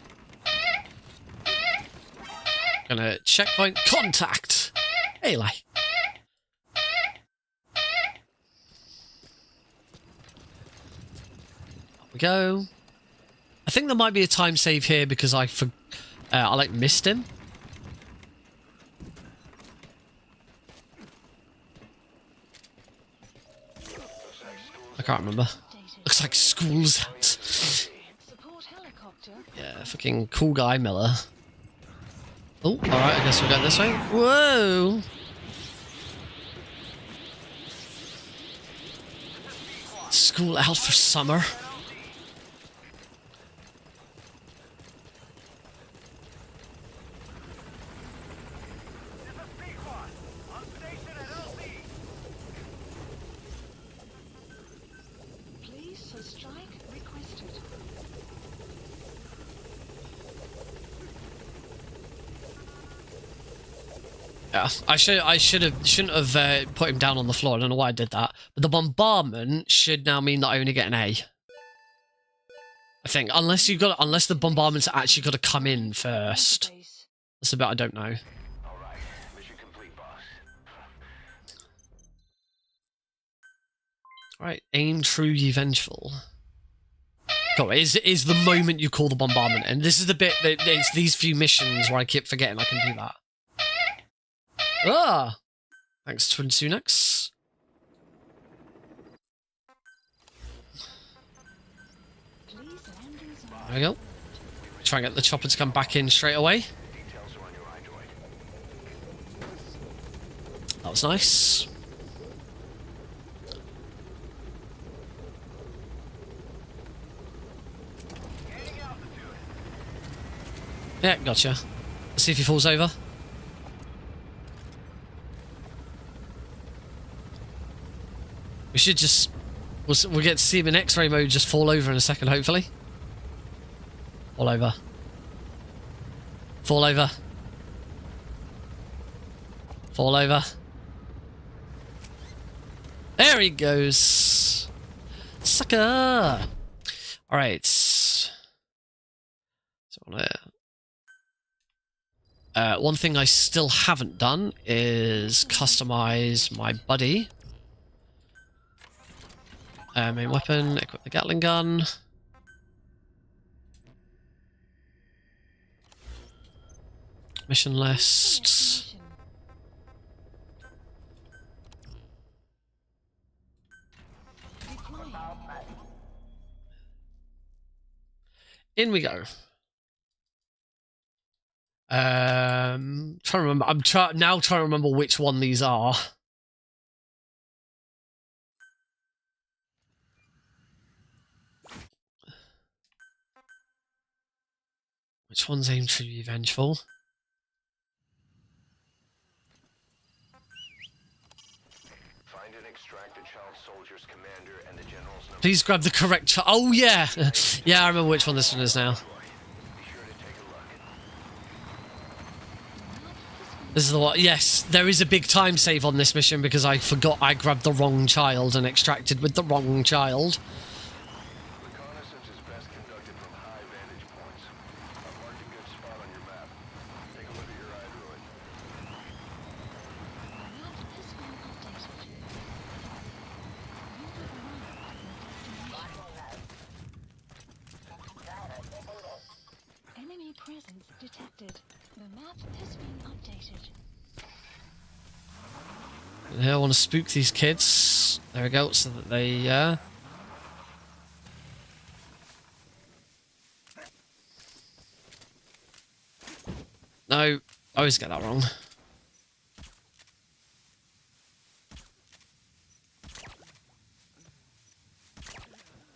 Gonna checkpoint contact. Hey, like. We go. I think there might be a time save here because I like missed him. I can't remember. Looks like school's out. Support helicopter. Yeah, fucking cool guy Miller. Oh, alright, I guess we're going this way. Whoa! School out for summer. Please strike requested. Yeah, shouldn't have put him down on the floor. I don't know why I did that. But the bombardment should now mean that I only get an A. I think, unless the bombardment's actually got to come in first. That's the bit I don't know. All right, mission complete, boss. Right, aim true, ye vengeful. God, is the moment you call the bombardment, and this is the bit that it's these few missions where I keep forgetting I can do that. Ah! Thanks, Twin Sunex. There we go. Try and get the chopper to come back in straight away. That was nice. Yeah, gotcha. Let's see if he falls over. We should just... We'll get to see him in X-ray mode just fall over in a second, hopefully. Fall over. Fall over. Fall over. There he goes. Sucker! Alright. So one thing I still haven't done is customize my buddy. Main weapon, equip the Gatling gun. Mission list. In we go. Trying to remember. I'm now trying to remember which one these are. Which one's aim to be vengeful? Find and extract the child soldier's commander and the general's number. Please grab the correct child. Oh yeah, yeah, I remember which one this one is now. Be sure to take a look. This is the one. Yes, there is a big time save on this mission because I forgot I grabbed the wrong child and extracted with the wrong child. Reconnaissance is best conducted from high vantage points. I've marked a good spot on your map. Take a look at your iDroid. Enemy presence detected. The map has been updated. Here, I want to spook these kids. There we go, so that they, No, I always get that wrong.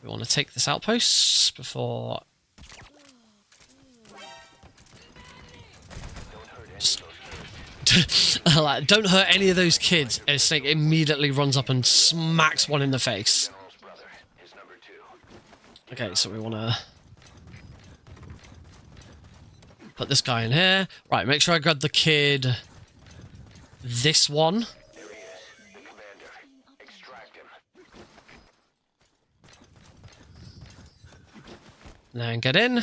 We want to take this outpost before... Like, don't hurt any of those kids. And Snake immediately runs up and smacks one in the face. Okay, so we want to put this guy in here. Right, make sure I grab the kid. This one. There he is, the commander. Extract him. Then get in.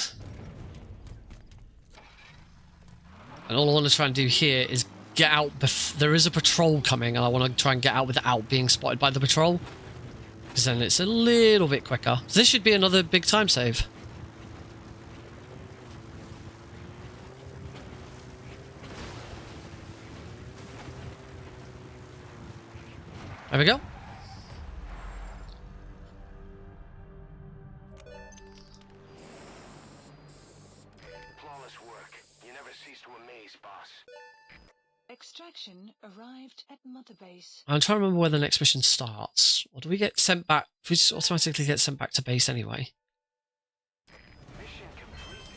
And all I want to try and do here is get out. There is a patrol coming, and I want to try and get out without being spotted by the patrol. Because then it's a little bit quicker. So this should be another big time save. There we go. Flawless work. You never cease to amaze, boss. Extraction arrived at Mother Base. I'm trying to remember where the next mission starts. Or do we get sent back? We just automatically get sent back to base anyway. Mission complete.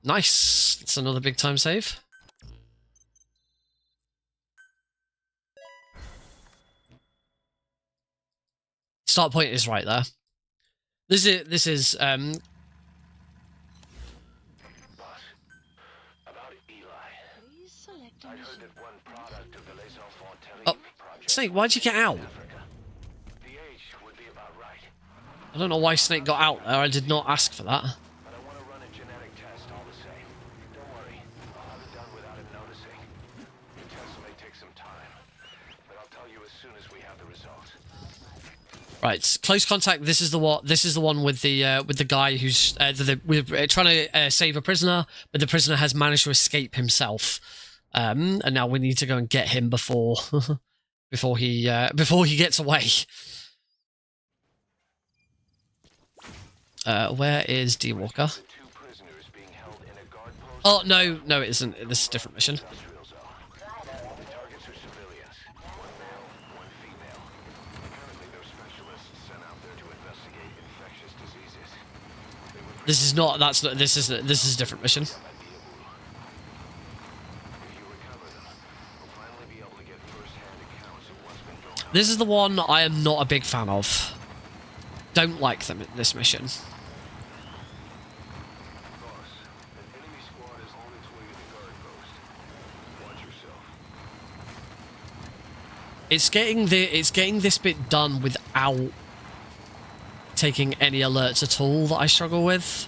Nice. That's another big time save. Start point is right there. This is Boss, about Eli. Please select a I'd heard mission. that one product of the Les Enfants Oh, Terribles project. Snake, why'd you get out? Africa. The age would be about right, I don't know why Snake got out there. I did not ask for that. but I want to run a genetic test all the same. Don't worry, I'll have it done without him noticing. The test may take some time, but I'll tell you as soon as we have the results. Right, close contact. This is the one. This is the one with the guy who's we're trying to save a prisoner, but the prisoner has managed to escape himself, and now we need to go and get him before before he gets away. Where is D Walker? The two prisoners being held in a guard post Oh no, it isn't. This is a different mission. industrial zone. The targets are civilians, one male, one female. Currently, they're specialists sent out there to investigate infectious diseases. They would This is not. That's not. This is a different mission. If you recover them, we'll finally be able to get first-hand accounts of what's been going on. This is the one I am not a big fan of. Don't like them in this mission. Boss, an enemy squad is on its way to the guard post. Watch yourself. It's getting this bit done without taking any alerts at all that I struggle with.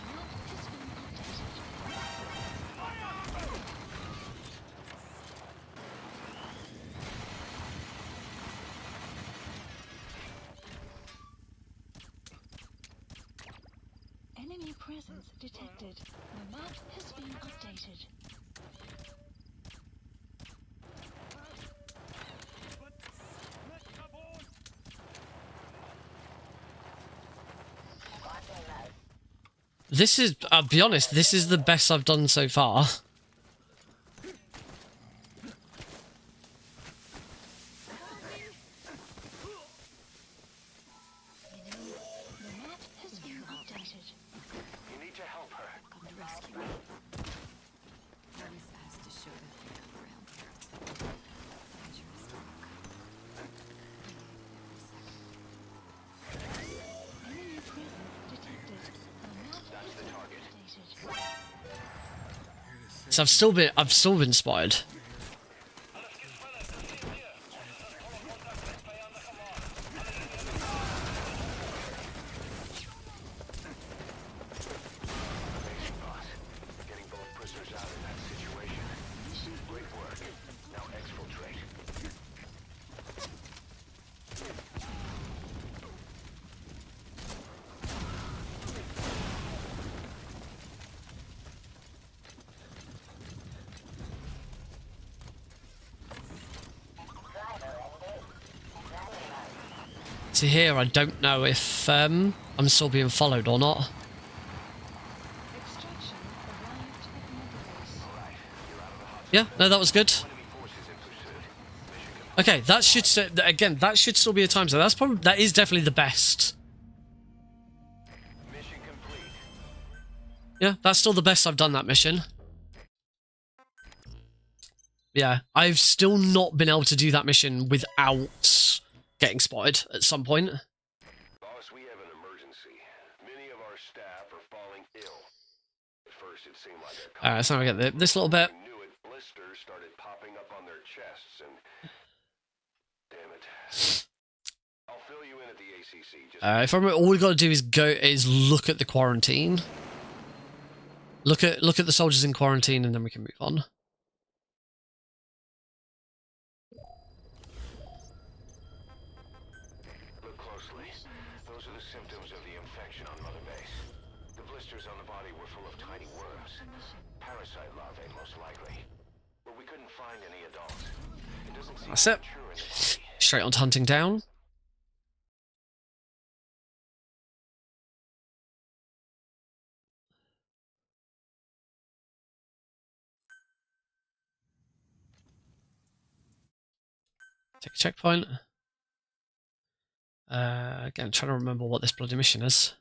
Enemy presence detected. The map has been updated. This is, I'll be honest, this is the best I've done so far. The map has been updated. You need to help her. Come to rescue me. Always has to show that they come around here. Dangerous work. Enemy presence detected. The map has been updated. So I've still been spotted. Amazing, boss. Getting both prisoners out in that situation. Great work. Now exfiltrate. to here, I don't know if I'm still being followed or not. Extraction arrived at Mother Base. Yeah, no, that was good. Okay, that should again. That should still be a time zone. That is definitely the best. Mission complete. Yeah, that's still the best I've done that mission. Yeah, I've still not been able to do that mission without getting spotted at some point. Boss, we have an emergency. Many of our staff are falling ill. At first, it seemed like So I get this little bit. knew it. Blisters started popping up on their chests, and damn it. I'll fill you in at the ACC. Just If I remember, all we got to do is look at the quarantine. Look at the soldiers in quarantine, and then we can move on. look closely. Those are the symptoms of the infection on Mother Base. The blisters on the body were full of tiny worms. Parasite larvae, most likely. But we couldn't find any adults. It doesn't seem That's it. mature in the body. Straight on to hunting down. Take a checkpoint. Again, trying to remember what this bloody mission is.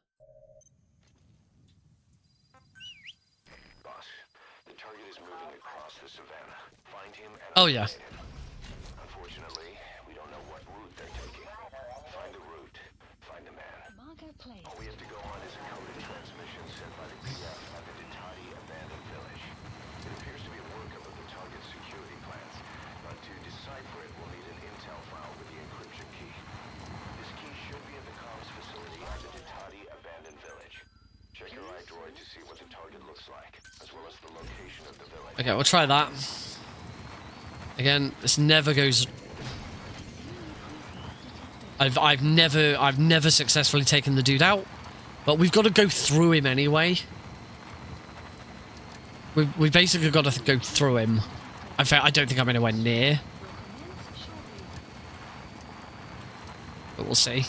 Boss, the target is moving across the savannah. Find him and Oh yeah. eliminate him. Unfortunately, we don't know what route they're taking. Find the route. Find the man. Margot Place. All we have to go on is a coded transmission sent by the PF at the Ditati abandoned village. It appears to be a workup of the target's security plans, but to decipher it, we'll need an intel file with the encryption key. This key should be at the comms facility at the Ditati abandoned village. Check your iDroid to see what the target looks like, as well as the location of the village. Okay, we'll try that. Again, this never goes. I've never successfully taken the dude out, but we've got to go through him anyway. We've basically got to go through him. In fact, I don't think I'm anywhere near, but we'll see.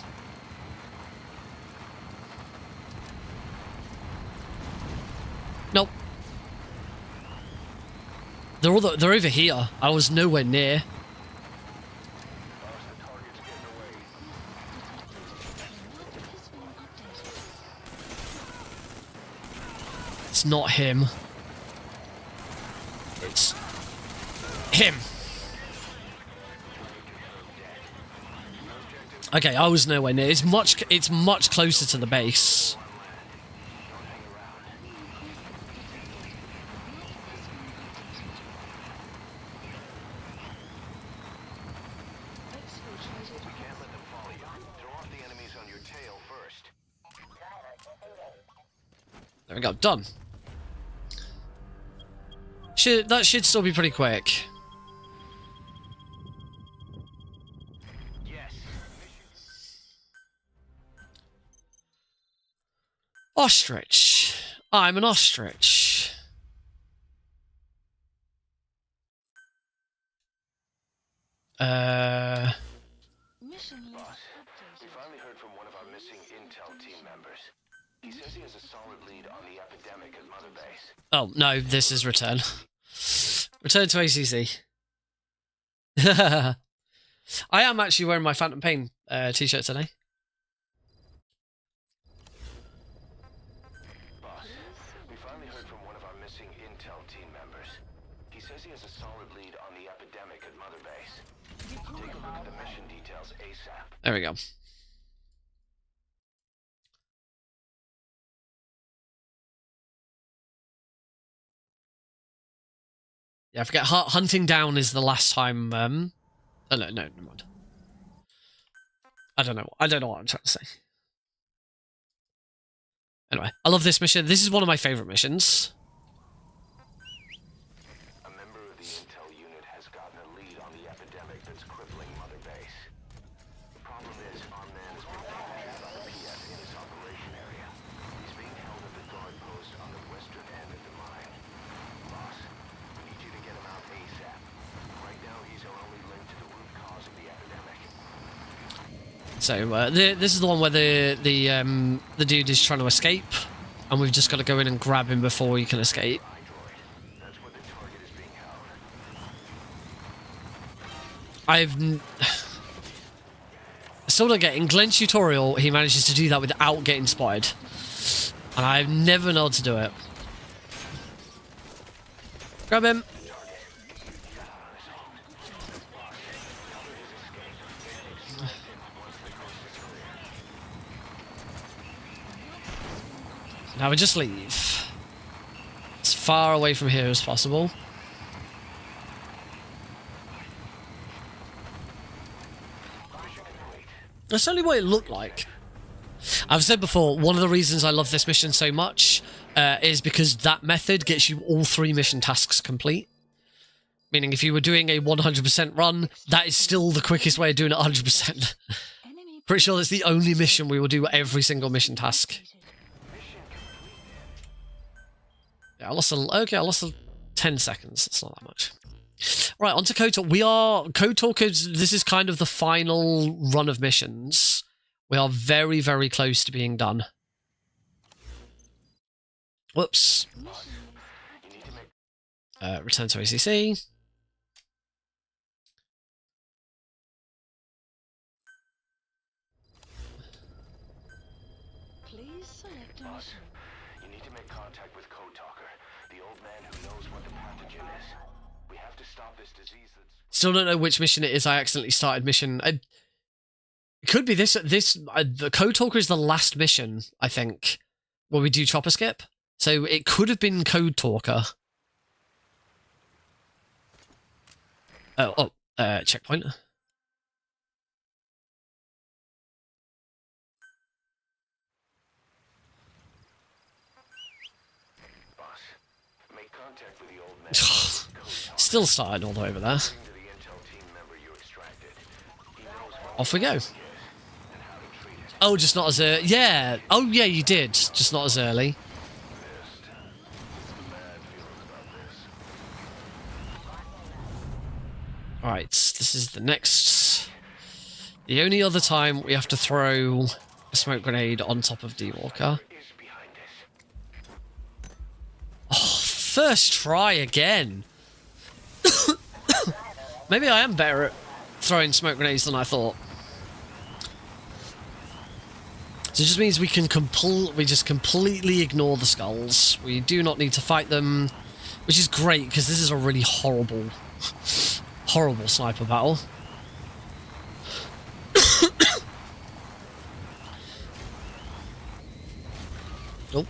Nope. They're over here. I was nowhere near. It's not him. It's him. Okay, I was nowhere near. It's much closer to the base. Can't let them follow you. Throw off the enemies on your tail first. There we go, done. That should still be pretty quick. Yes. Ostrich. I'm an ostrich. Mission list Boss, we updated. finally heard from one of our missing intel team members. He says he has a solid lead on the epidemic at Mother Base. Oh, no, this is return. Return to ACC. I am actually wearing my Phantom Pain t-shirt today. Boss, we finally heard from one of our missing intel team members. He says he has a solid lead on the epidemic at Mother Base. Take a look at the mission details ASAP. There we go. Yeah, I forget. Hunting down is the last time. Oh no, never mind. I don't know what I'm trying to say. Anyway, I love this mission. This is one of my favorite missions. A member of the intel unit has gotten a lead on the epidemic that's crippling Mother Base. The problem is, our man has been captured by the PF in his operation area. He's being held at the guard post on the western end of the mine. Boss, we need you to get him out ASAP. Right now, he's our only link to the root cause of the epidemic. So this is the one where the dude is trying to escape, and we've just got to go in and grab him before he can escape. I still don't get it. In Glenn's tutorial, he manages to do that without getting spotted, and I've never known how to do it. Grab him. Now we just leave. As far away from here as possible. That's only what it looked like. I've said before, one of the reasons I love this mission so much is because that method gets you all 3 mission tasks complete. Meaning if you were doing a 100% run, that is still the quickest way of doing it 100%. Pretty sure that's the only mission we will do every single mission task. Yeah, I lost 10 seconds. It's not that much. Right, on to Code Talk. Code Talk this is kind of the final run of missions. We are very, very close to being done. Whoops. Return to ACC. Please select a mission. You need to make contact with Code Talker, the old man who knows what the pathogen is. We have to stop this disease that's... Still don't know which mission it is. I accidentally started mission. It could be this. The Code Talker is the last mission, I think, where we do chopper skip. So it could have been Code Talker. Checkpoint. Boss, make contact with the old man. Still started all the way over there. Off we go. Oh, just not as early. Yeah. Oh, yeah, you did. Just not as early. Alright, this is the next... The only other time we have to throw a smoke grenade on top of D-Walker. Oh, first try again. Maybe I am better at throwing smoke grenades than I thought. So it just means we can just completely ignore the skulls. We do not need to fight them, which is great because this is a really horrible sniper battle. Nope.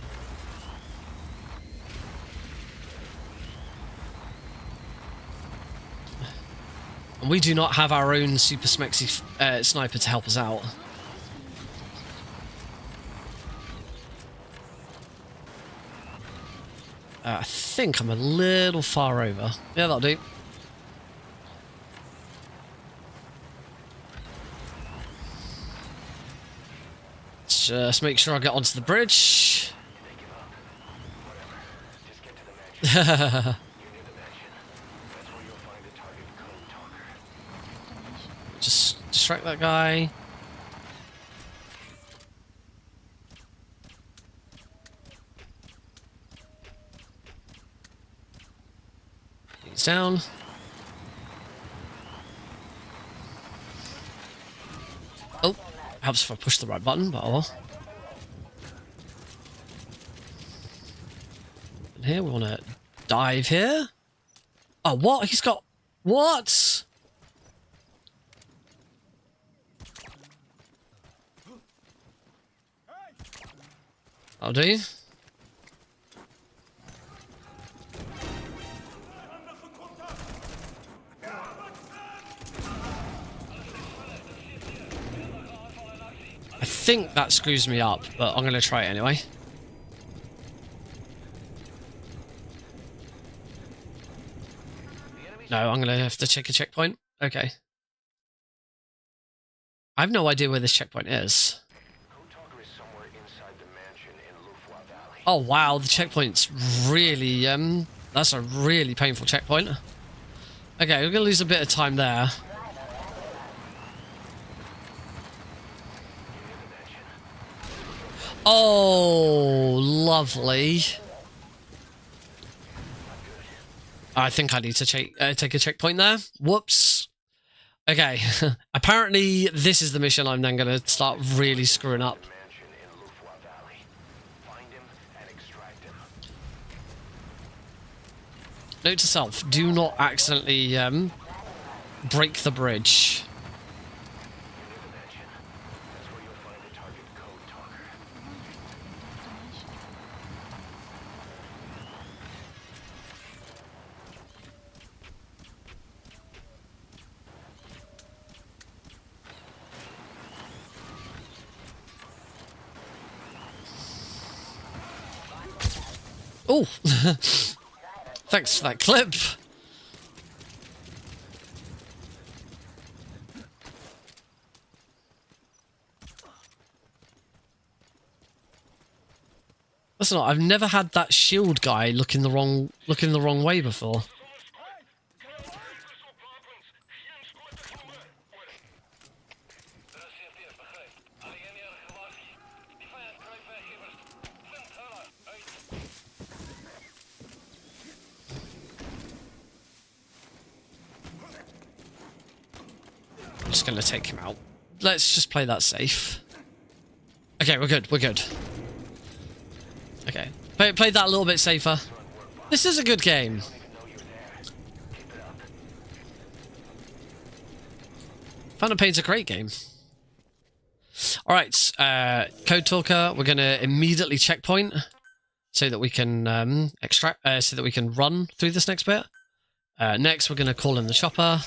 And we do not have our own super smexy sniper to help us out. I think I'm a little far over. Yeah, that'll do. Let's just make sure I get onto the bridge. Just distract that guy. He's down. Oh, helps if I push the right button, but oh well. And here we want to dive here. Oh, what? He's got... What? I'll do. I think that screws me up, but I'm going to try it anyway. No, I'm going to have to check a checkpoint. Okay. I have no idea where this checkpoint is. Oh wow, the checkpoint's really, that's a really painful checkpoint. Okay, we're going to lose a bit of time there. Oh, lovely. I think I need to take a checkpoint there. Whoops. Okay. Apparently, this is the mission I'm then going to start really screwing up. Note to self, do not accidentally break the bridge. Oh, thanks for that clip. That's not. I've never had that shield guy looking the wrong way before. I'm just going to take him out. Let's just play that safe. Okay, we're good. We're good. Okay. Play that a little bit safer. This is a good game. Phantom Pain's a great game. Alright, Code Talker, we're going to immediately checkpoint so that we can extract, so that we can run through this next bit. Next, we're going to call in the chopper.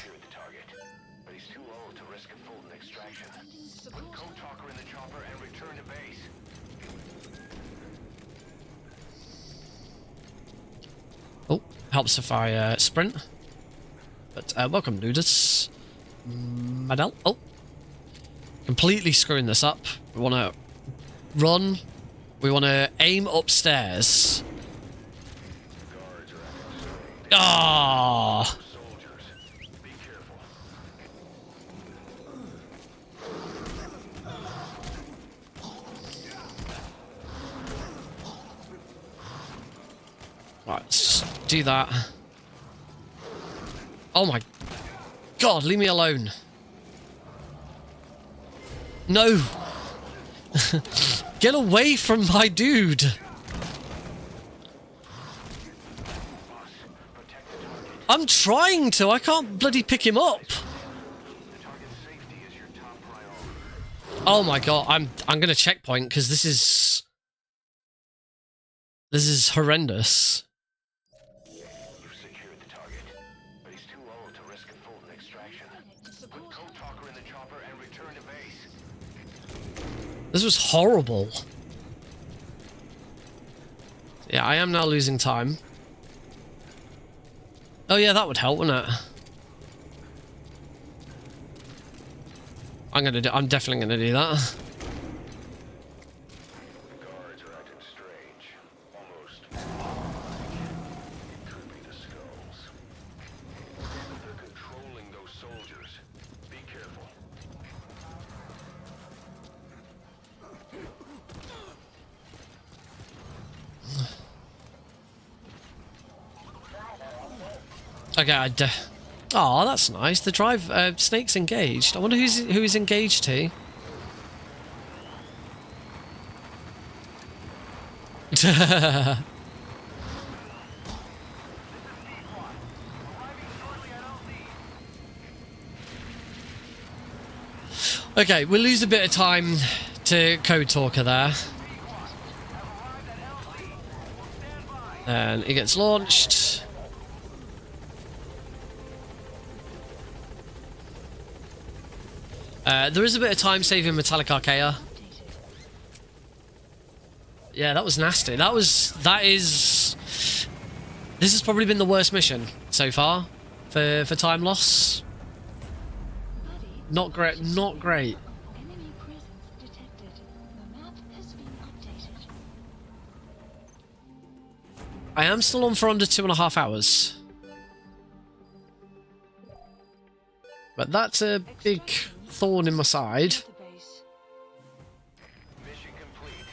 Oh, helps if I sprint. But welcome, Ludus. Madel. Oh, completely screwing this up. We want to run. We want to aim upstairs. Ah! Right, let's just do that. Oh my god, leave me alone. No! Get away from my dude! I'm trying to, I can't bloody pick him up! Oh my god, I'm gonna checkpoint because this is horrendous. This was horrible. Yeah, I am now losing time. Oh yeah, that would help, wouldn't it? I'm definitely gonna do that. Okay, oh, that's nice. The drive snake's engaged. I wonder who he's engaged to. Okay, we'll lose a bit of time to Code Talker there. And it gets launched. There is a bit of time saving Metallic Archaea. Yeah, that was nasty. This has probably been the worst mission so far for time loss. Not great, not great. Enemy presence detected. The map has been updated. I am still on for under 2.5 hours. But that's a big thorn in my side. Mission complete.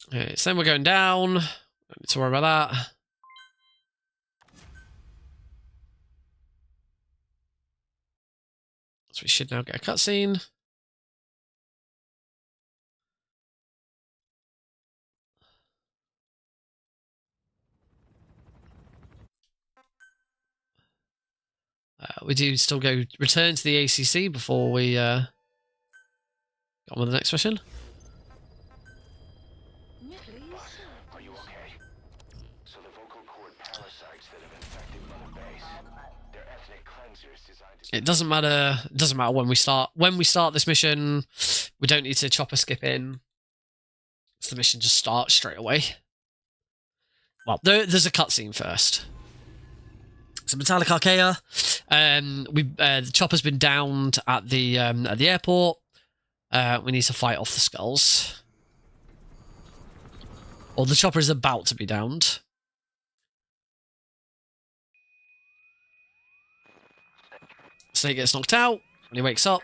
Okay, so then we're going down. Don't need to worry about that. So we should now get a cutscene. We do still go return to the ACC before we get on with the next mission. Are you okay? So the vocal cord parasites that have infected Mother Base, they're ethnic cleansers designed to... It doesn't matter. It doesn't matter when we start. When we start this mission, we don't need to chop or skip in. So the mission just starts straight away. Well, there's a cutscene first. So Metallic Archaea, the chopper's been downed at the airport. We need to fight off the skulls. Or the chopper is about to be downed. Snake gets knocked out when he wakes up.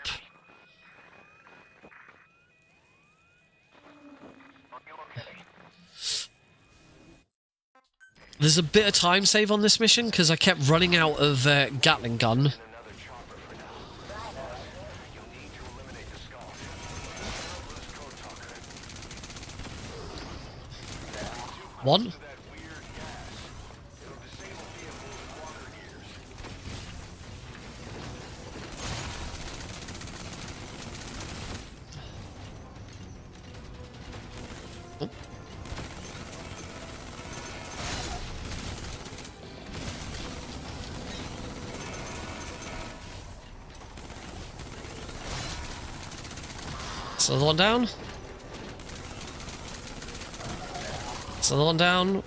There's a bit of time save on this mission because I kept running out of Gatling gun. One. So the one down. So the one down. And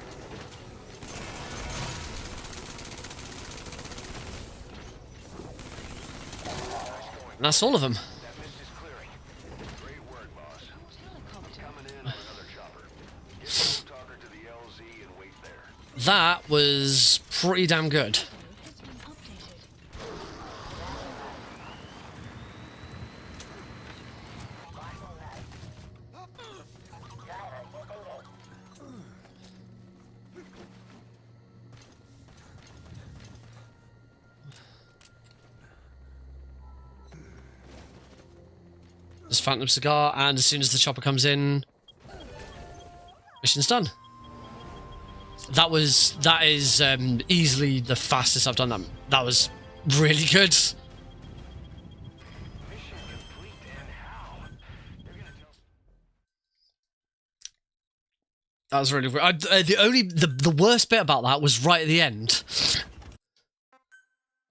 that's all of them. That was pretty damn good. There's Phantom Cigar, and as soon as the chopper comes in, mission's done. That is easily the fastest I've done that. That was really good. That was really good. The worst bit about that was right at the end.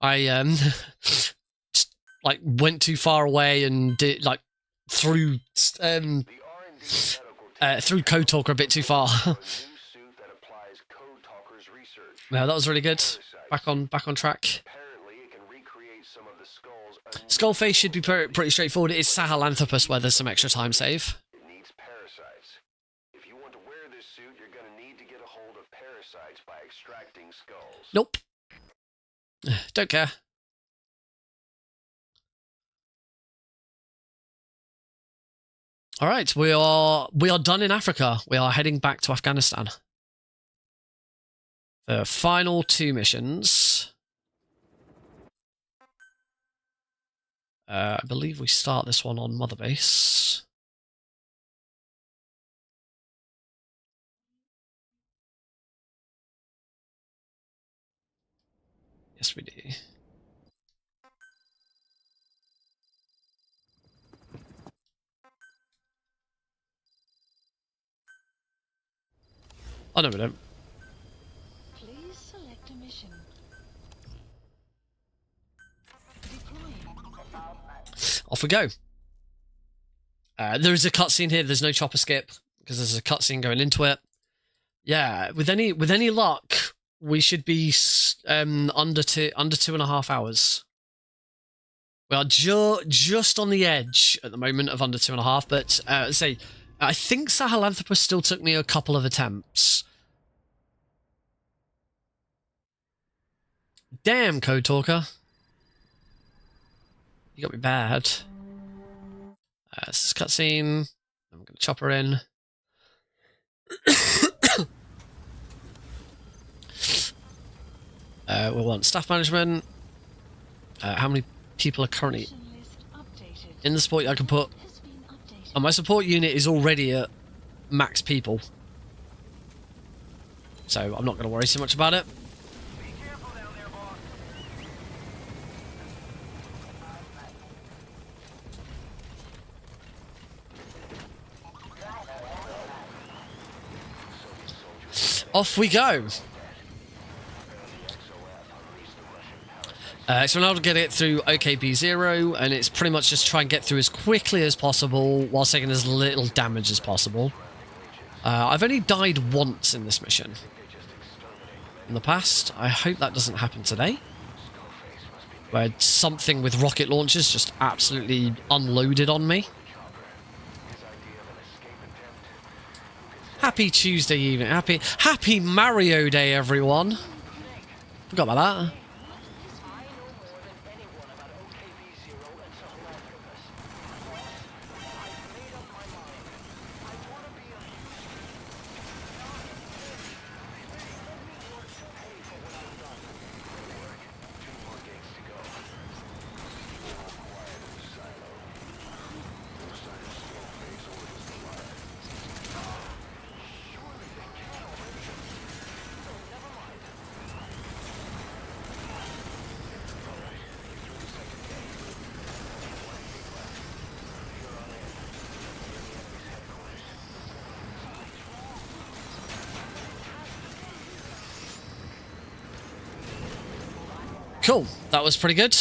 I just, like, went too far away and did, like, through Code Talker a bit too far. Yeah, that was really good. Back on track. Skullface should be pretty straightforward. It's Sahelanthropus where there's some extra time save. It needs parasites. If you want to wear this suit, you're going to need to get a hold of parasites by extracting skulls. Nope. Don't care. All right, we are done in Africa. We are heading back to Afghanistan. The final two missions. I believe we start this one on Mother Base. Yes, we do. Oh, no, we don't. Please select a mission. Deploying. Off we go. There is a cutscene here. There's no chopper skip because there's a cutscene going into it. Yeah, with any luck, we should be under 2.5 hours. We are just on the edge at the moment of under 2.5, but I think Sahelanthropus still took me a couple of attempts. Damn, Code Talker. You got me bad. This is cutscene. I'm going to chop her in. We want staff management. How many people are currently Mission list updated. in the support? I can put. Has been updated. And my support unit is already at max people, so I'm not going to worry too much about it. Off we go. So now to get it through OKB0, and it's pretty much just try and get through as quickly as possible while taking as little damage as possible. I've only died once in this mission in the past. I hope that doesn't happen today, where something with rocket launchers just absolutely unloaded on me. Happy Tuesday evening. Happy Mario Day, everyone. Forgot about that. Cool, that was pretty good.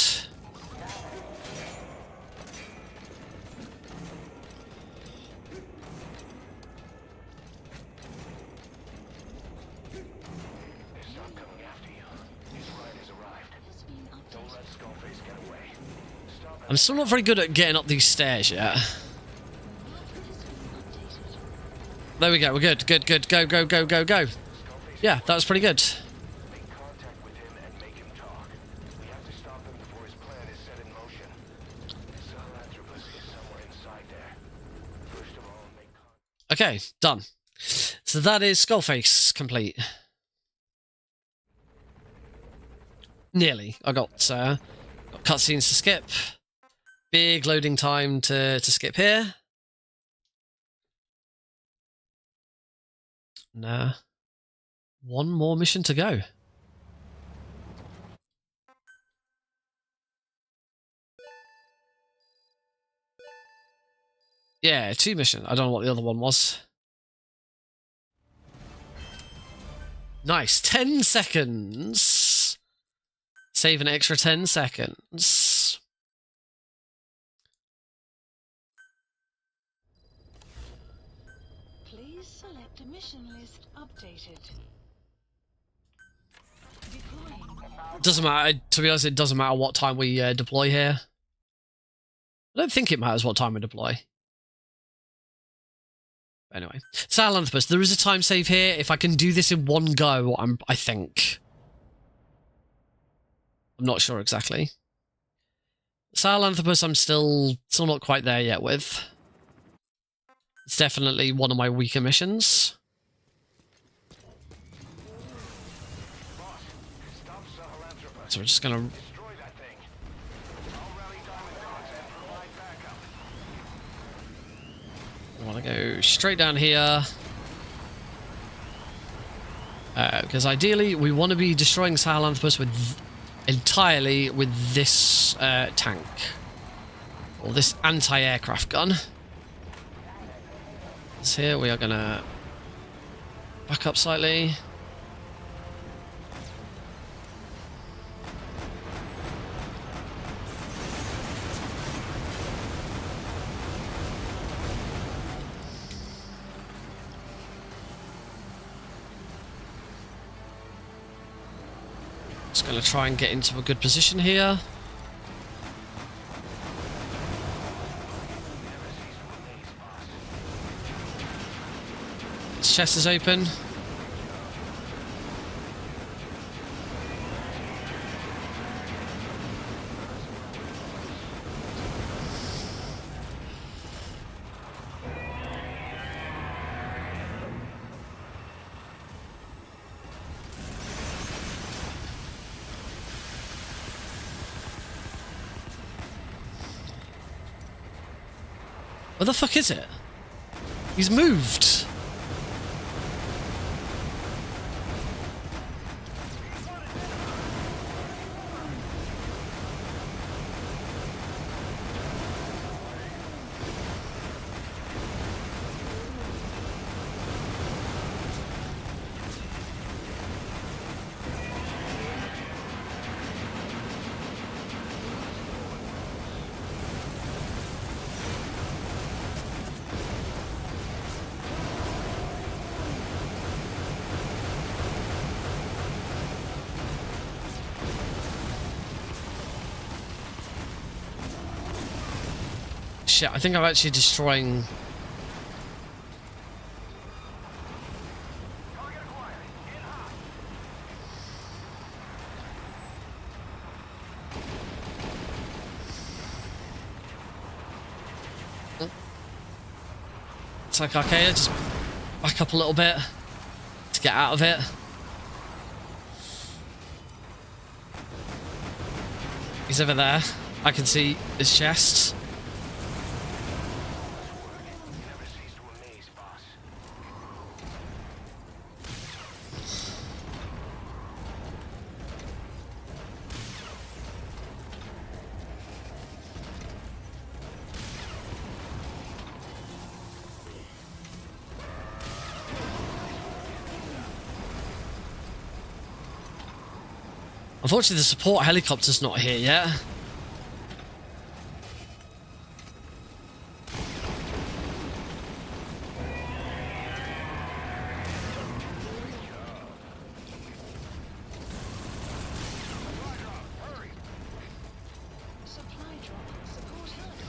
I'm still not very good at getting up these stairs yet. There we go, we're good, good, good, go, go, go, go, go. Yeah, that was pretty good. Okay, done. So that is Skullface complete. Nearly. I got cutscenes to skip. Big loading time to skip here. Nah. One more mission to go. Yeah, 2 missions. I don't know what the other one was. Nice. 10 seconds. Save an extra 10 seconds. Please select a mission list updated. Deploying. Doesn't matter. To be honest, it doesn't matter what time we deploy here. I don't think it matters what time we deploy. Anyway, Sahelanthropus, there is a time save here. If I can do this in one go, I think. I'm not sure exactly. Sahelanthropus, I'm still not quite there yet with. It's definitely one of my weaker missions. So we're just gonna. I want to go straight down here. Because ideally, we want to be destroying Sahelanthropus entirely with this tank. Or this anti-aircraft gun. So here we are going to back up slightly. Just going to try and get into a good position here. His chest is open. Where the fuck is it? He's moved. Shit, I think I'm actually destroying... It's like, okay, just back up a little bit to get out of it. He's over there. I can see his chest. Unfortunately, the support helicopter's not here yet. Supply drop. Support helicopter.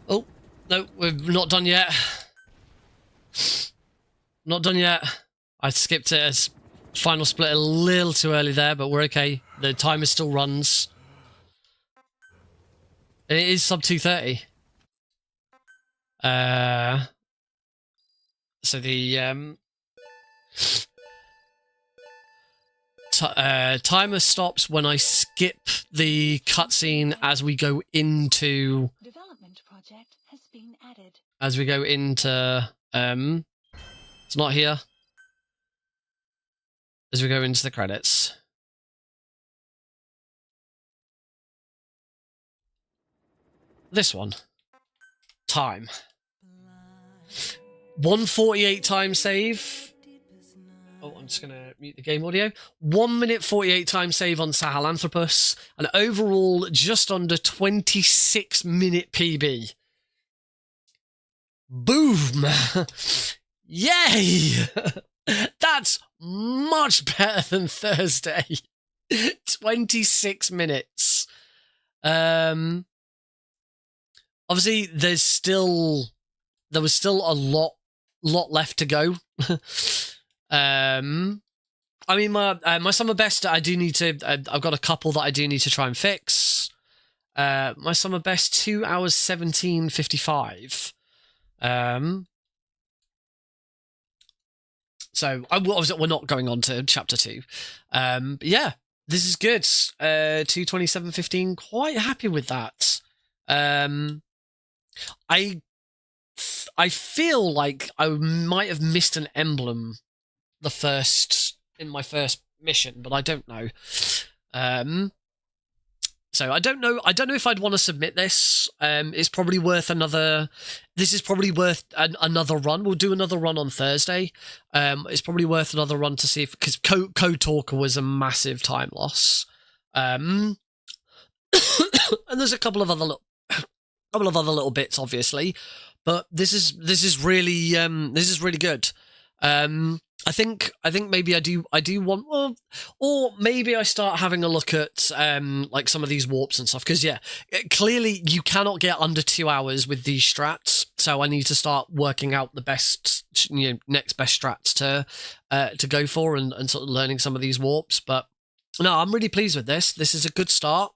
Oh, no, we're not done yet. Not done yet. I skipped it as final split a little too early there, but we're okay. The timer still runs. And it is sub 2:30. So the timer stops when I skip the cutscene as we go into Development project has been added. it's not here. As we go into the credits. This one. Time. 1:48 time save. Oh, I'm just going to mute the game audio. 1 minute 48 time save on Sahelanthropus. And overall, just under 26 minute PB. Boom! Yay! That's much better than Thursday. 26 minutes. Obviously, there was still a lot left to go. I mean, my summer best, I do need to. I've got a couple that I do need to try and fix. My summer best 2 hours 17:55. So obviously we're not going on to chapter 2. But yeah, this is good. 2:27:15. Quite happy with that. I feel like I might have missed an emblem in my first mission, but I don't know. So I don't know if I'd want to submit this. It's probably worth another. This is probably worth another run. We'll do another run on Thursday. It's probably worth another run to see if, because Code Talker was a massive time loss. And there's a couple of other little bits, obviously, but this is really good. I think maybe I do want, well, or maybe I start having a look at like some of these warps and stuff, because yeah, clearly you cannot get under 2 hours with these strats, so I need to start working out the best, next best strats to go for, and sort of learning some of these warps. But no, I'm really pleased with this. This is a good start.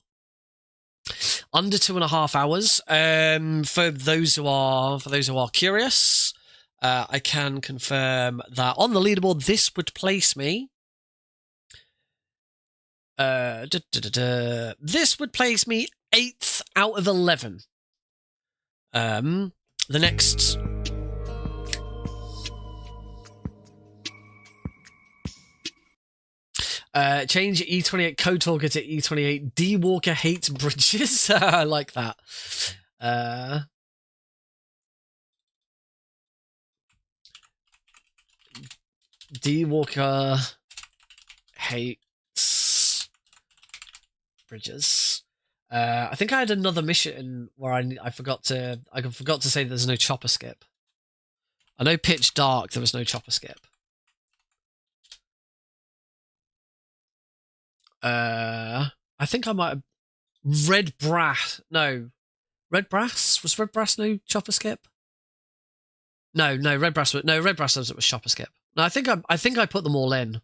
Under 2.5 hours. For those who are curious, I can confirm that on the leaderboard, this would place me. This would place me 8th out of 11. The next. Change E28 Code Talker to E28 D Walker hates bridges. I like that. D Walker hates bridges. I think I had another mission where I forgot to say there's no chopper skip. I know Pitch Dark there was no chopper skip. I think I might have Red Brass. No, Red Brass was Red Brass no chopper skip. No, Red Brass was Red Brass was chopper skip. No, I think I put them all in.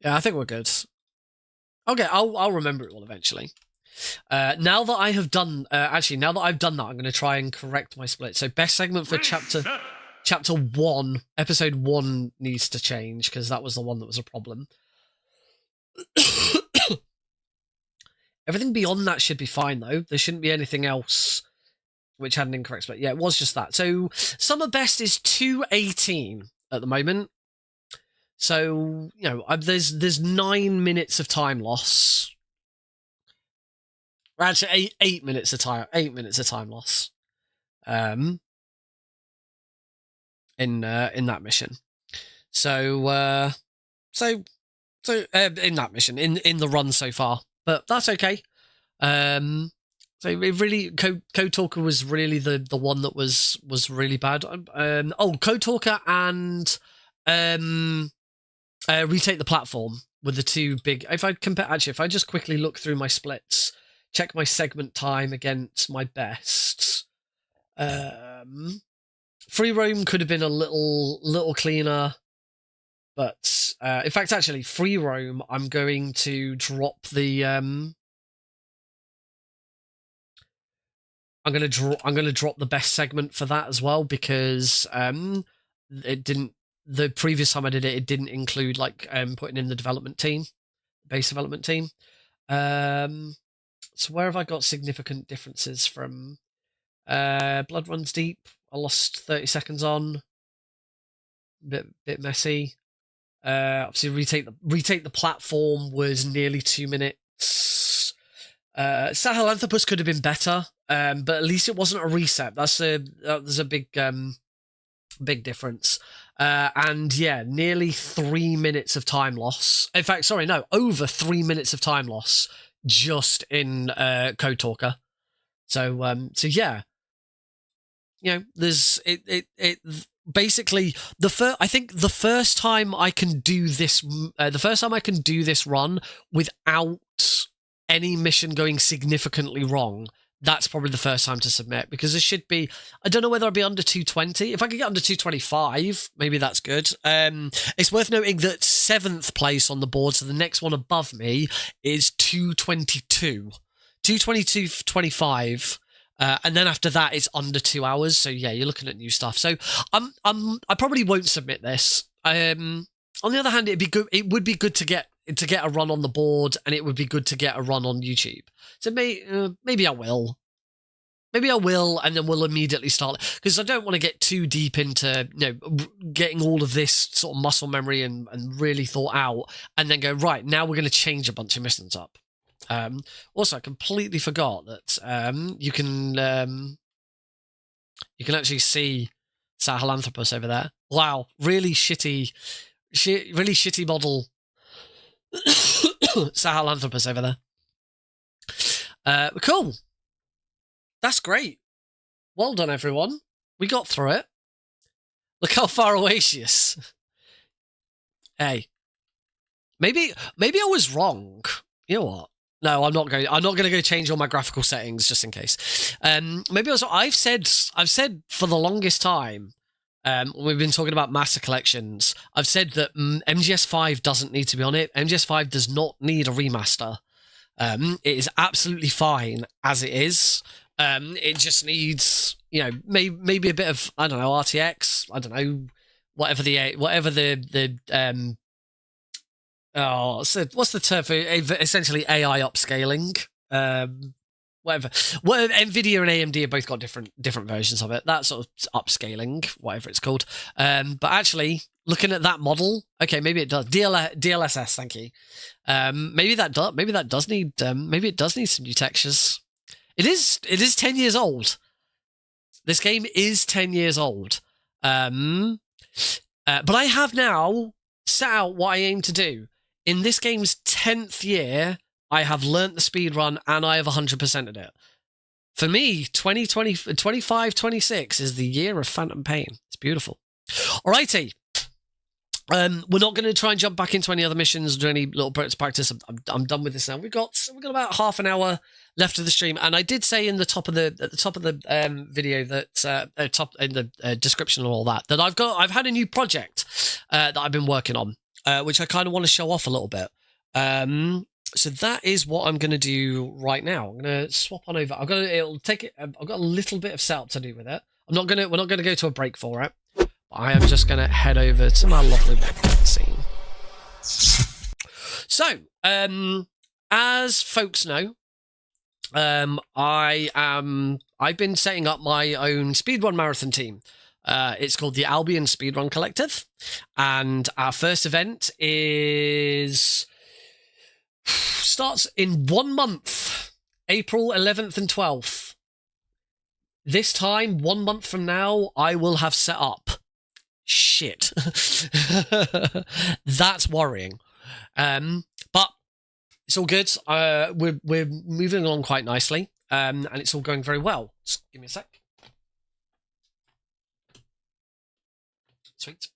Yeah, I think we're good. Okay, I'll remember it all eventually. Now that I have done, now that I've done that, I'm going to try and correct my split. So best segment for chapter 1, episode 1 needs to change because that was the one that was a problem. Everything beyond that should be fine though. There shouldn't be anything else which had an incorrect split. Yeah, it was just that. So summer best is 2:18 at the moment. So, there's 9 minutes of time loss. Actually, 8 minutes of time. 8 minutes of time loss. In that mission. So in that mission, in the run so far, but that's okay. So it really, Code Talker was really the one that was really bad. Code Talker and Retake the Platform were the two big. If I just quickly look through my splits, check my segment time against my best. Free roam could have been a little cleaner, but in fact, actually, free roam, I'm going to drop the. I'm gonna drop the best segment for that as well because it didn't. The previous time I did it, it didn't include like putting in the development team, base development team. So where have I got significant differences from? Blood Runs Deep. I lost 30 seconds on. Bit messy. Obviously, retake the platform was nearly 2 minutes. Sahelanthropus could have been better, but at least it wasn't a reset. There's a big difference. And yeah, nearly 3 minutes of time loss. In fact, sorry, no, over 3 minutes of time loss just in Code Talker. So yeah, there's it basically I think the first time I can do this, run without any mission going significantly wrong. That's probably the first time to submit because it should be. I don't know whether I'll be under 220. If I could get under 225, maybe that's good. It's worth noting that 7th place on the board, so the next one above me is 222, 222.25. And then after that, it's under 2 hours. So yeah, you're looking at new stuff. So I probably won't submit this. On the other hand, it would be good to get a run on the board, and it would be good to get a run on YouTube. So maybe I will. Maybe I will, and then we'll immediately start, because I don't want to get too deep into getting all of this sort of muscle memory and really thought out, and then go right now we're going to change a bunch of missions up. Also, I completely forgot that you can actually see Sahelanthropus over there. Wow, really shitty model Sahelanthropus over there. Cool. That's great. Well done, everyone. We got through it. Look how far away she is. Hey, maybe I was wrong. You know what? No, I'm not going to go change all my graphical settings just in case. Maybe I've said for the longest time. We've been talking about master collections. I've said that MGS5 doesn't need to be on it. MGS5 does not need a remaster. It is absolutely fine as it is. It just needs, you know, maybe a bit of, I don't know, RTX. I don't know, whatever the what's the term for essentially AI upscaling? Whatever. Well, Nvidia and AMD have both got different versions of it. That sort of upscaling, whatever it's called. But actually, looking at that model, okay, maybe it does. DLSS, thank you. Maybe that does need maybe it does need some new textures. It is 10 years old. This game is 10 years old. But I have now set out what I aim to do. In this game's 10th year, I have learnt the speedrun and I have 100%ed it. For me, 25, 26 is the year of Phantom Pain. It's beautiful. Alrighty. We're not going to try and jump back into any other missions or do any little practice. I'm done with this now. We've got about half an hour left of the stream, and I did say in the top of the video that top in the description and all that I've had a new project that I've been working on, which I kind of want to show off a little bit. So that is what I'm going to do right now. I'm going to swap on over. I've got a little bit of setup to do with it. We're not going to go to a break for it. I am just going to head over to my lovely scene. So, as folks know, I've been setting up my own speedrun marathon team. It's called the Albion Speedrun Collective, and our first event starts in 1 month, April 11th and 12th. This time, 1 month from now, I will have set up. Shit. That's worrying. But it's all good. We're moving along quite nicely. And it's all going very well. Just give me a sec. Sweet.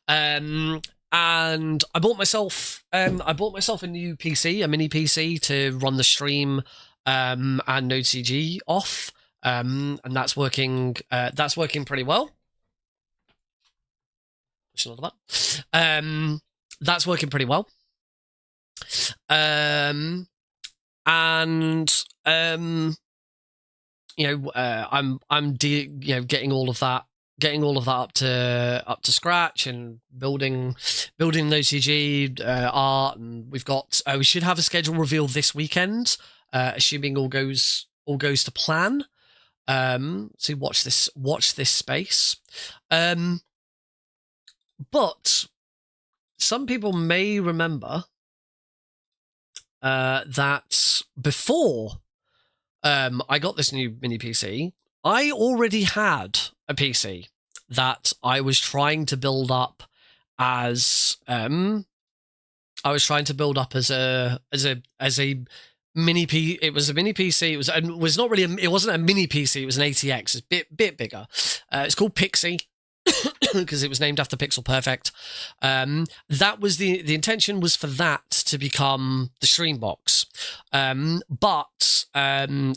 And I bought myself a new PC, a mini PC to run the stream and NodeCG off. And that's working pretty well. Push another button. That's working pretty well. I'm getting all of that up to scratch and building those CG art, and we should have a schedule reveal this weekend, assuming all goes to plan. So watch this space. But some people may remember that before I got this new mini PC, I already had a PC that I was trying to build up as a mini P. It was a mini PC. It was not really. It wasn't a mini PC. It was an ATX. It's a bit bigger. It's called Pixie. Because it was named after Pixel Perfect. That was the intention was for that to become the stream box. But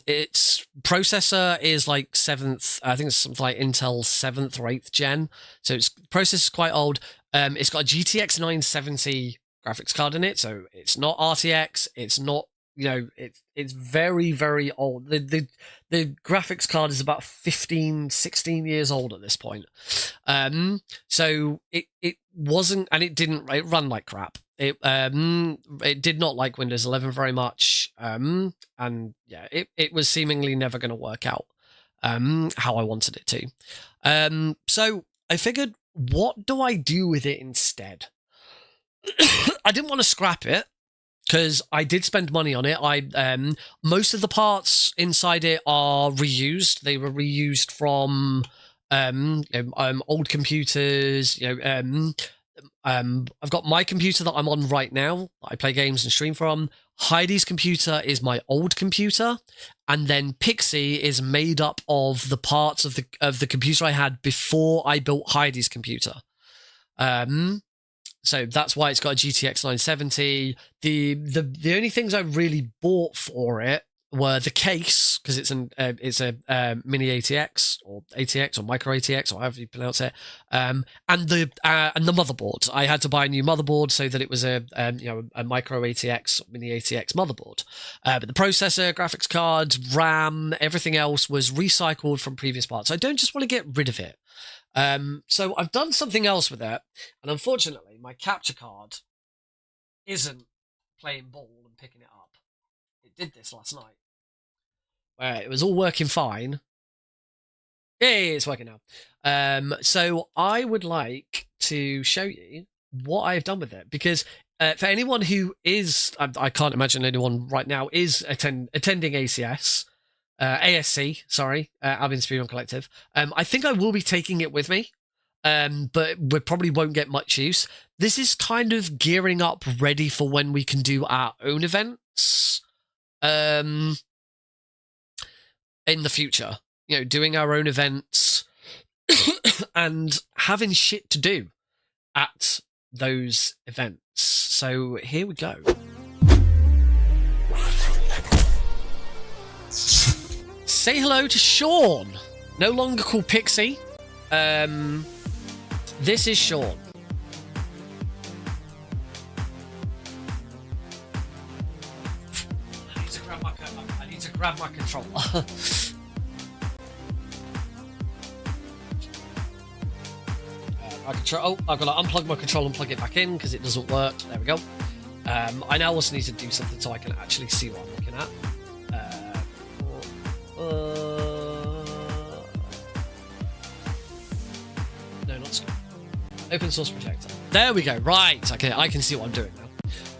its processor is like 7th, I think it's something like Intel 7th or 8th gen. So its processor is quite old. It's got a GTX 970 graphics card in it, so it's not RTX, it's not, it's very, very old. The graphics card is about 15, 16 years old at this point. So it wasn't, and it run like crap. It did not like Windows 11 very much. And yeah, it was seemingly never going to work out how I wanted it to. So I figured, what do I do with it instead? I didn't want to scrap it, because I did spend money on it. Most of the parts inside it are reused. They were reused from old computers. I've got my computer that I'm on right now, that I play games and stream from. Heidi's computer is my old computer, and then Pixie is made up of the parts of the computer I had before I built Heidi's computer. So that's why it's got a GTX 970. The only things I really bought for it were the case, because it's a mini ATX or ATX or micro ATX or however you pronounce it, and the motherboard. I had to buy a new motherboard so that it was a micro ATX or mini ATX motherboard. But the processor, graphics card, RAM, everything else was recycled from previous parts. I don't just want to get rid of it. So I've done something else with it, and unfortunately my capture card isn't playing ball and picking it up. It did this last night, where it was all working fine. Hey, it's working now. So I would like to show you what I've done with it, because for anyone who is, I can't imagine anyone right now is attending ASC, Albion Speedrun Collective. I think I will be taking it with me, but we probably won't get much use. This is kind of gearing up ready for when we can do our own events in the future. You know, doing our own events and having shit to do at those events. So here we go. Say hello to Sean, no longer called Pixie. This is Sean. I need to grab my controller. I've got to unplug my controller and plug it back in because it doesn't work. There we go. I now also need to do something so I can actually see what I'm looking at. No, not screen. Open source projector. There we go. Right. Okay, I can see what I'm doing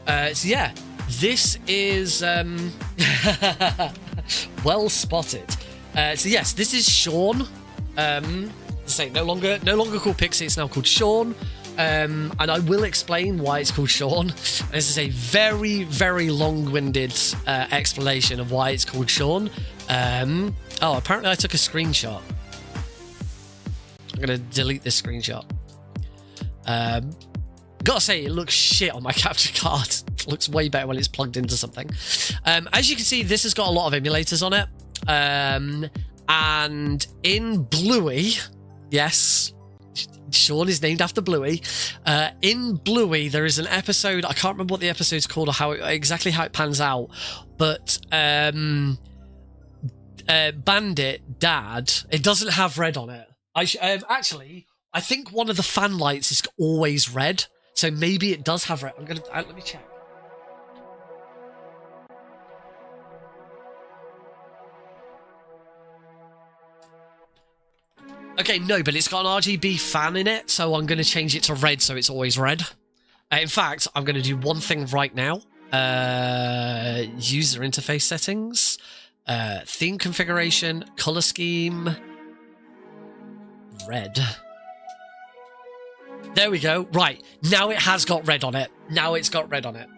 now. So yeah, this is well spotted. So yes, this is Sean. Say no longer called Pixie. It's now called Sean. And I will explain why it's called Sean. This is a very, very long-winded explanation of why it's called Sean. Oh, apparently I took a screenshot. I'm gonna delete this screenshot. Gotta say, it looks shit on my capture card. It looks way better when it's plugged into something. As you can see, this has got a lot of emulators on it. And in Bluey, yes, Sean is named after Bluey. In Bluey, there is an episode. I can't remember what the episode's called or exactly how it pans out, but Bandit Dad. It doesn't have red on it. Actually, I think one of the fan lights is always red, so maybe it does have red. Let me check. Okay, no, but it's got an RGB fan in it, so I'm going to change it to red so it's always red. In fact, I'm going to do one thing right now. User interface settings, theme configuration, color scheme, red. There we go. Right, now it has got red on it. Now it's got red on it.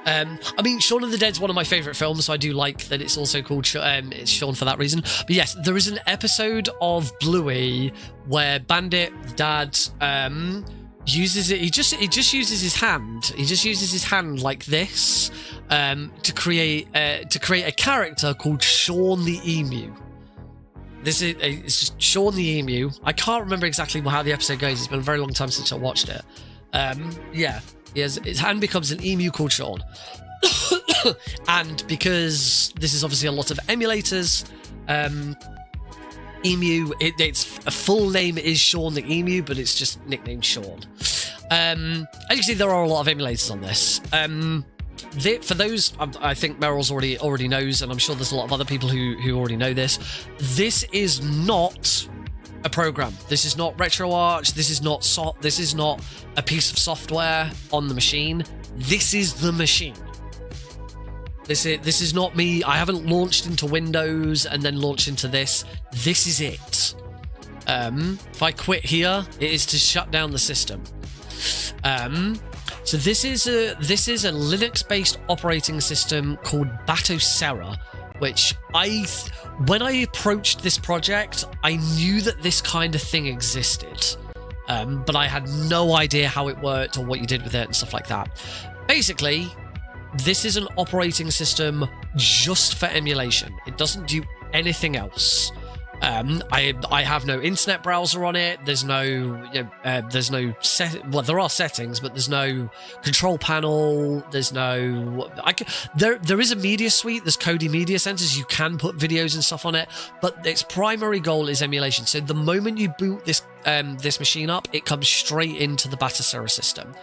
I mean, Shaun of the Dead's one of my favourite films, so I do like that it's also called it's Shaun for that reason. But yes, there is an episode of Bluey where Bandit Dad uses it. He just uses his hand. He just uses his hand like this to create a character called Shaun the Emu. It's just Shaun the Emu. I can't remember exactly how the episode goes. It's been a very long time since I watched it. Yeah. His hand becomes an emu called Sean. And because this is obviously a lot of emulators, Emu, its full name is Sean the Emu, but it's just nicknamed Sean. As you can see, there are a lot of emulators on this. For those, I think Meryl's already knows, and I'm sure there's a lot of other people who already know this. This is not a program. This is not RetroArch. This is not a piece of software on the machine. This is the machine. This is not me. I haven't launched into Windows and then launched into this. This is it. If I quit here, it is to shut down the system. So this is a Linux-based operating system called Batocera, which when I approached this project, I knew that this kind of thing existed, but I had no idea how it worked or what you did with it and stuff like that. Basically, this is an operating system just for emulation. It doesn't do anything else. I have no internet browser on it. There's no, well, there are settings, but there's no control panel. There's no, there is a media suite. There's Kodi media centers. You can put videos and stuff on it, but its primary goal is emulation. So the moment you boot this machine up, it comes straight into the Batocera system.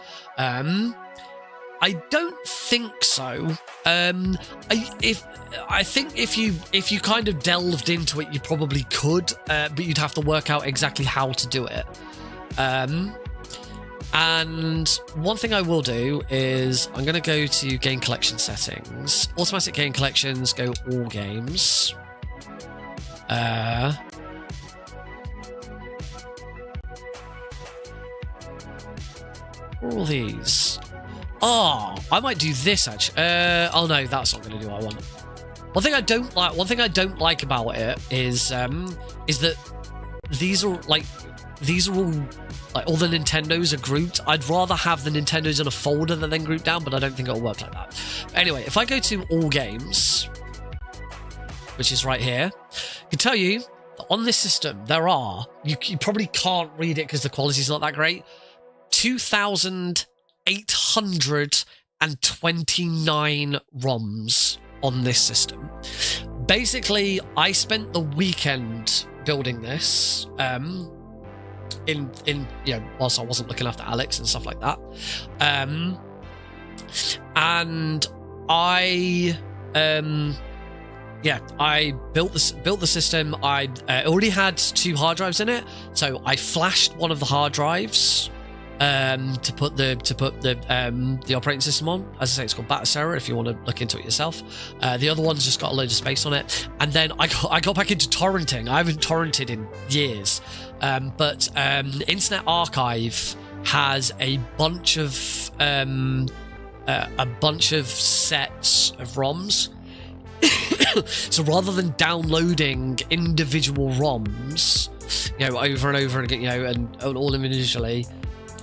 I don't think so. I think if you kind of delved into it, you probably could, but you'd have to work out exactly how to do it. And one thing I will do is I'm going to go to game collection settings, automatic game collections, go all games. All these. Oh, I might do this actually. Oh no, that's not going to do what I want. One thing I don't like about it is that these are all like all the Nintendos are grouped. I'd rather have the Nintendos in a folder than then grouped down, but I don't think it'll work like that. Anyway, if I go to all games, which is right here, I can tell you that on this system there are, you probably can't read it because the quality's not that great, 2,829 ROMs on this system. Basically, I spent the weekend building this, whilst I wasn't looking after Alex and stuff like that. And I built the system. I already had 2 hard drives in it, so I flashed one of the hard drives to put the operating system on. As I say, it's called Batocera if you want to look into it yourself. The other one's just got a load of space on it. And then I got back into torrenting. I haven't torrented in years, but Internet Archive has a bunch of sets of ROMs. So rather than downloading individual ROMs, over and over again, and all individually,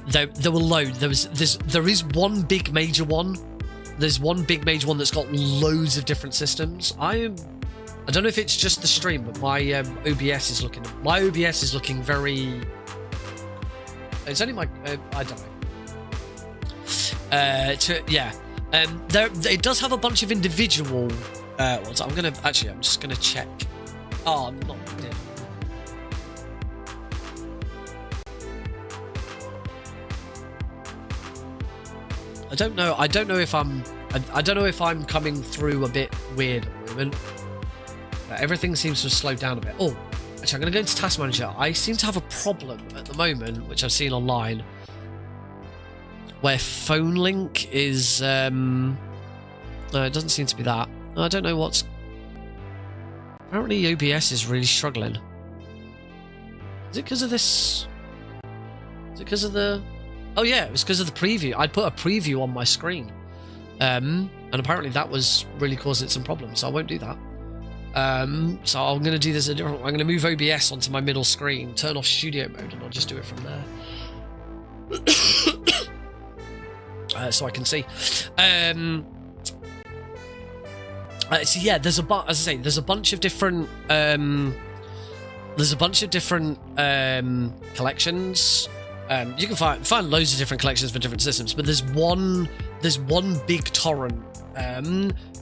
there were loads. There is one big major one. There's one big major one that's got loads of different systems. I don't know if it's just the stream, but my OBS is looking very. It's only my. I don't know. It does have a bunch of individual. I'm just gonna check. Oh, I'm not. Yeah. I don't know if I'm coming through a bit weird at the moment. Everything seems to have slowed down a bit. Oh, actually, I'm going to go into Task Manager. I seem to have a problem at the moment, which I've seen online, where phone link is. No, it doesn't seem to be that. I don't know what's. Apparently, OBS is really struggling. Is it because of this? Is it because of the? Oh yeah, it was because of the preview. I'd put a preview on my screen, and apparently that was really causing some problems. So I won't do that. So I'm going to do this a different. I'm going to move OBS onto my middle screen, turn off studio mode, and I'll just do it from there, so I can see. So yeah, there's a bunch of different. There's a bunch of different collections. You can find loads of different collections for different systems, but there's one big torrent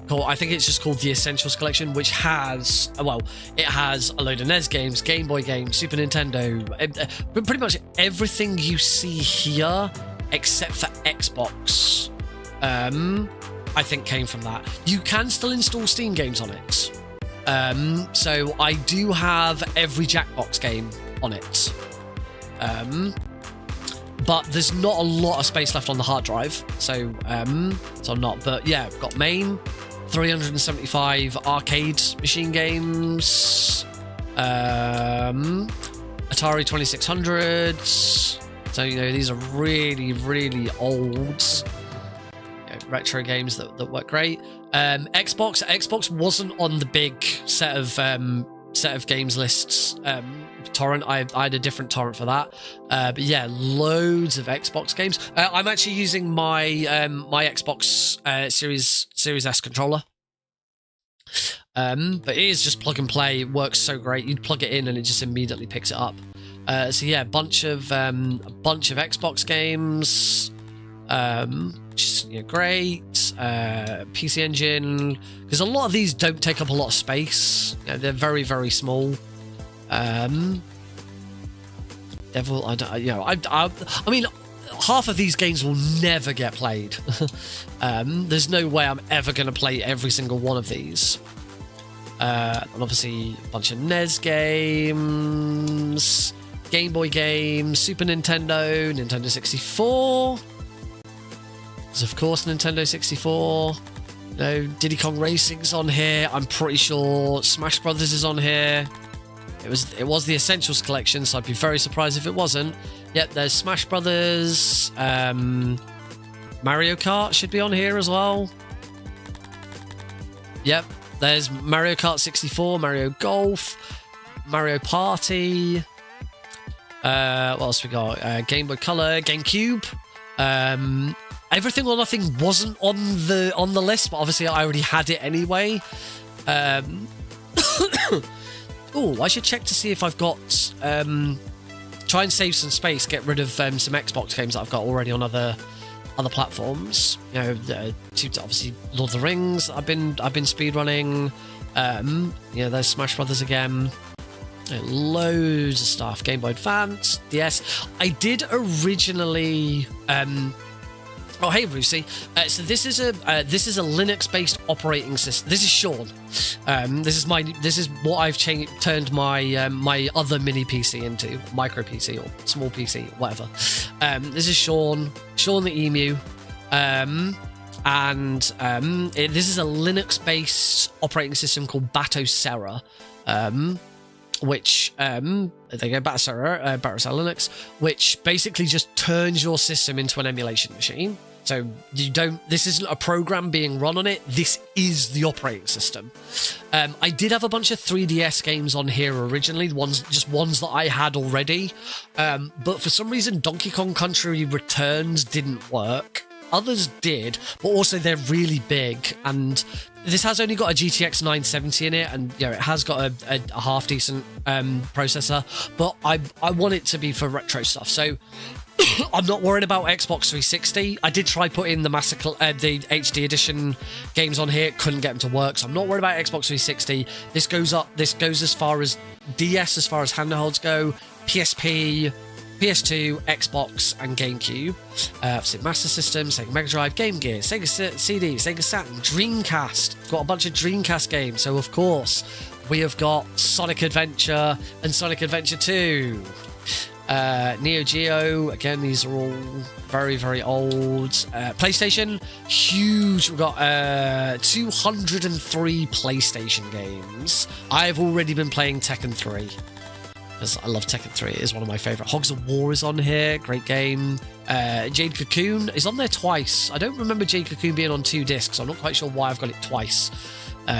called, I think it's just called the Essentials Collection, which has it has a load of NES games, Game Boy games, Super Nintendo, pretty much everything you see here except for Xbox. I think came from that. You can still install Steam games on it. So I do have every Jackbox game on it. But there's not a lot of space left on the hard drive, so I'm not. But yeah, I've got main, 375 arcade machine games, Atari 2600s, So, you know, these are really, really old retro games that work great. Xbox wasn't on the big set of games lists torrent. I had a different torrent for that, but yeah, loads of Xbox games. I'm actually using my my Xbox Series S controller, but it is just plug and play. It works so great. You plug it in and it just immediately picks it up. So yeah, a bunch of Xbox games, which is, you know, great. PC Engine, because a lot of these don't take up a lot of space. You know, they're very, very small. Devil, I mean, half of these games will never get played. There's no way I'm ever going to play every single one of these. And obviously, a bunch of NES games, Game Boy games, Super Nintendo, Nintendo 64. There's of course Nintendo 64. No, Diddy Kong Racing's on here. I'm pretty sure Smash Brothers is on here. It was the Essentials collection, so I'd be very surprised if it wasn't. Yep, there's Smash Brothers. Mario Kart should be on here as well. Yep, there's Mario Kart 64, Mario Golf, Mario Party. What else we got? Game Boy Color, GameCube. Everything or Nothing wasn't on the list, but obviously I already had it anyway. Oh, I should check to see if I've got. Try and save some space. Get rid of some Xbox games that I've got already on other platforms. You know, obviously Lord of the Rings. I've been speedrunning. You know, there's Smash Brothers again. Loads of stuff. Game Boy Advance, DS. I did originally. Oh, hey, Lucy. So this is a Linux-based operating system. This is Sean. This is what I've turned my my other mini PC into, micro PC or small PC, whatever. This is Sean the Emu, this is a Linux-based operating system called Batocera. Which there you go, Batocera Linux, which basically just turns your system into an emulation machine. So this isn't a program being run on it. This is the operating system. I did have a bunch of 3DS games on here originally, ones that I had already. But for some reason, Donkey Kong Country Returns didn't work. Others did, but also they're really big, and this has only got a GTX 970 in it, and you know, it has got a half decent processor, but I want it to be for retro stuff, so I'm not worried about Xbox 360. I did try putting the the HD edition games on here, couldn't get them to work, so I'm not worried about Xbox 360. This goes as far as DS, as far as handhelds go, PSP, PS2, Xbox, and GameCube. Obviously, Master System, Sega Mega Drive, Game Gear, Sega CD, Sega Saturn, Dreamcast. Got a bunch of Dreamcast games, so of course we have got Sonic Adventure and Sonic Adventure 2. Neo Geo, again, these are all very, very old. PlayStation, huge. We've got 203 PlayStation games. I've already been playing Tekken 3. Because I love Tekken 3. It is one of my favourite. Hogs of War is on here. Great game. Jade Cocoon is on there twice. I don't remember Jade Cocoon being on 2 discs. I'm not quite sure why I've got it twice.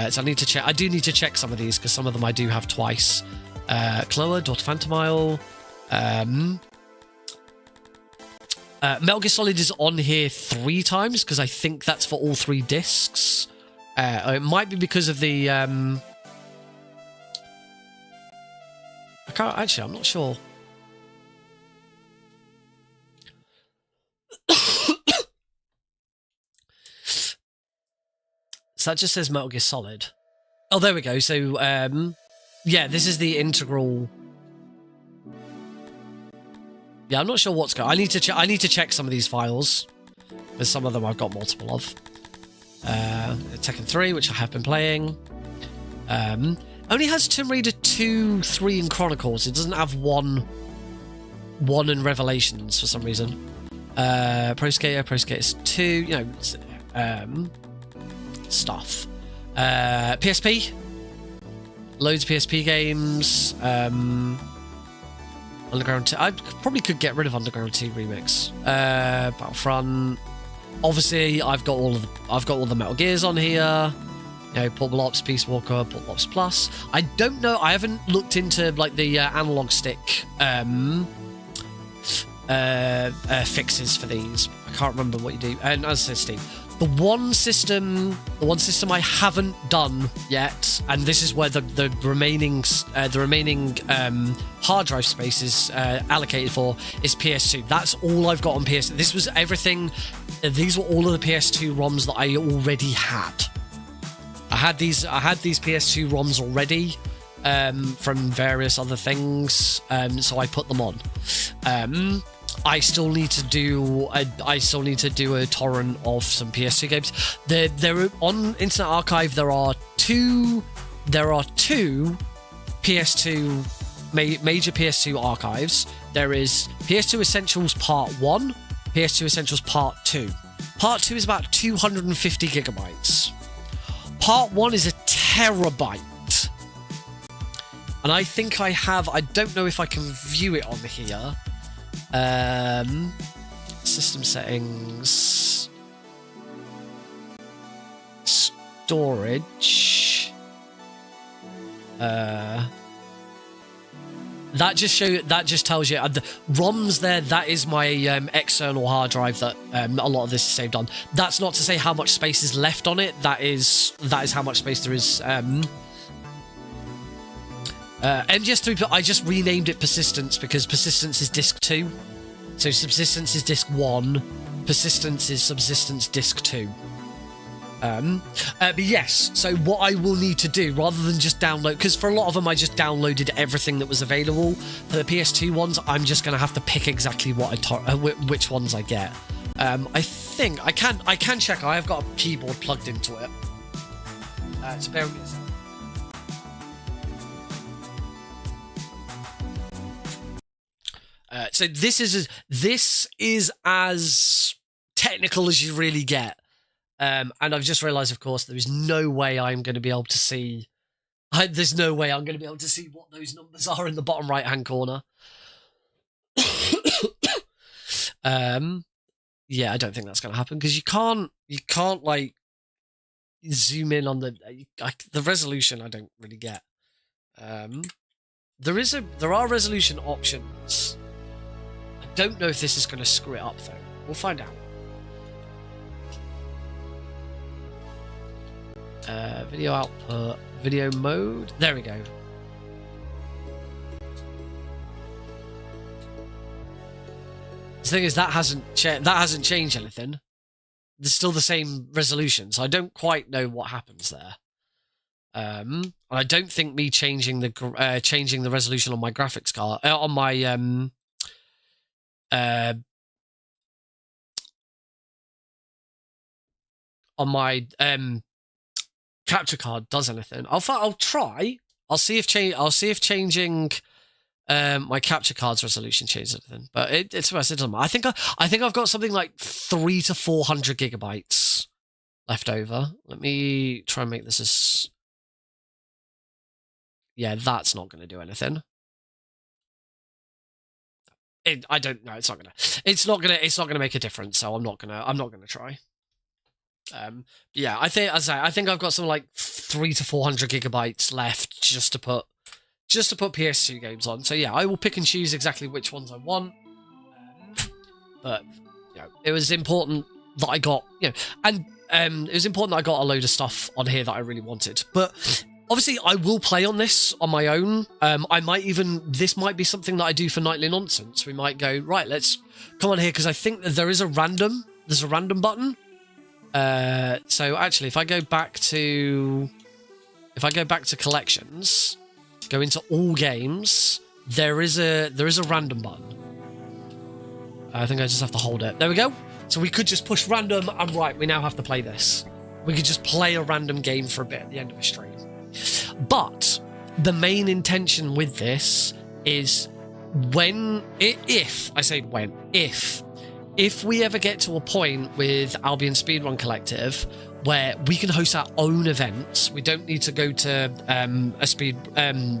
So I need to check. I do need to check some of these because some of them I do have twice. Cloa, Daughter Phantomile. Metal Gear Solid is on here 3 times because I think that's for all 3 discs. It might be because of the... I can't actually, I'm not sure. So that just says Metal Gear Solid. Oh, there we go. So, yeah, this is the integral. Yeah, I'm not sure what's going on. I need to check some of these files. Because some of them I've got multiple of. Tekken 3, which I have been playing. Only has Tomb Raider 2, 3, and Chronicles. It doesn't have 1 in Revelations for some reason. Pro Skater 2, you know, stuff. PSP. Loads of PSP games. Underground 2. I probably could get rid of Underground 2 Remix. Battlefront. Obviously, I've got all the Metal Gears on here. You know, Portable Ops, Peace Walker, Portable Ops Plus. I don't know. I haven't looked into like the analog stick fixes for these. I can't remember what you do. And as I said, Steve, the one system I haven't done yet, and this is where the remaining hard drive space is allocated for, is PS2. That's all I've got on PS2. This was everything. These were all of the PS2 ROMs that I already had. I had these PS2 ROMs already from various other things, so I put them on. I still need to do a torrent of some PS2 games. There on Internet Archive. There are two PS2 major PS2 archives. There is PS2 Essentials Part 1, PS2 Essentials Part 2. Part 2 is about 250 gigabytes. Part 1 is a terabyte. And I think I don't know if I can view it on here. System settings. Storage. That just tells you the ROMs there. That is my external hard drive that a lot of this is saved on. That's not to say how much space is left on it. That is how much space there is. MGS3, I just renamed it Persistence because Persistence is Disk 2. So Subsistence is Disk 1. Persistence is Subsistence Disk 2. But yes, so what I will need to do, rather than just download, because for a lot of them I just downloaded everything that was available. For the PS2 ones, I'm just going to have to pick exactly which ones I get. I think I can check. I have got a keyboard plugged into it. So bear with me a second. So this is as technical as you really get. And I've just realised, of course, there is no way I'm going to be able to see. There's no way I'm going to be able to see what those numbers are in the bottom right-hand corner. Yeah, I don't think that's going to happen because you can't like zoom in on the resolution. I don't really get. There are resolution options. I don't know if this is going to screw it up though. We'll find out. Video output, video mode. There we go. The thing is, that hasn't changed anything. There's still the same resolution, so I don't quite know what happens there. And I don't think me changing the resolution on my graphics card on my capture card does anything. I'll try. I'll see if changing my capture card's resolution changes anything. But it doesn't matter. I think I've got something like 300 to 400 gigabytes left over. Let me try and make this as. Yeah, that's not going to do anything. I don't know. It's not gonna make a difference. So I'm not gonna try. Yeah, I think I've got something like 300 to 400 gigabytes left just to put PS2 games on. So yeah, I will pick and choose exactly which ones I want. But you know, it was important that I got it was important that I got a load of stuff on here that I really wanted. But obviously, I will play on this on my own. This might be something that I do for Nightly Nonsense. We might go, right, let's come on here because I think that there's a random button. So actually, if I go back to collections, go into all games, there is a random button. I think I just have to hold it. There we go. So we could just push random, and right, we now have to play this. We could just play a random game for a bit at the end of a stream. But the main intention with this is if we ever get to a point with Albion Speedrun Collective where we can host our own events, we don't need to go to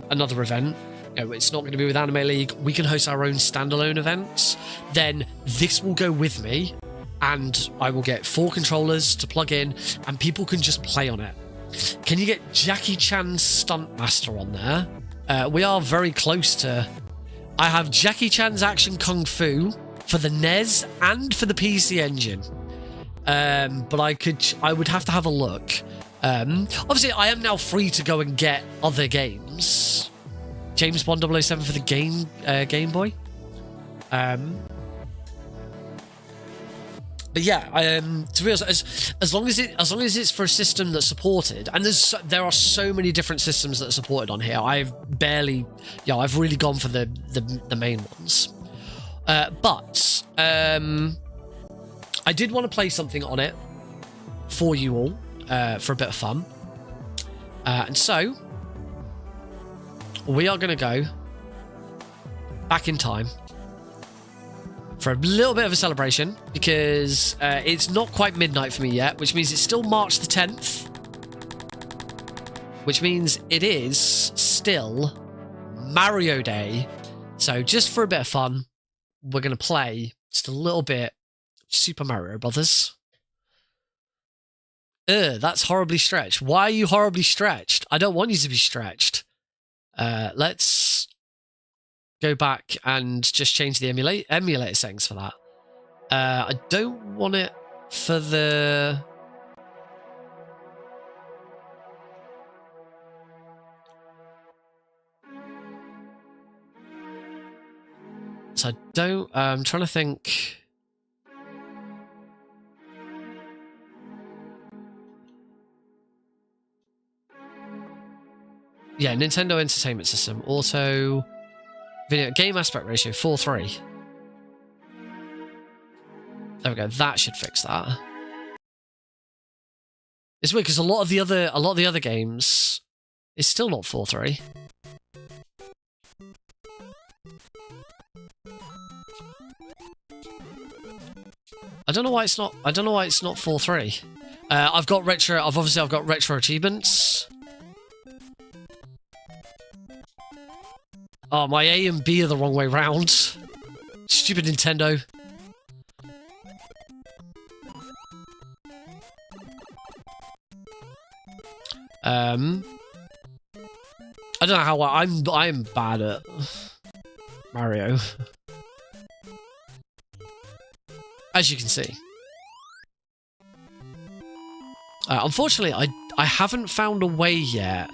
another event. it's not going to be with Anime League, we can host our own standalone events, then this will go with me, and I will get 4 controllers to plug in, and people can just play on it. Can you get Jackie Chan's Stuntmaster on there? We are very close to... I have Jackie Chan's Action Kung Fu for the NES and for the PC Engine. But I would have to have a look. Obviously, I am now free to go and get other games. James Bond 007 for the Game Boy. But yeah, to be honest, as long as it's for a system that's supported, and there are so many different systems that are supported on here. I've really gone for the main ones. But I did want to play something on it for you all for a bit of fun, and so we are going to go back in time for a little bit of a celebration, because it's not quite midnight for me yet, which means it's still March the 10th, which means it is still Mario Day. So just for a bit of fun, we're going to play just a little bit Super Mario Brothers. That's horribly stretched. Why are you horribly stretched? I don't want you to be stretched. Let's go back and just change the emulator settings for that. I don't want it for the... So I don't... I'm trying to think... Yeah, Nintendo Entertainment System. Auto... Video game aspect ratio 4:3. There we go. That should fix that. It's weird because a lot of the other games is still not 4:3. I don't know why it's not 4:3. I've got retro achievements. Oh, my A and B are the wrong way round. Stupid Nintendo. I don't know how I'm bad at Mario. As you can see. Unfortunately, I haven't found a way yet.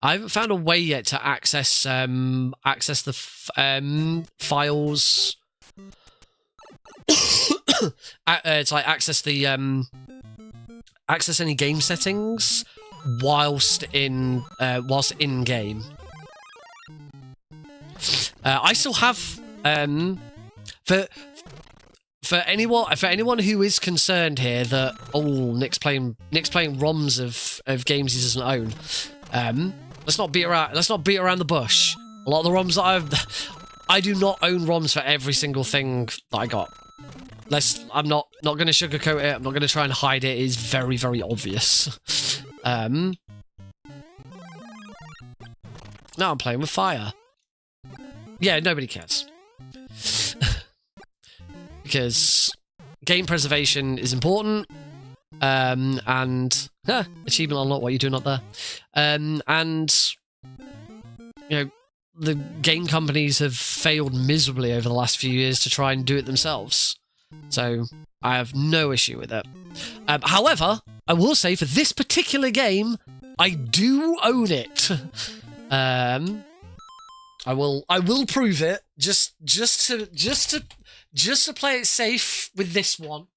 I haven't found a way yet to access the files. To like access the access any game settings whilst in game. I still have for anyone who is concerned here that Nick's playing ROMs of games he doesn't own. Let's not beat around the bush. A lot of the ROMs that I do not own ROMs for every single thing that I got. I'm not going to sugarcoat it. I'm not going to try and hide it. It is very, very obvious. Now I'm playing with fire. Yeah, nobody cares. Because game preservation is important. And achievement unlocked. What are you doing up there? And you know, the game companies have failed miserably over the last few years to try and do it themselves. So I have no issue with it. However, I will say for this particular game, I do own it. I will prove it just to play it safe with this one.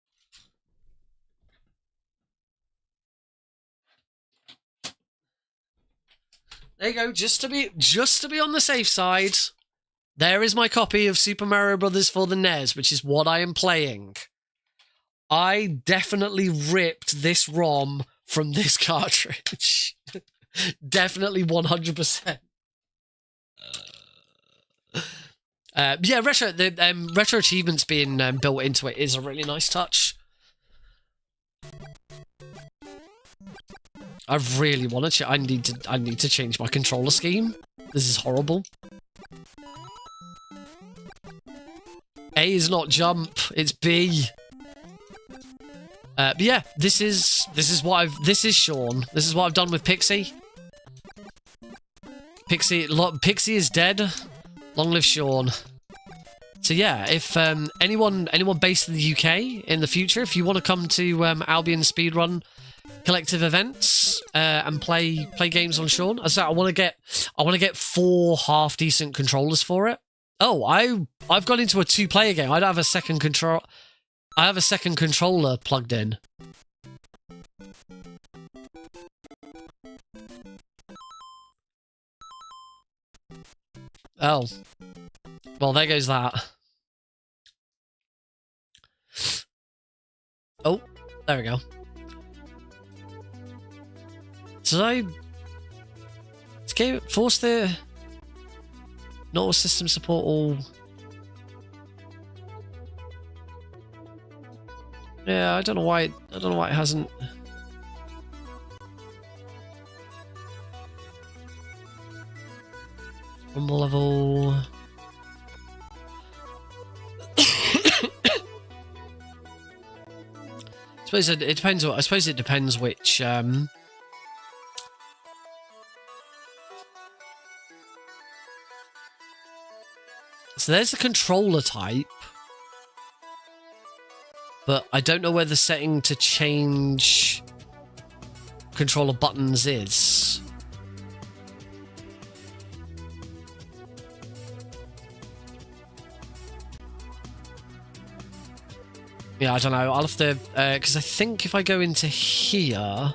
There you go, just to be on the safe side. There is my copy of Super Mario Brothers for the NES, which is what I am playing. I definitely ripped this ROM from this cartridge. Definitely 100%. Yeah, retro achievements being built into it is a really nice touch. I really want to. I need to change my controller scheme. This is horrible. A is not jump. It's B. But yeah, this is Sean. This is what I've done with Pixie. Pixie is dead. Long live Sean. So yeah, if anyone based in the UK in the future, if you want to come to Albion Speedrun collective events and play games on Sean, I said I want to get 4 half decent controllers for it. Oh, I've gone into a 2-player game. I don't have a second control. I have a second controller plugged in. Oh. Well, there goes that. Oh, there we go. So I force the not all system support all. Yeah, I don't know why it hasn't. Rumble level. I suppose it depends which So there's the controller type. But I don't know where the setting to change controller buttons is. Yeah, I don't know. I'll have to, because I think if I go into here,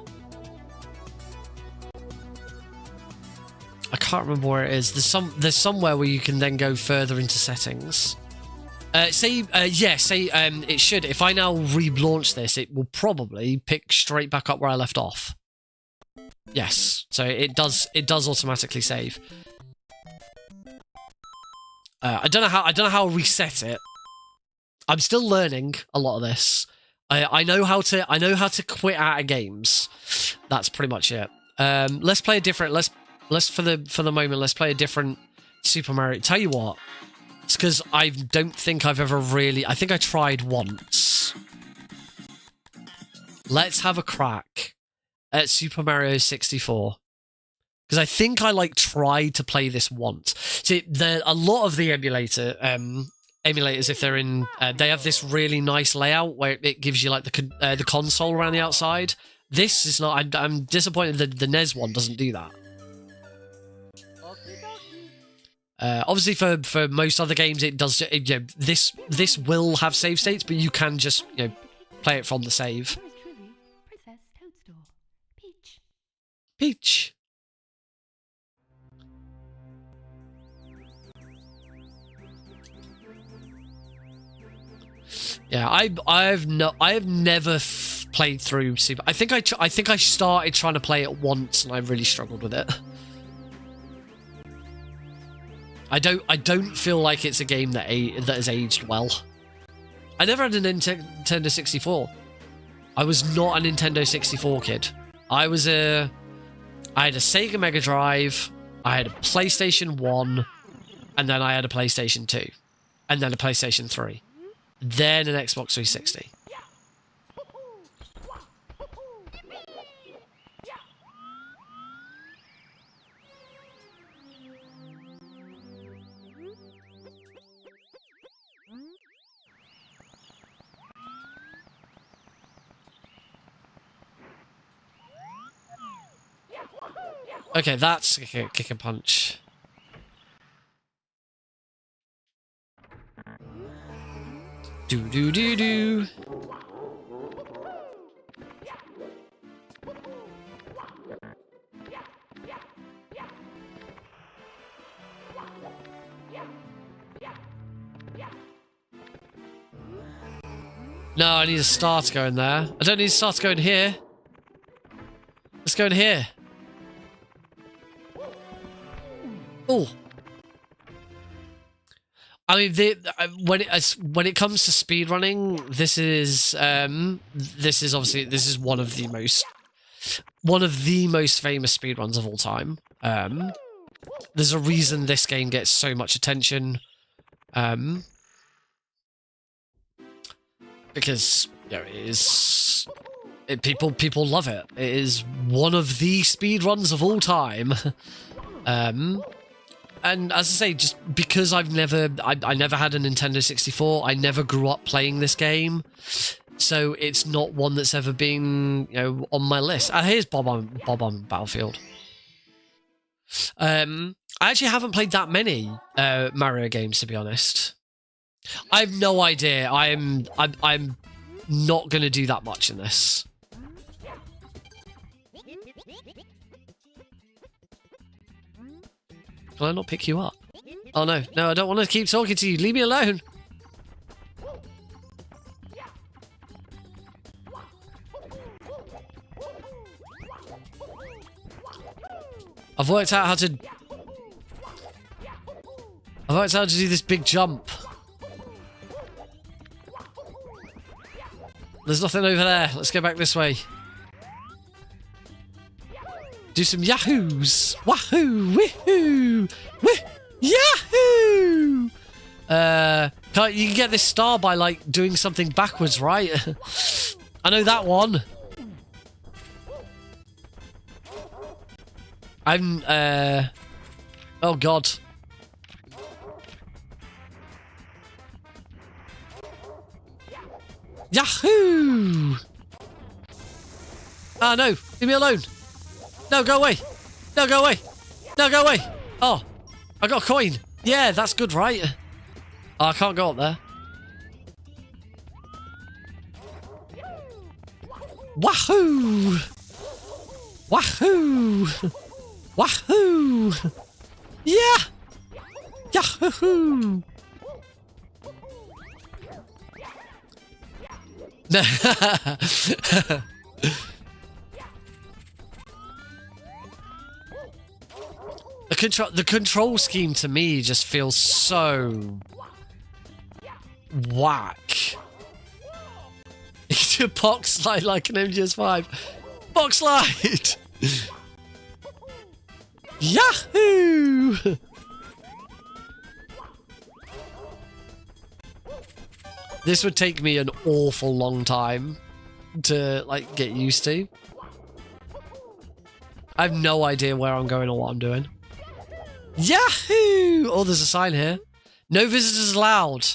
I can't remember where it is. There's somewhere where you can then go further into settings. It should. If I now relaunch this, it will probably pick straight back up where I left off. Yes, so it does automatically save. I don't know how I'll reset it. I'm still learning a lot of this. I know how to quit out of games. That's pretty much it. Let's play a different. Let's for the moment. Let's play a different Super Mario. Tell you what, it's because I don't think I've ever really. I think I tried once. Let's have a crack at Super Mario 64. Because I think I tried to play this once. See, a lot of the emulators, if they're in, they have this really nice layout where it gives you the console around the outside. This is not. I'm disappointed that the NES one doesn't do that. Obviously, for most other games, it does. This will have save states, but you can just play it from the save. Peach. Yeah, I have never played through Super. I think I started trying to play it once and I really struggled with it. I don't feel like it's a game that has aged well. I never had a Nintendo 64. I was not a Nintendo 64 kid. I had a Sega Mega Drive, I had a PlayStation 1, and then I had a PlayStation 2, and then a PlayStation 3. Then an Xbox 360. Okay, that's a kick and punch. Do. No, I need a star to go in there. I don't need a star to go in here. Let's go in here. Oh. I mean, when it comes to speedrunning, this is obviously one of the most one of the most famous speedruns of all time. There's a reason this game gets so much attention. Because it is people love it. It is one of the speedruns of all time. And as I say, just because I never had a Nintendo 64, I never grew up playing this game, so it's not one that's ever been on my list. Here's Bob on Battlefield. I actually haven't played that many Mario games, to be honest. I have no idea. I'm not going to do that much in this. Can I not pick you up? Oh no, no, I don't want to keep talking to you. Leave me alone. I've worked out how to do this big jump. There's nothing over there. Let's go back this way. Do some yahoos! Wahoo! Woohoo! Yahoo! You can get this star by like doing something backwards, right? I know that one. Oh god. Yahoo! Ah no! Leave me alone! No, go away! No, go away! No, go away! Oh, I got a coin. Yeah, that's good, right? Oh, I can't go up there. Wahoo! Wahoo! Wahoo! Yeah! Yahoo! The control scheme to me just feels so whack. You can do a box slide like an MGS5. Box slide! Yahoo! This would take me an awful long time to like get used to. I have no idea where I'm going or what I'm doing. Yahoo! Oh, there's a sign here. No visitors allowed.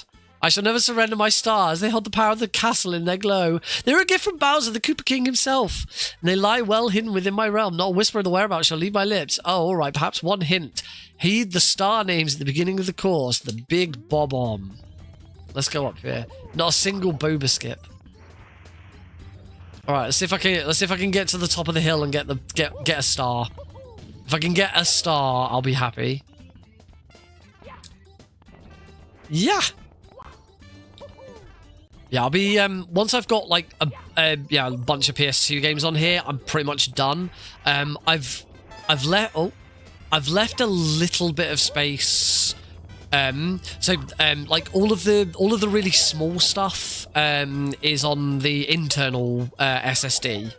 I shall never surrender my stars. They hold the power of the castle in their glow. They're a gift from Bowser, the Koopa King himself. And they lie well hidden within my realm. Not a whisper of the whereabouts shall leave my lips. Oh, all right. Perhaps one hint. Heed the star names at the beginning of the course. The Big Bob-omb. Let's go up here. Not a single boba skip. All right. Let's see if I can get to the top of the hill and get a star. If I can get a star, I'll be happy. Yeah. Yeah, I'll be once I've got like a bunch of PS2 games on here, I'm pretty much done. I've left a little bit of space. Like all of the really small stuff is on the internal SSD.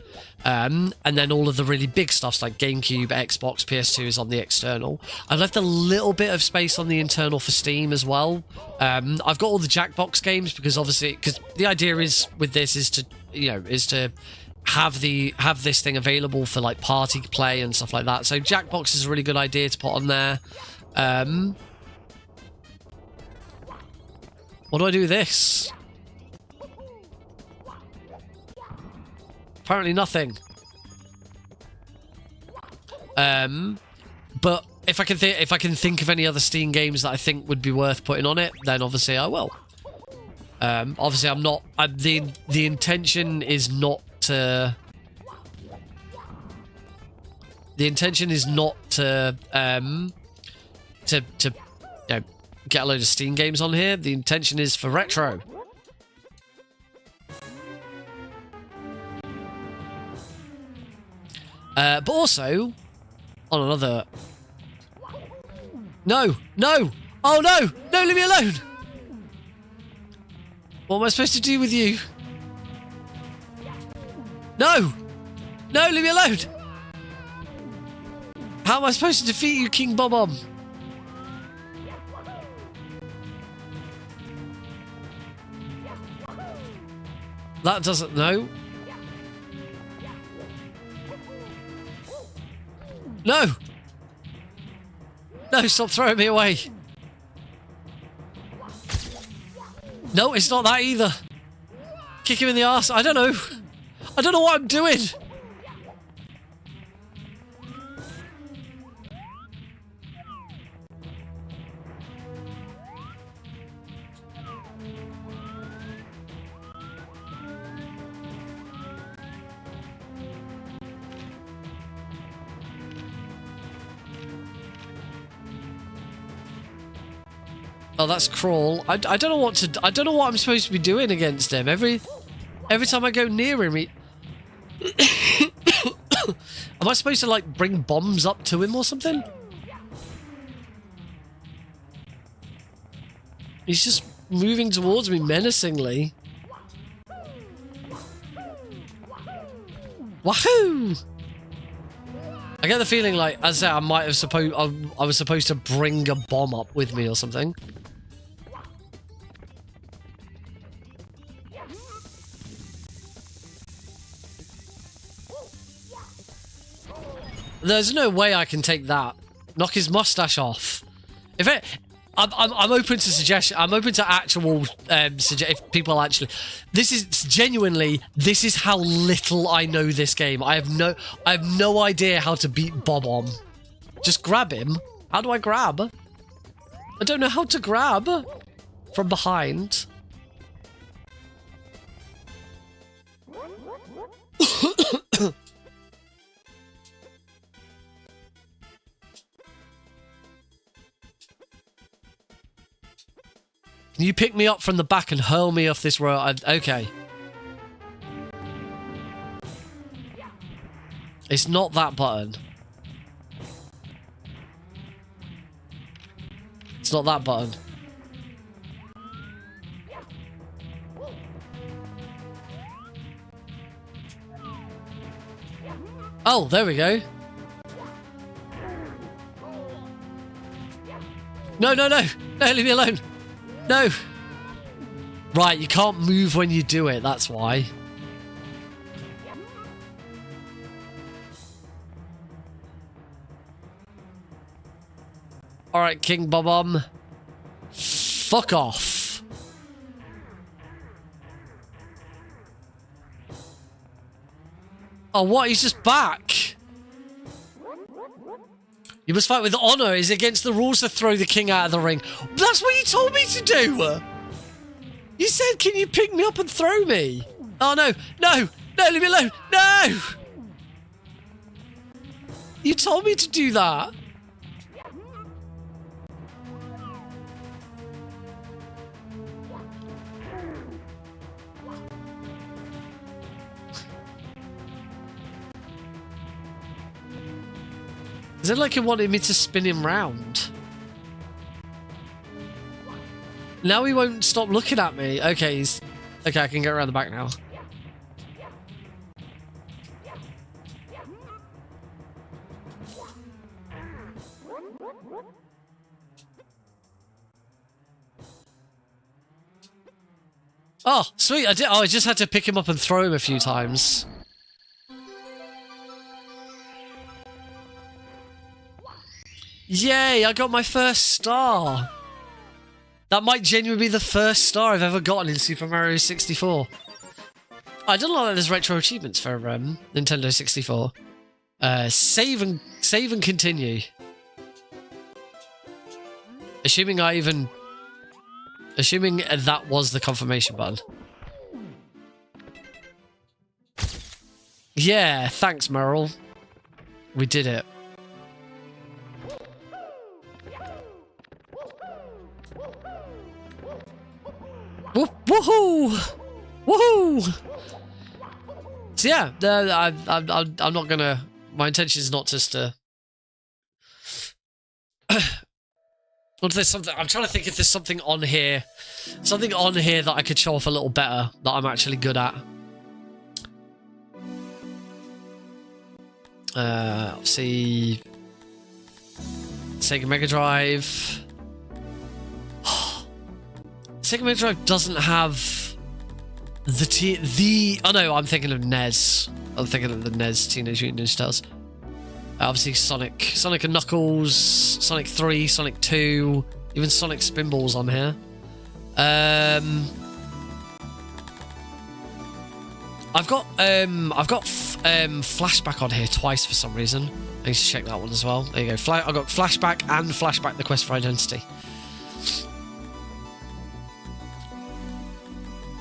And then all of the really big stuff like GameCube, Xbox, PS2 is on the external. I've left a little bit of space on the internal for Steam as well. I've got all the Jackbox games because the idea is with this is to have this thing available for like party play and stuff like that. So Jackbox is a really good idea to put on there. What do I do with this? Apparently nothing. But if I can think of any other Steam games that I think would be worth putting on it, then obviously I will. Obviously I'm not. The intention is not to. The intention is not to get a load of Steam games on here. The intention is for retro. But also, on another... No! No! Oh no! No, leave me alone! What am I supposed to do with you? No! No, leave me alone! How am I supposed to defeat you, King Bob-omb? That doesn't... No. No! No, stop throwing me away. No, it's not that either. Kick him in the arse. I don't know. I don't know what I'm doing. Oh, that's crawl. I don't know what to. I don't know what I'm supposed to be doing against him. Every time I go near him, he... Am I supposed to like bring bombs up to him or something? He's just moving towards me menacingly. Wahoo! I get the feeling like, as I said, I was supposed to bring a bomb up with me or something. There's no way I can take that. Knock his mustache off. I'm open to suggestion. I'm open to actual if people actually. This is genuinely. This is how little I know this game. I have no idea how to beat Bob-omb. Just grab him. How do I grab? I don't know how to grab from behind. Can you pick me up from the back and hurl me off this road? Okay. It's not that button. It's not that button. Oh, there we go. No, no, no. No, leave me alone. No! Right, you can't move when you do it, that's why. Alright, King Bob-omb. Fuck off. Oh, what? He's just back. You must fight with honor. It's against the rules to throw the king out of the ring. That's what you told me to do! You said, can you pick me up and throw me? Oh, no. No! No, leave me alone! No! You told me to do that. Is it like it wanted me to spin him round? Now he won't stop looking at me. Okay, okay, I can get around the back now. Oh, sweet. I just had to pick him up and throw him a few times. Yay, I got my first star. That might genuinely be the first star I've ever gotten in Super Mario 64. I don't know that there's retro achievements for Nintendo 64. Save and continue. Assuming that was the confirmation button. Yeah, thanks, Merrill. We did it. Woohoo! Woohoo! So yeah, I'm not gonna. My intention is not just to. There's something. I'm trying to think if there's something on here that I could show off a little better that I'm actually good at. Obviously, Sega Mega Drive. Sega Mega Drive doesn't have the. Oh no, I'm thinking of NES. I'm thinking of the NES Teenage Mutant Ninja Turtles. Obviously, Sonic and Knuckles, Sonic 3, Sonic 2, even Sonic Spinball's on here. I've got Flashback on here twice for some reason. I need to check that one as well. There you go. I've got Flashback and Flashback: The Quest for Identity.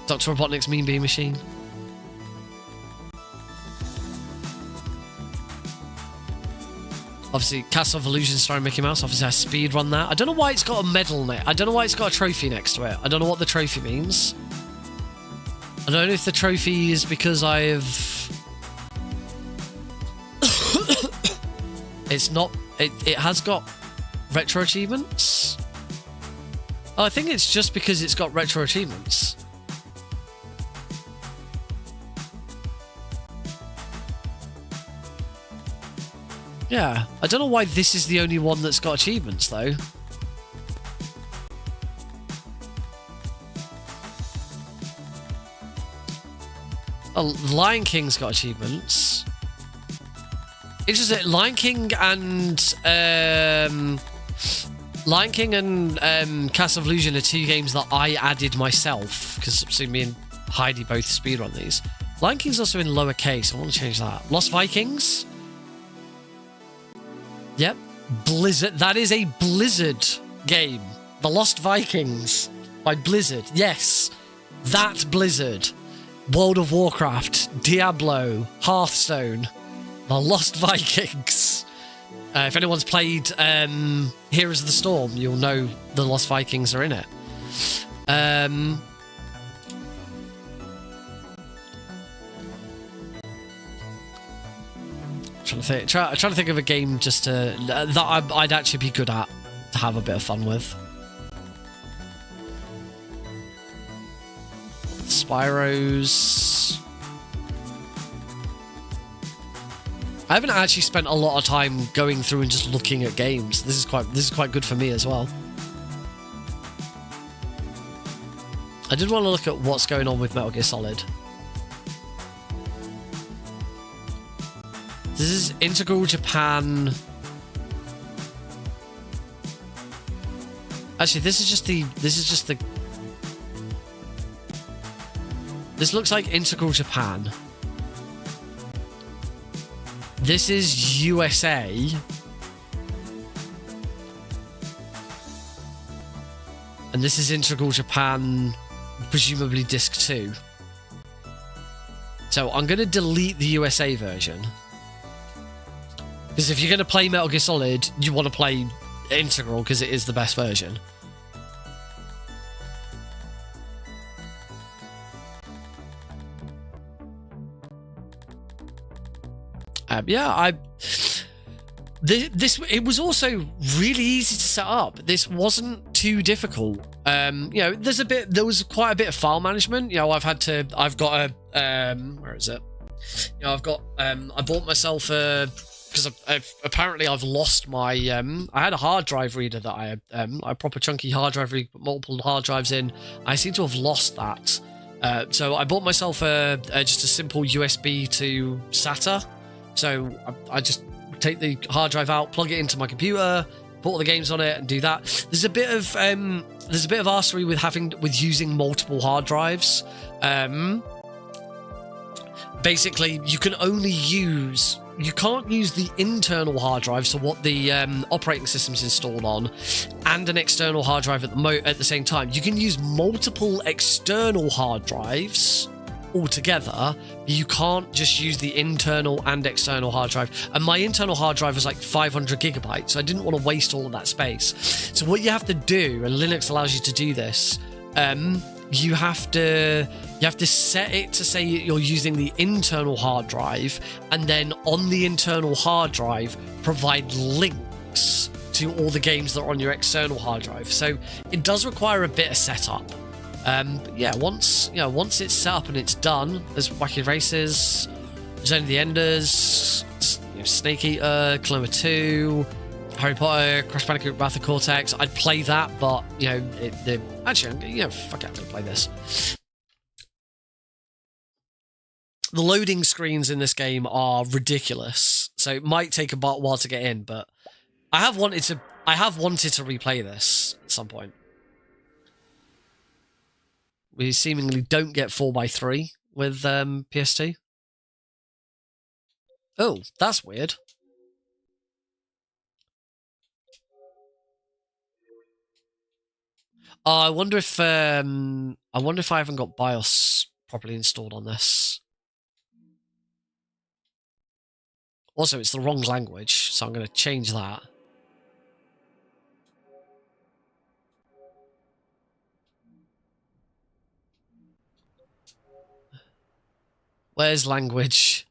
Dr. Robotnik's Mean Bean Machine. Obviously, Castle of Illusion starring Mickey Mouse. Obviously, I speedrun that. I don't know why it's got a medal next. I don't know why it's got a trophy next to it. I don't know what the trophy means. I don't know if the trophy is because I've... It's not... It has got retro achievements. Oh, I think it's just because it's got retro achievements. Yeah, I don't know why this is the only one that's got achievements, though. Oh, Lion King's got achievements. Interesting. Lion King and Castle of Illusion are two games that I added myself because me and Heidi both speedrun these. Lion King's also in lowercase. I want to change that. Lost Vikings. Yep, Blizzard. That is a Blizzard game. The Lost Vikings by Blizzard. Yes, that Blizzard. World of Warcraft, Diablo, Hearthstone, The Lost Vikings. If anyone's played Heroes of the Storm, you'll know the Lost Vikings are in it. Trying to think of a game just to that I'd actually be good at to have a bit of fun with. Spyros. I haven't actually spent a lot of time going through and just looking at games. This is quite good for me as well. I did want to look at what's going on with Metal Gear Solid. This is Integral Japan. Actually, this is just the. This looks like Integral Japan. This is USA. And this is Integral Japan, presumably Disc 2. So I'm going to delete the USA version. Because if you're going to play Metal Gear Solid, you want to play Integral because it is the best version. It was also really easy to set up. This wasn't too difficult. There was quite a bit of file management. I've got a, where is it? I bought myself a, because I've lost my, I had a hard drive reader that I had, a proper chunky hard drive reader, put multiple hard drives in. I seem to have lost that. So I bought myself just a simple USB to SATA. So I just take the hard drive out, plug it into my computer, put all the games on it, and do that. There's a bit of arsery with using multiple hard drives. Basically, you can't use the internal hard drive, so what the operating system's installed on, and an external hard drive at the same time. You can use multiple external hard drives altogether, but you can't just use the internal and external hard drive. And my internal hard drive was like 500 gigabytes, so I didn't want to waste all of that space. So what you have to do, and Linux allows you to do this, you have to set it to say you're using the internal hard drive, and then on the internal hard drive provide links to all the games that are on your external hard drive. So it does require a bit of setup. But yeah, once it's set up and it's done, there's Wacky Races, Zone of the Enders, games. Snake Eater, Clone 2, Harry Potter, Crash Bandicoot, Wrath of Cortex. I'd play that, but, you know, actually, you know, fuck it, I'm going to play this. The loading screens in this game are ridiculous, so it might take a while to get in, but I have wanted to replay this at some point. We seemingly don't get 4x3 with PS2. Oh, that's weird. Oh, I wonder if I haven't got BIOS properly installed on this. Also, it's the wrong language, so I'm going to change that. Where's language?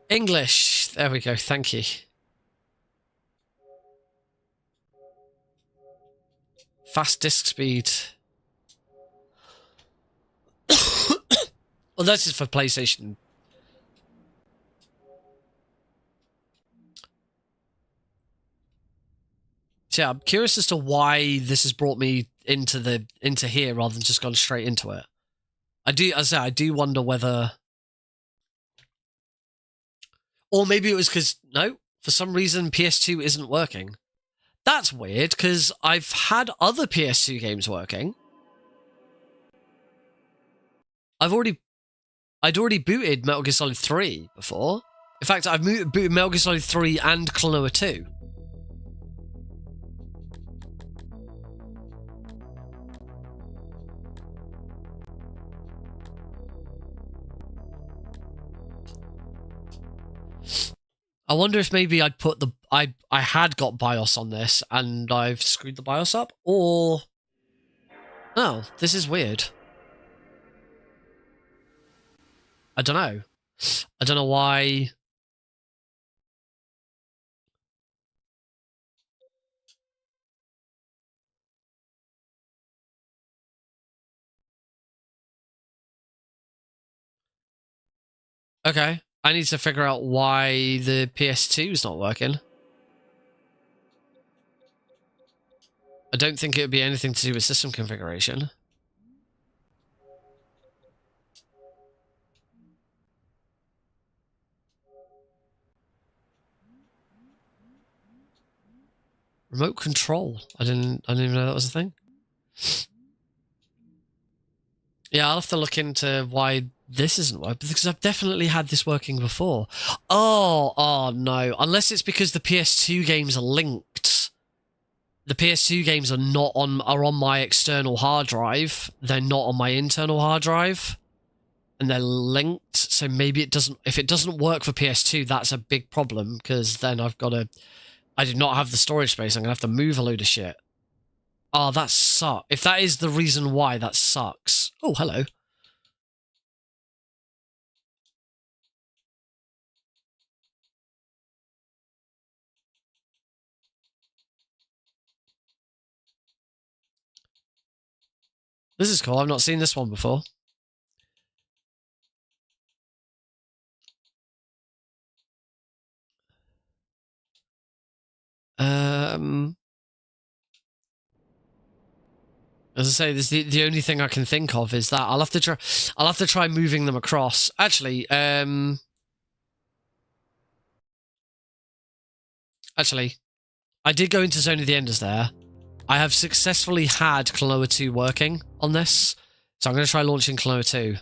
English. There we go. Thank you. Fast disk speed. Well, this is for PlayStation. So yeah, I'm curious as to why this has brought me into here rather than just gone straight into it. As I say, I do wonder whether, or maybe it was because no, for some reason PS2 isn't working. That's weird because I've had other PS2 games working. I'd already booted Metal Gear Solid 3 before. In fact, I've booted Metal Gear Solid 3 and Klonoa 2. I wonder if maybe I'd put I had got BIOS on this and I've screwed the BIOS up, or oh, this is weird. I don't know. I don't know why. Okay, I need to figure out why the PS2 is not working. I don't think it would be anything to do with system configuration. Remote control. I didn't even know that was a thing. Yeah, I'll have to look into why this isn't working, because I've definitely had this working before. Oh no. Unless it's because the PS2 games are linked. The PS2 games are on my external hard drive. They're not on my internal hard drive. And they're linked, so maybe it doesn't. If it doesn't work for PS2, that's a big problem, because then I do not have the storage space. I'm gonna have to move a load of shit. Oh, that sucks. If that is the reason why, that sucks. Oh, hello. This is cool. I've not seen this one before. As I say, this the only thing I can think of is that I'll have to try moving them across. Actually, I did go into Zone of the Enders there. I have successfully had Klonoa 2 working on this, so I'm going to try launching Klonoa 2.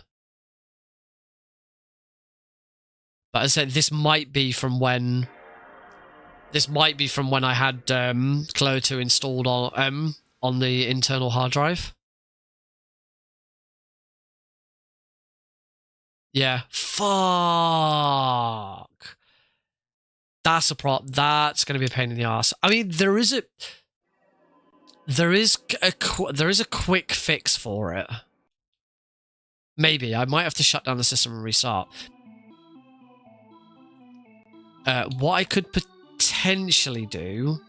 But as I said, this might be from when I had Klonoa 2 installed on the internal hard drive. Yeah. Fuck. That's going to be a pain in the ass. I mean, there is a quick fix for it. Maybe I might have to shut down the system and restart. What I could potentially do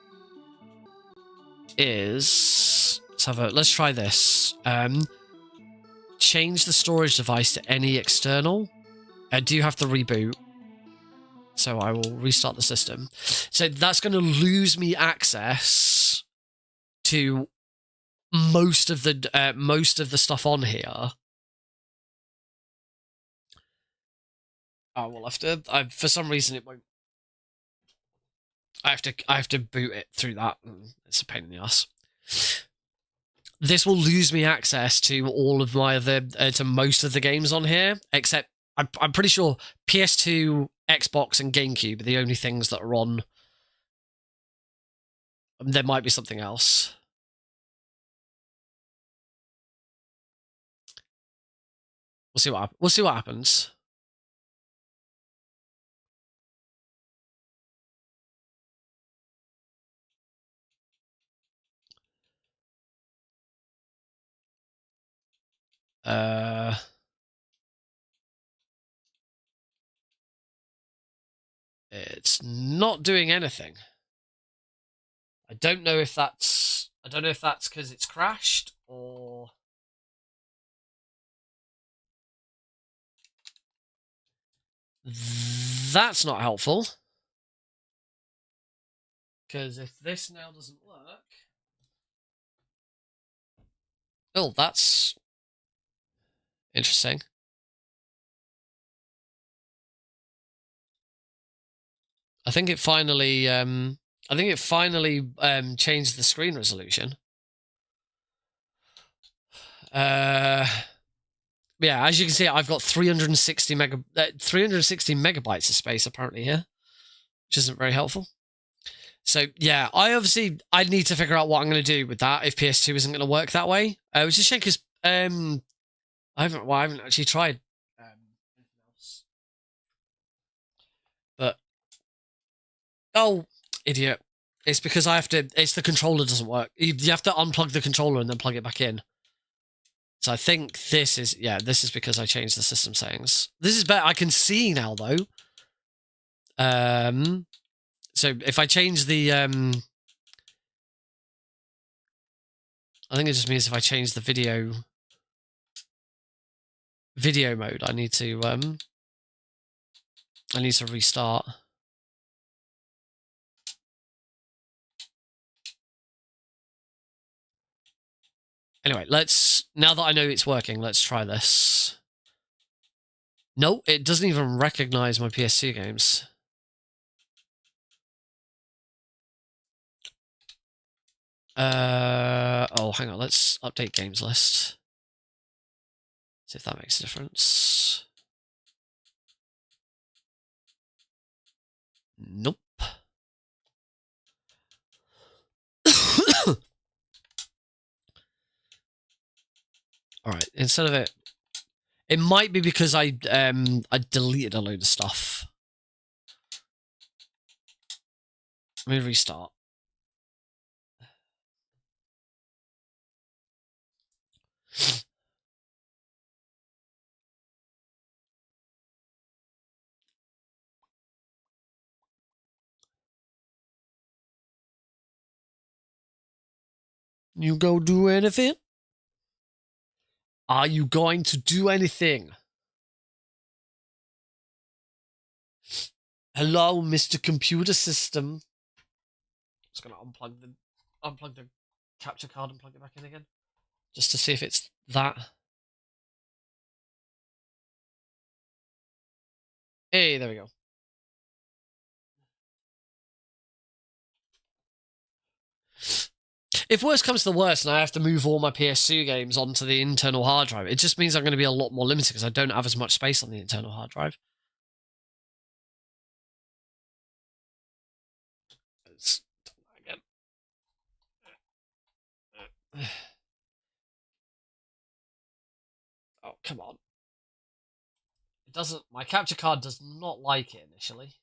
is let's try this. Change the storage device to any external, I do have to reboot. So I will restart the system. So that's going to lose me access to most of the stuff on here. I will have to. For some reason, it won't. I have to boot it through that. It's a pain in the ass. This will lose me access to all of my other to most of the games on here, except I'm pretty sure PS2, Xbox, and GameCube are the only things that are on. There might be something else. We'll see what happens. It's not doing anything. I don't know if that's because it's crashed or that's not helpful. Because if this now doesn't work, oh, that's interesting. I think it finally changed the screen resolution. Yeah, as you can see, I've got 360 megabytes of space apparently here, which isn't very helpful. So yeah, I need to figure out what I'm going to do with that if PS2 isn't going to work that way. Which is a shame because I haven't actually tried anything else. But oh, idiot! It's because it's the controller doesn't work. You have to unplug the controller and then plug it back in. So I think this is because I changed the system settings. This is better. I can see now though. So if I change the I think it just means if I change the video mode, I need to restart. Anyway, now that I know it's working, let's try this. No, it doesn't even recognize my PS2 games. Oh, hang on, let's update games list. See if that makes a difference. Nope. All right, instead of it might be because I deleted a load of stuff. Let me restart. You go do anything? Are you going to do anything? Hello, Mr. Computer System. Just gonna unplug the capture card and plug it back in again, just to see if it's that. Hey, there we go. If worse comes to the worst and I have to move all my PS2 games onto the internal hard drive, it just means I'm going to be a lot more limited because I don't have as much space on the internal hard drive. Let's do that again. Oh, come on. It doesn't. My capture card does not like it initially.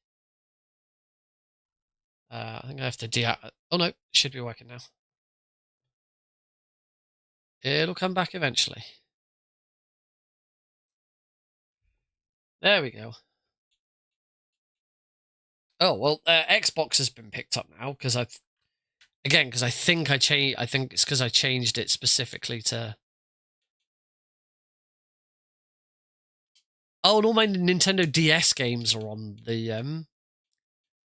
I think I have to deactivate. Oh no, it should be working now. It'll come back eventually. There we go. Oh well, Xbox has been picked up now because I think I changed. I think it's because I changed it specifically to. Oh, and all my Nintendo DS games are on the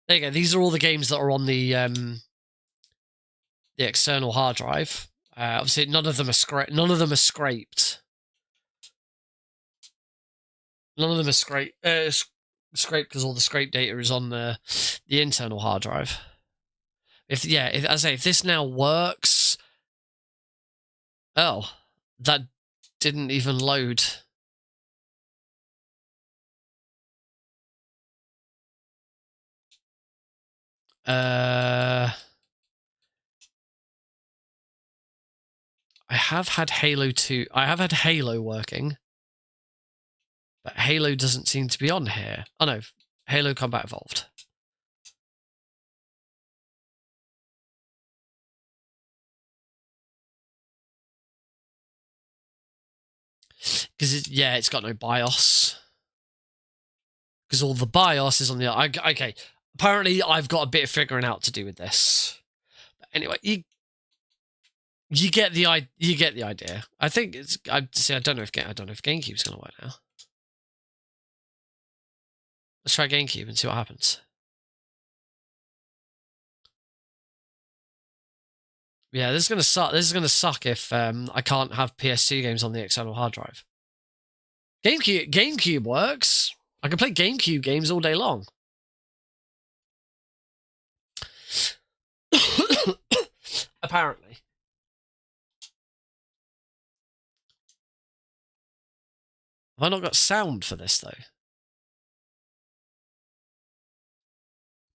there you go. These are all the games that are on the external hard drive. Obviously, none of them are scraped. None of them are scraped. None of them are scraped because all the scrape data is on the internal hard drive. If this now works. Oh, that didn't even load. I have had Halo 2. I have had Halo working. But Halo doesn't seem to be on here. Oh no, Halo Combat Evolved. Because it's got no BIOS. Because all the BIOS is on the... Okay, apparently I've got a bit of figuring out to do with this. But anyway, you get the idea. I think it's... I don't know if GameCube's going to work now. Let's try GameCube and see what happens. Yeah, this is gonna suck. This is gonna suck if I can't have PS2 games on the external hard drive. GameCube works. I can play GameCube games all day long. Apparently. Have I not got sound for this though?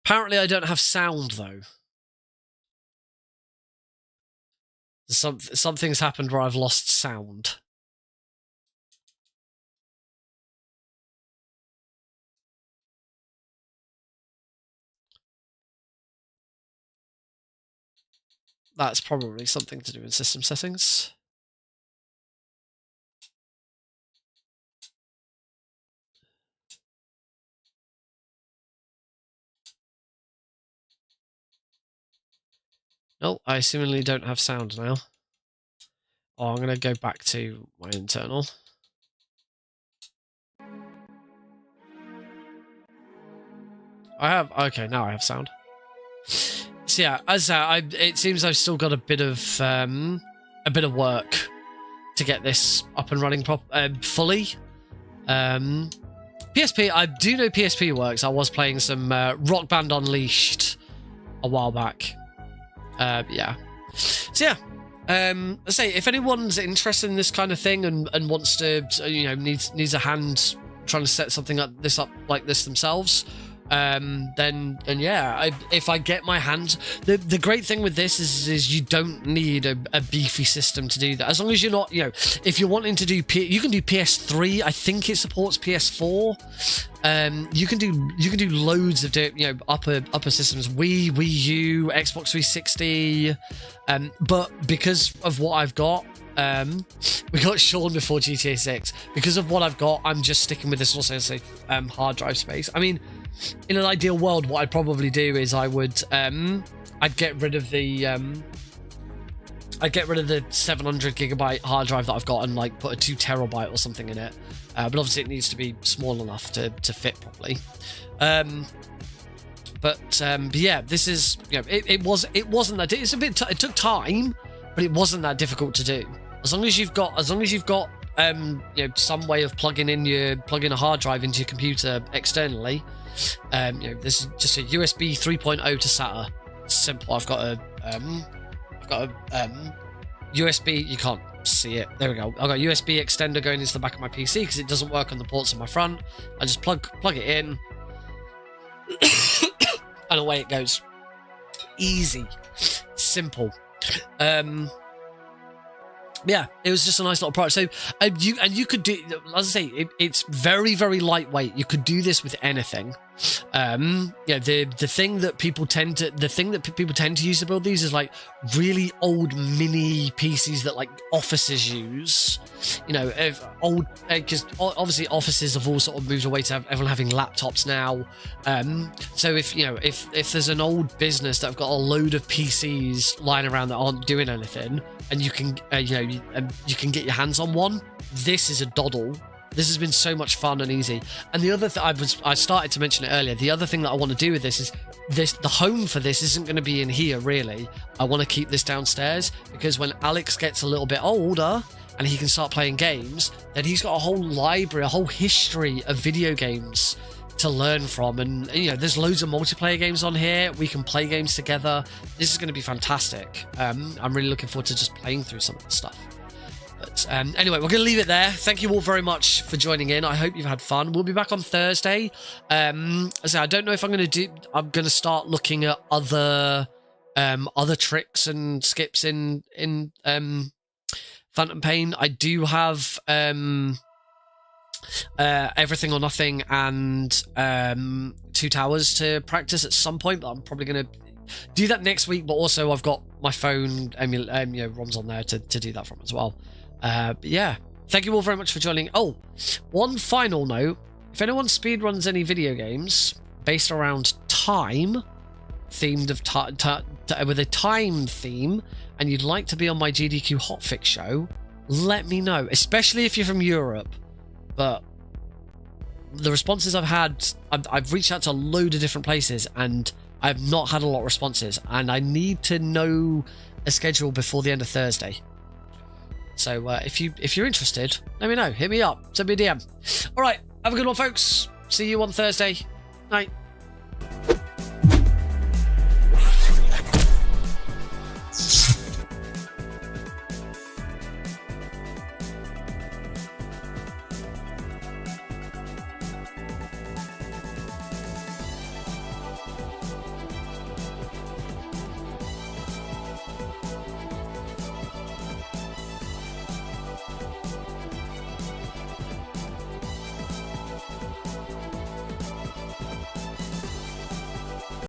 Apparently I don't have sound though. Something's happened where I've lost sound. That's probably something to do with system settings. No, I seemingly don't have sound now. Oh, I'm going to go back to my internal. Okay, now I have sound. So yeah, it seems I've still got a bit of work to get this up and running fully. PSP, I do know PSP works. I was playing some Rock Band Unleashed a while back. Yeah. So yeah, let's say if anyone's interested in this kind of thing and wants to, needs a hand trying to set something up like this themselves, then yeah, if I get my hands, the great thing with this is you don't need a beefy system to do that. As long as you're not, if you're wanting to do you can do PS3. I think it supports PS4. You can do loads of upper systems, Wii U, Xbox 360. But because of what I've got, we got Sean before GTA 6. Because of what I've got, I'm just sticking with this also hard drive space. I mean, in an ideal world, what I'd probably do is I'd get rid of the 700 gigabyte hard drive that I've got and put a 2 terabyte or something in it. But obviously it needs to be small enough to fit properly. But yeah, this is it wasn't that. It's a bit. It took time, but it wasn't that difficult to do. As long as you've got some way of plugging a hard drive into your computer externally. This is just a USB 3.0 to SATA. It's simple. I've got a USB. You can't see it. There we go. I've got a USB extender going into the back of my PC because it doesn't work on the ports on my front. I just plug it in, and away it goes. Easy, simple. Yeah, it was just a nice little product. So you could do, as I say, it's very, very lightweight. You could do this with anything. The thing that people tend to use to build these is really old mini PCs that offices use. Because obviously offices have all sort of moved away to everyone having laptops now. So if there's an old business that have got a load of PCs lying around that aren't doing anything, and you can you can get your hands on one, this is a doddle This has been so much fun and easy. And the other thing I started to mention it earlier. The other thing that I want to do with this is the home for this isn't going to be in here really. I want to keep this downstairs because when Alex gets a little bit older and he can start playing games, then he's got a whole library, a whole history of video games to learn from. And you know, there's loads of multiplayer games on here. We can play games together. This is going to be fantastic. I'm really looking forward to just playing through some of the stuff. But anyway, we're going to leave it there. Thank you all very much for joining in. I hope you've had fun. We'll be back on Thursday. As I don't know if I'm going to start looking at other tricks and skips in Phantom Pain. I do have Everything or Nothing and Two Towers to practice at some point, but I'm probably going to do that next week. But also I've got my phone ROMs on there to do that from as well. But yeah, thank you all very much for joining. Oh, one final note: if anyone speedruns any video games based around time, themed with a time theme, and you'd like to be on my GDQ Hotfix show, let me know, especially if you're from Europe. But the responses I've had, I've reached out to a load of different places and I've not had a lot of responses, and I need to know a schedule before the end of Thursday. So if you're interested, let me know. Hit me up. Send me a DM. All right, have a good one, folks. See you on Thursday. Night.